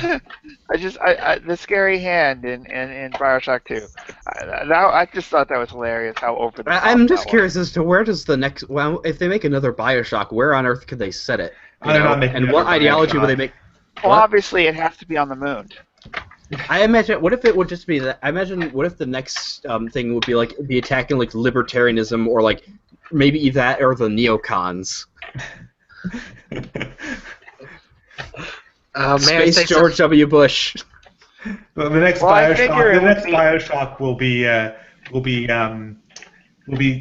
The scary hand in Bioshock 2. I just thought that was hilarious. How over the top I'm just curious as to where does the next. Well, if they make another Bioshock, where on Earth could they set it? And what ideology would they make? Well, obviously it has to be on the moon. I imagine. What if it would just be that? I imagine. What if the next thing would be like be attacking like libertarianism or like maybe that or the neocons. Space George W. Bush. Well, the next Bioshock will be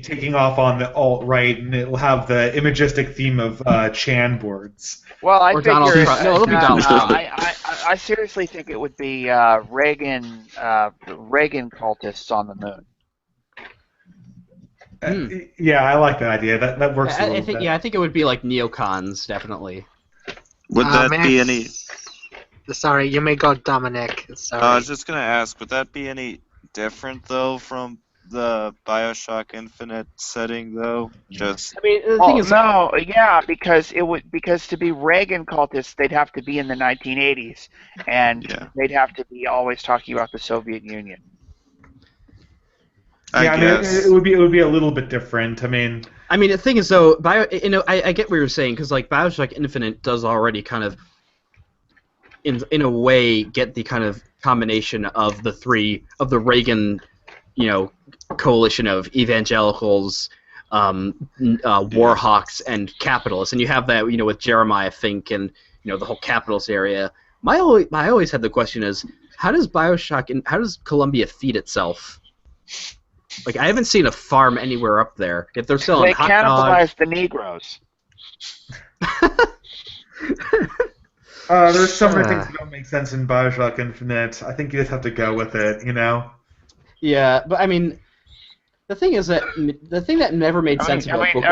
taking off on the alt-right, and it will have the imagistic theme of Chan boards. Well, I or figure Donald Trump. No, it'll be Donald Trump. I seriously think it would be Reagan cultists on the moon. Yeah, I like that idea. That works a little bit. Yeah, I think it would be like neocons, definitely. Would that be any... Sorry, you may go, Dominic. Sorry. I was just going to ask, would that be any different, though, from the Bioshock Infinite setting, though? Just... I mean, the thing is... No, yeah, because to be Reagan cultists, they'd have to be in the 1980s, and they'd have to be always talking about the Soviet Union. I mean, it would be a little bit different. I mean, the thing is, though, I get what you're saying, because like Bioshock Infinite does already kind of, in a way, get the kind of combination of the Reagan, coalition of evangelicals, war hawks, and capitalists, and you have that, with Jeremiah Fink and the whole capitalist area. I always had the question is, how does Columbia feed itself? Like, I haven't seen a farm anywhere up there. If they're selling hot dogs... They cannibalize the Negroes. There's so many things that don't make sense in Bioshock Infinite. I think you just have to go with it, Yeah, but I mean, the thing is that the thing that never made sense about Booker...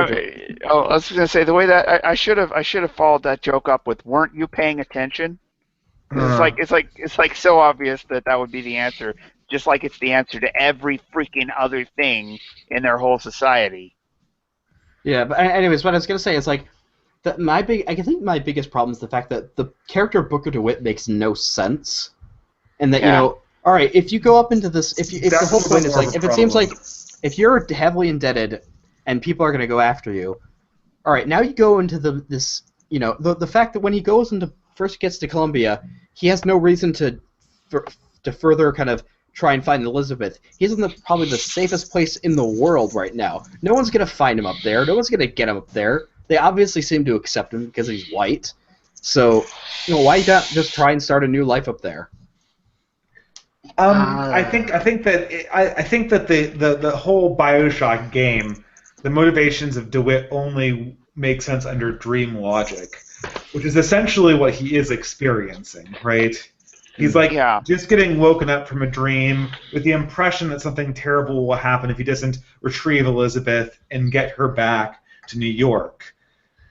I was going to say, the way that I should have followed that joke up with, weren't you paying attention? It's like so obvious that would be the answer. Just like it's the answer to every freaking other thing in their whole society. Yeah, but anyways, what I was going to say is, like, I think my biggest problem is the fact that the character Booker DeWitt makes no sense, and that all right, if you go up into this, if the whole point is like, if it seems like if you're heavily indebted and people are going to go after you, all right, now you go into this, the fact that when he goes into first gets to Columbia, he has no reason to further kind of try and find Elizabeth. He's in probably the safest place in the world right now. No one's going to find him up there. No one's going to get him up there. They obviously seem to accept him because he's white. So, why not just try and start a new life up there? I think that the whole Bioshock game, the motivations of DeWitt only make sense under dream logic, which is essentially what he is experiencing, right? He's like just getting woken up from a dream with the impression that something terrible will happen if he doesn't retrieve Elizabeth and get her back to New York.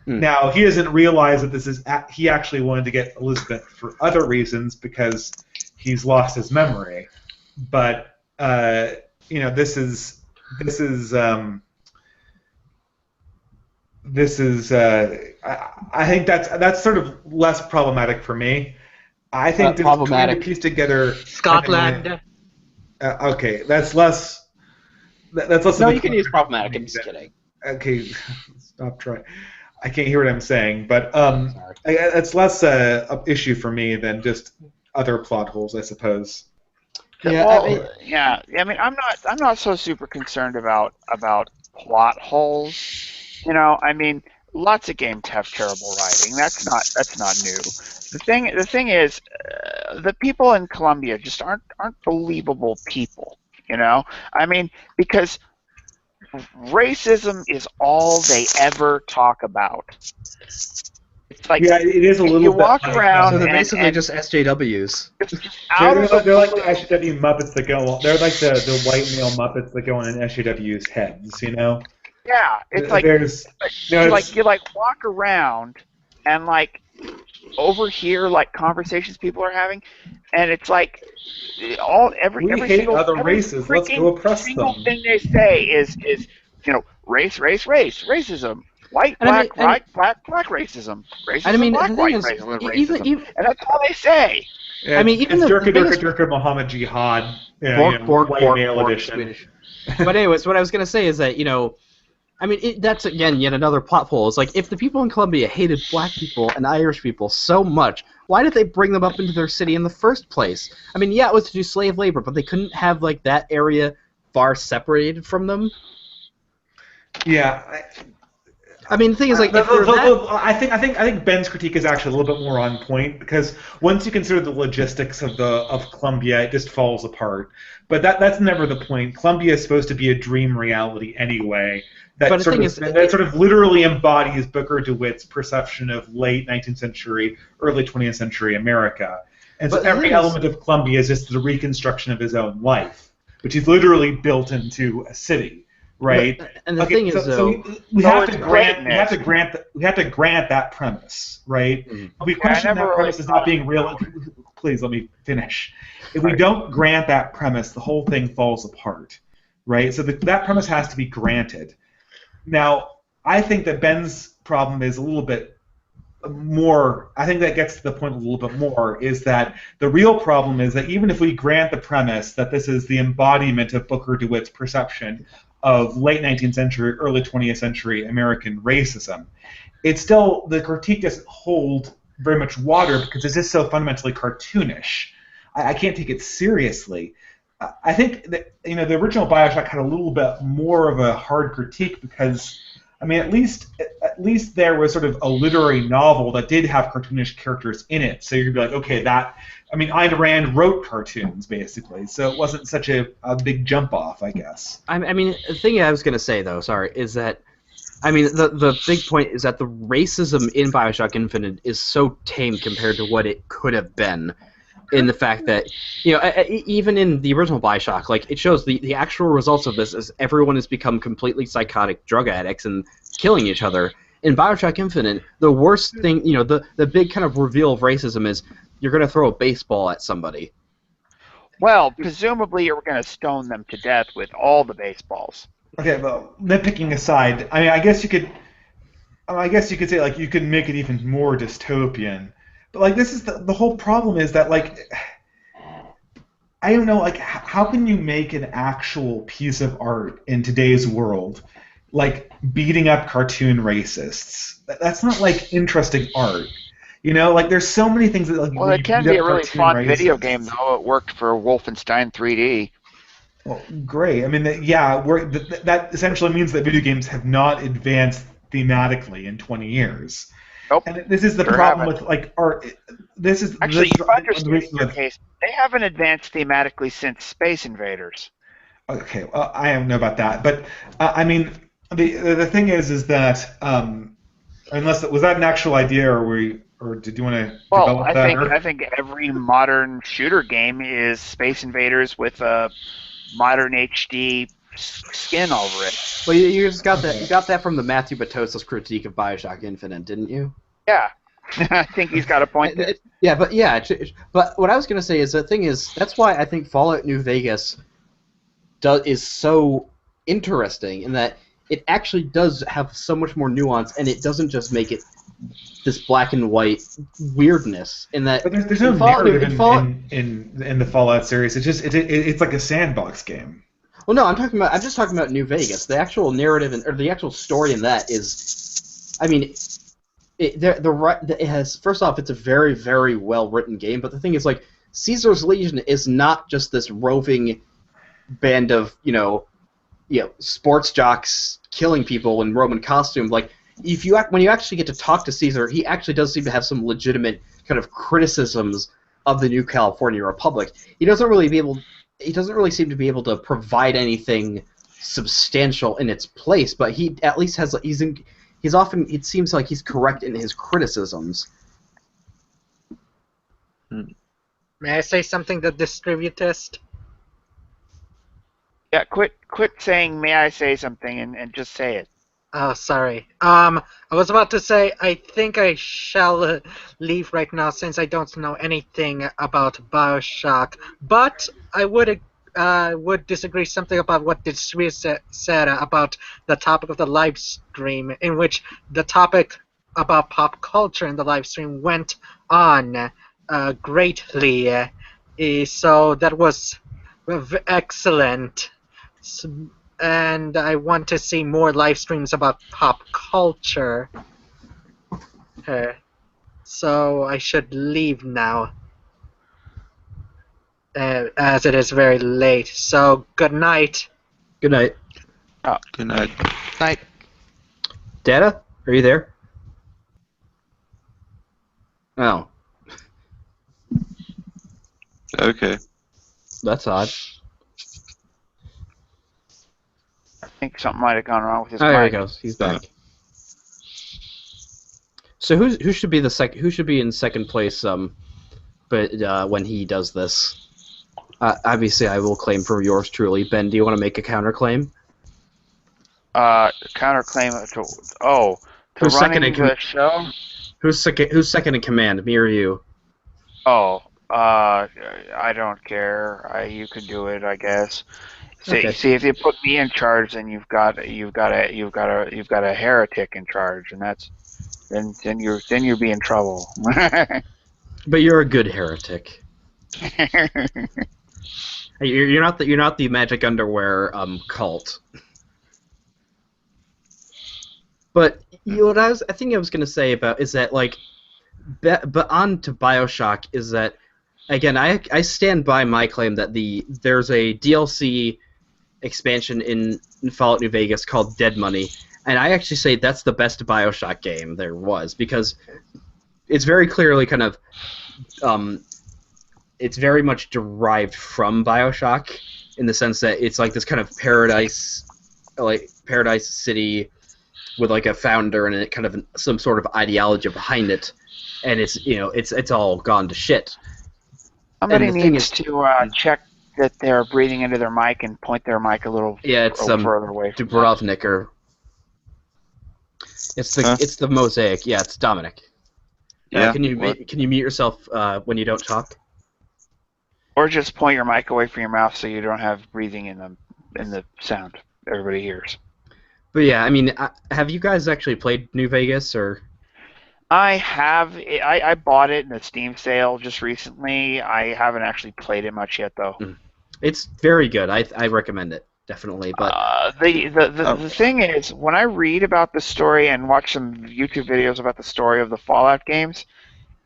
Now, he doesn't realize that he actually wanted to get Elizabeth for other reasons because he's lost his memory. But this is I think that's sort of less problematic for me. I think trying to piece together Scotland. Okay, that's less. That's less. No, you can use problematic. I'm just kidding. Okay, stop trying. I can't hear what I'm saying, but it's less an issue for me than just other plot holes, I suppose. Yeah, I mean, I'm not so super concerned about plot holes. I mean, lots of games have terrible writing. That's not new. The thing is, the people in Colombia just aren't believable people. I mean, because racism is all they ever talk about. It's like it is a little. You walk around. So they're basically just SJWs. They're like the SJW Muppets that go. They're like the white male Muppets that go on SJW's heads. Yeah, it's like you walk around and overhear conversations people are having, and it's like every single other races. Let's go oppress them. Single thing they say is race, racism, black racism, black racism, and that's all they say. Yeah, I mean, even the Durka Muhammad Jihad, white male edition. But anyways, what I was gonna say is that I mean, that's, again, yet another plot hole. It's like, if the people in Colombia hated black people and Irish people so much, why did they bring them up into their city in the first place? I mean, yeah, it was to do slave labor, but they couldn't have, that area far separated from them? Yeah. I mean, the thing is, I think Ben's critique is actually a little bit more on point, because once you consider the logistics of Colombia, it just falls apart. But that's never the point. Colombia is supposed to be a dream reality anyway. That sort of literally embodies Booker DeWitt's perception of late 19th century, early 20th century America. And so every element of Colombia is just the reconstruction of his own life, which he's literally built into a city, right? And the thing is, we have to grant that premise, right? If we question that premise as not being real, please let me finish. If we don't grant that premise, the whole thing falls apart, right? So that premise has to be granted. Now, I think that Ben's problem is a little bit more, I think that gets to the point a little bit more, is that the real problem is that even if we grant the premise that this is the embodiment of Booker DeWitt's perception of late 19th century, early 20th century American racism, it's still, the critique doesn't hold very much water because it's just so fundamentally cartoonish. I can't take it seriously. I think that the original Bioshock had a little bit more of a hard critique because, I mean, at least there was sort of a literary novel that did have cartoonish characters in it. So you'd be like, okay, Ayn Rand wrote cartoons basically, so it wasn't such a big jump off, I guess. I mean, the thing I was gonna say though, is that, I mean, the big point is that the racism in Bioshock Infinite is so tame compared to what it could have been. In the fact that, even in the original Bioshock, it shows the actual results of this is everyone has become completely psychotic drug addicts and killing each other. In Bioshock Infinite, the worst thing, the big kind of reveal of racism is you're going to throw a baseball at somebody. Well, presumably you're going to stone them to death with all the baseballs. Okay, well, nitpicking aside, I mean, I guess you could... I guess you could say like you could make it even more dystopian, but like this is the whole problem is that like I don't know like how can you make an actual piece of art in today's world like beating up cartoon racists? That's not like interesting art. You know, like there's so many things that like Well, where it you can beat be up a really cartoon fun video racists. game, though. It worked for Wolfenstein 3D. Well, great. I mean, that essentially means that video games have not advanced thematically in 20 years. Nope. And this is the Sure problem haven't. with like art. This is Actually, this, you've understated your case. They haven't advanced thematically since Space Invaders. Okay, well, I don't know about that, but I mean, the thing is that unless was that an actual idea, or did you want to Well, develop that? I think every modern shooter game is Space Invaders with a modern HD skin over it. Well, you just got that. You got that from the Matthew Batos's critique of Bioshock Infinite, didn't you? Yeah, I think he's got a point there. But what I was gonna say is the thing is that's why I think Fallout New Vegas is so interesting in that it actually does have so much more nuance, and it doesn't just make it this black and white weirdness. In that, but there's no narrative in the Fallout series. It's like a sandbox game. Well, no, I'm just talking about New Vegas. The actual narrative or the actual story in that is, I mean, it has, first off, it's a very, very well written game. But the thing is, like, Caesar's Legion is not just this roving band of sports jocks killing people in Roman costume. Like, when you actually get to talk to Caesar, he actually does seem to have some legitimate kind of criticisms of the New California Republic. He doesn't really seem to be able to provide anything substantial in its place, but he at least has he's often, it seems like he's correct in his criticisms. May I say something, the distributist? Yeah, quit saying, may I say something, and just say it. Oh, sorry. I was about to say, I think I shall leave right now since I don't know anything about Bioshock, but I would disagree something about what the distributor said about the topic of the live stream, in which the topic about pop culture in the live stream went on greatly. So that was excellent. And I want to see more live streams about pop culture. So I should leave now, as it is very late. So good night. Good night. Oh, good night. Night. Data, are you there? Oh. Okay. That's odd. I think something might have gone wrong with his Oh, mic. there he goes. He's back. So who should be who should be in second place? But when he does this, obviously I will claim for yours truly. Ben, do you want to make a counterclaim? Counterclaim to Who's second running in the show? Who's second in command? Me or you? Oh, I don't care. You can do it, I guess. Okay. See, if you put me in charge, then you've got a heretic in charge, and then you'll be in trouble. But you're a good heretic. You're not the magic underwear cult. But what I think I was gonna say about is that like, but on to Bioshock is that again I stand by my claim that there's a DLC expansion in Fallout New Vegas called Dead Money, and I actually say that's the best Bioshock game there was because it's very clearly kind of it's very much derived from Bioshock in the sense that it's like this kind of paradise city with like a founder and it kind of some sort of ideology behind it, and it's all gone to shit. Somebody needs to check that they're breathing into their mic and point their mic a little further away. Dubrovniker. It's the mosaic. Yeah, it's Dominic. Yeah. Can you mute yourself when you don't talk? Or just point your mic away from your mouth so you don't have breathing in the sound everybody hears. But yeah, I mean, have you guys actually played New Vegas or? I have. I bought it in a Steam sale just recently. I haven't actually played it much yet, though. It's very good. I recommend it definitely. But The thing is, when I read about the story and watch some YouTube videos about the story of the Fallout games,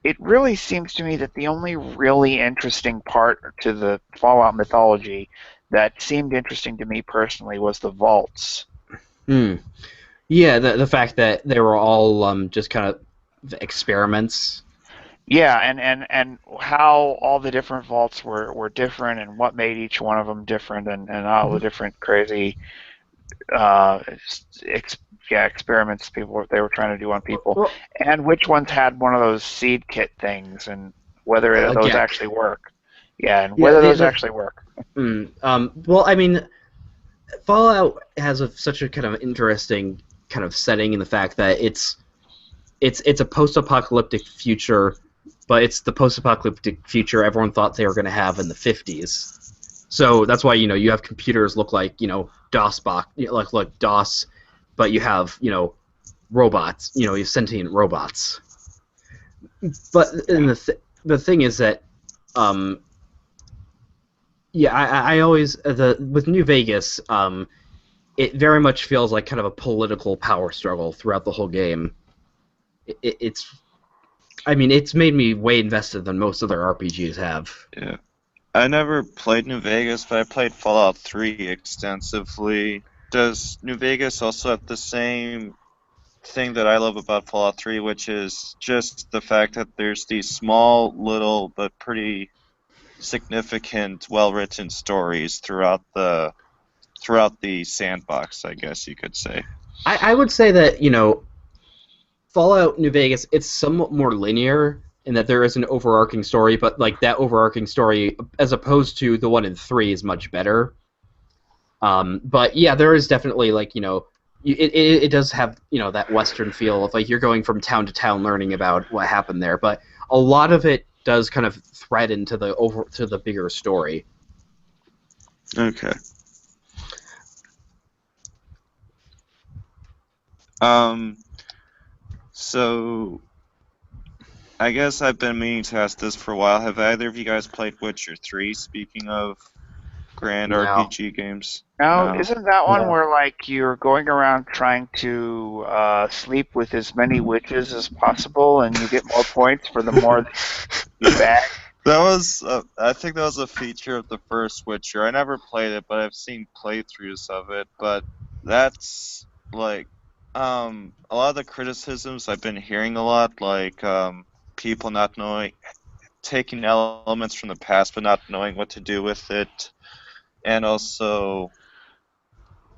it really seems to me that the only really interesting part to the Fallout mythology that seemed interesting to me personally was the vaults. Yeah, the fact that they were all just kind of experiments. Yeah, and how all the different vaults were different, and what made each one of them different, and all the different crazy experiments they were trying to do on people, Well, and which ones had one of those seed kit things, and whether those yeah. actually work. Yeah, and Yeah, whether those actually work. Well, I mean, Fallout has such a kind of interesting kind of setting in the fact that it's a post-apocalyptic future, but it's the post-apocalyptic future everyone thought they were going to have in the 50s. So that's why you have computers look like DOS box, like DOS, but you have robots, you have sentient robots. But the thing is that yeah, I always with New Vegas, it very much feels like kind of a political power struggle throughout the whole game. It's made me way invested than most other RPGs have. Yeah. I never played New Vegas, but I played Fallout 3 extensively. Does New Vegas also have the same thing that I love about Fallout 3, which is just the fact that there's these small, little, but pretty significant, well-written stories throughout the sandbox, I guess you could say. I would say that Fallout New Vegas, it's somewhat more linear in that there is an overarching story, but like that overarching story, as opposed to the one in 3, is much better. But yeah, there is definitely it does have that Western feel of like you're going from town to town learning about what happened there, but a lot of it does kind of thread into the bigger story. Okay. So I guess I've been meaning to ask this for a while. Have either of you guys played Witcher 3, speaking of grand No. RPG games? No, isn't that one No. where like you're going around trying to sleep with as many witches as possible, and you get more points for the more you bag? That was, I think that was a feature of the first Witcher. I never played it, but I've seen playthroughs of it. But that's like, a lot of the criticisms I've been hearing a lot, like people not knowing, taking elements from the past but not knowing what to do with it, and also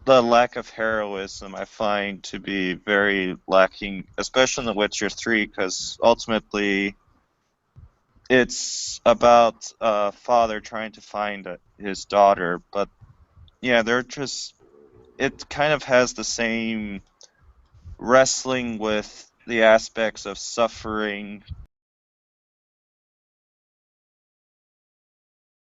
the lack of heroism I find to be very lacking, especially in The Witcher 3, because ultimately it's about a father trying to find his daughter, but yeah, it kind of has the same wrestling with the aspects of suffering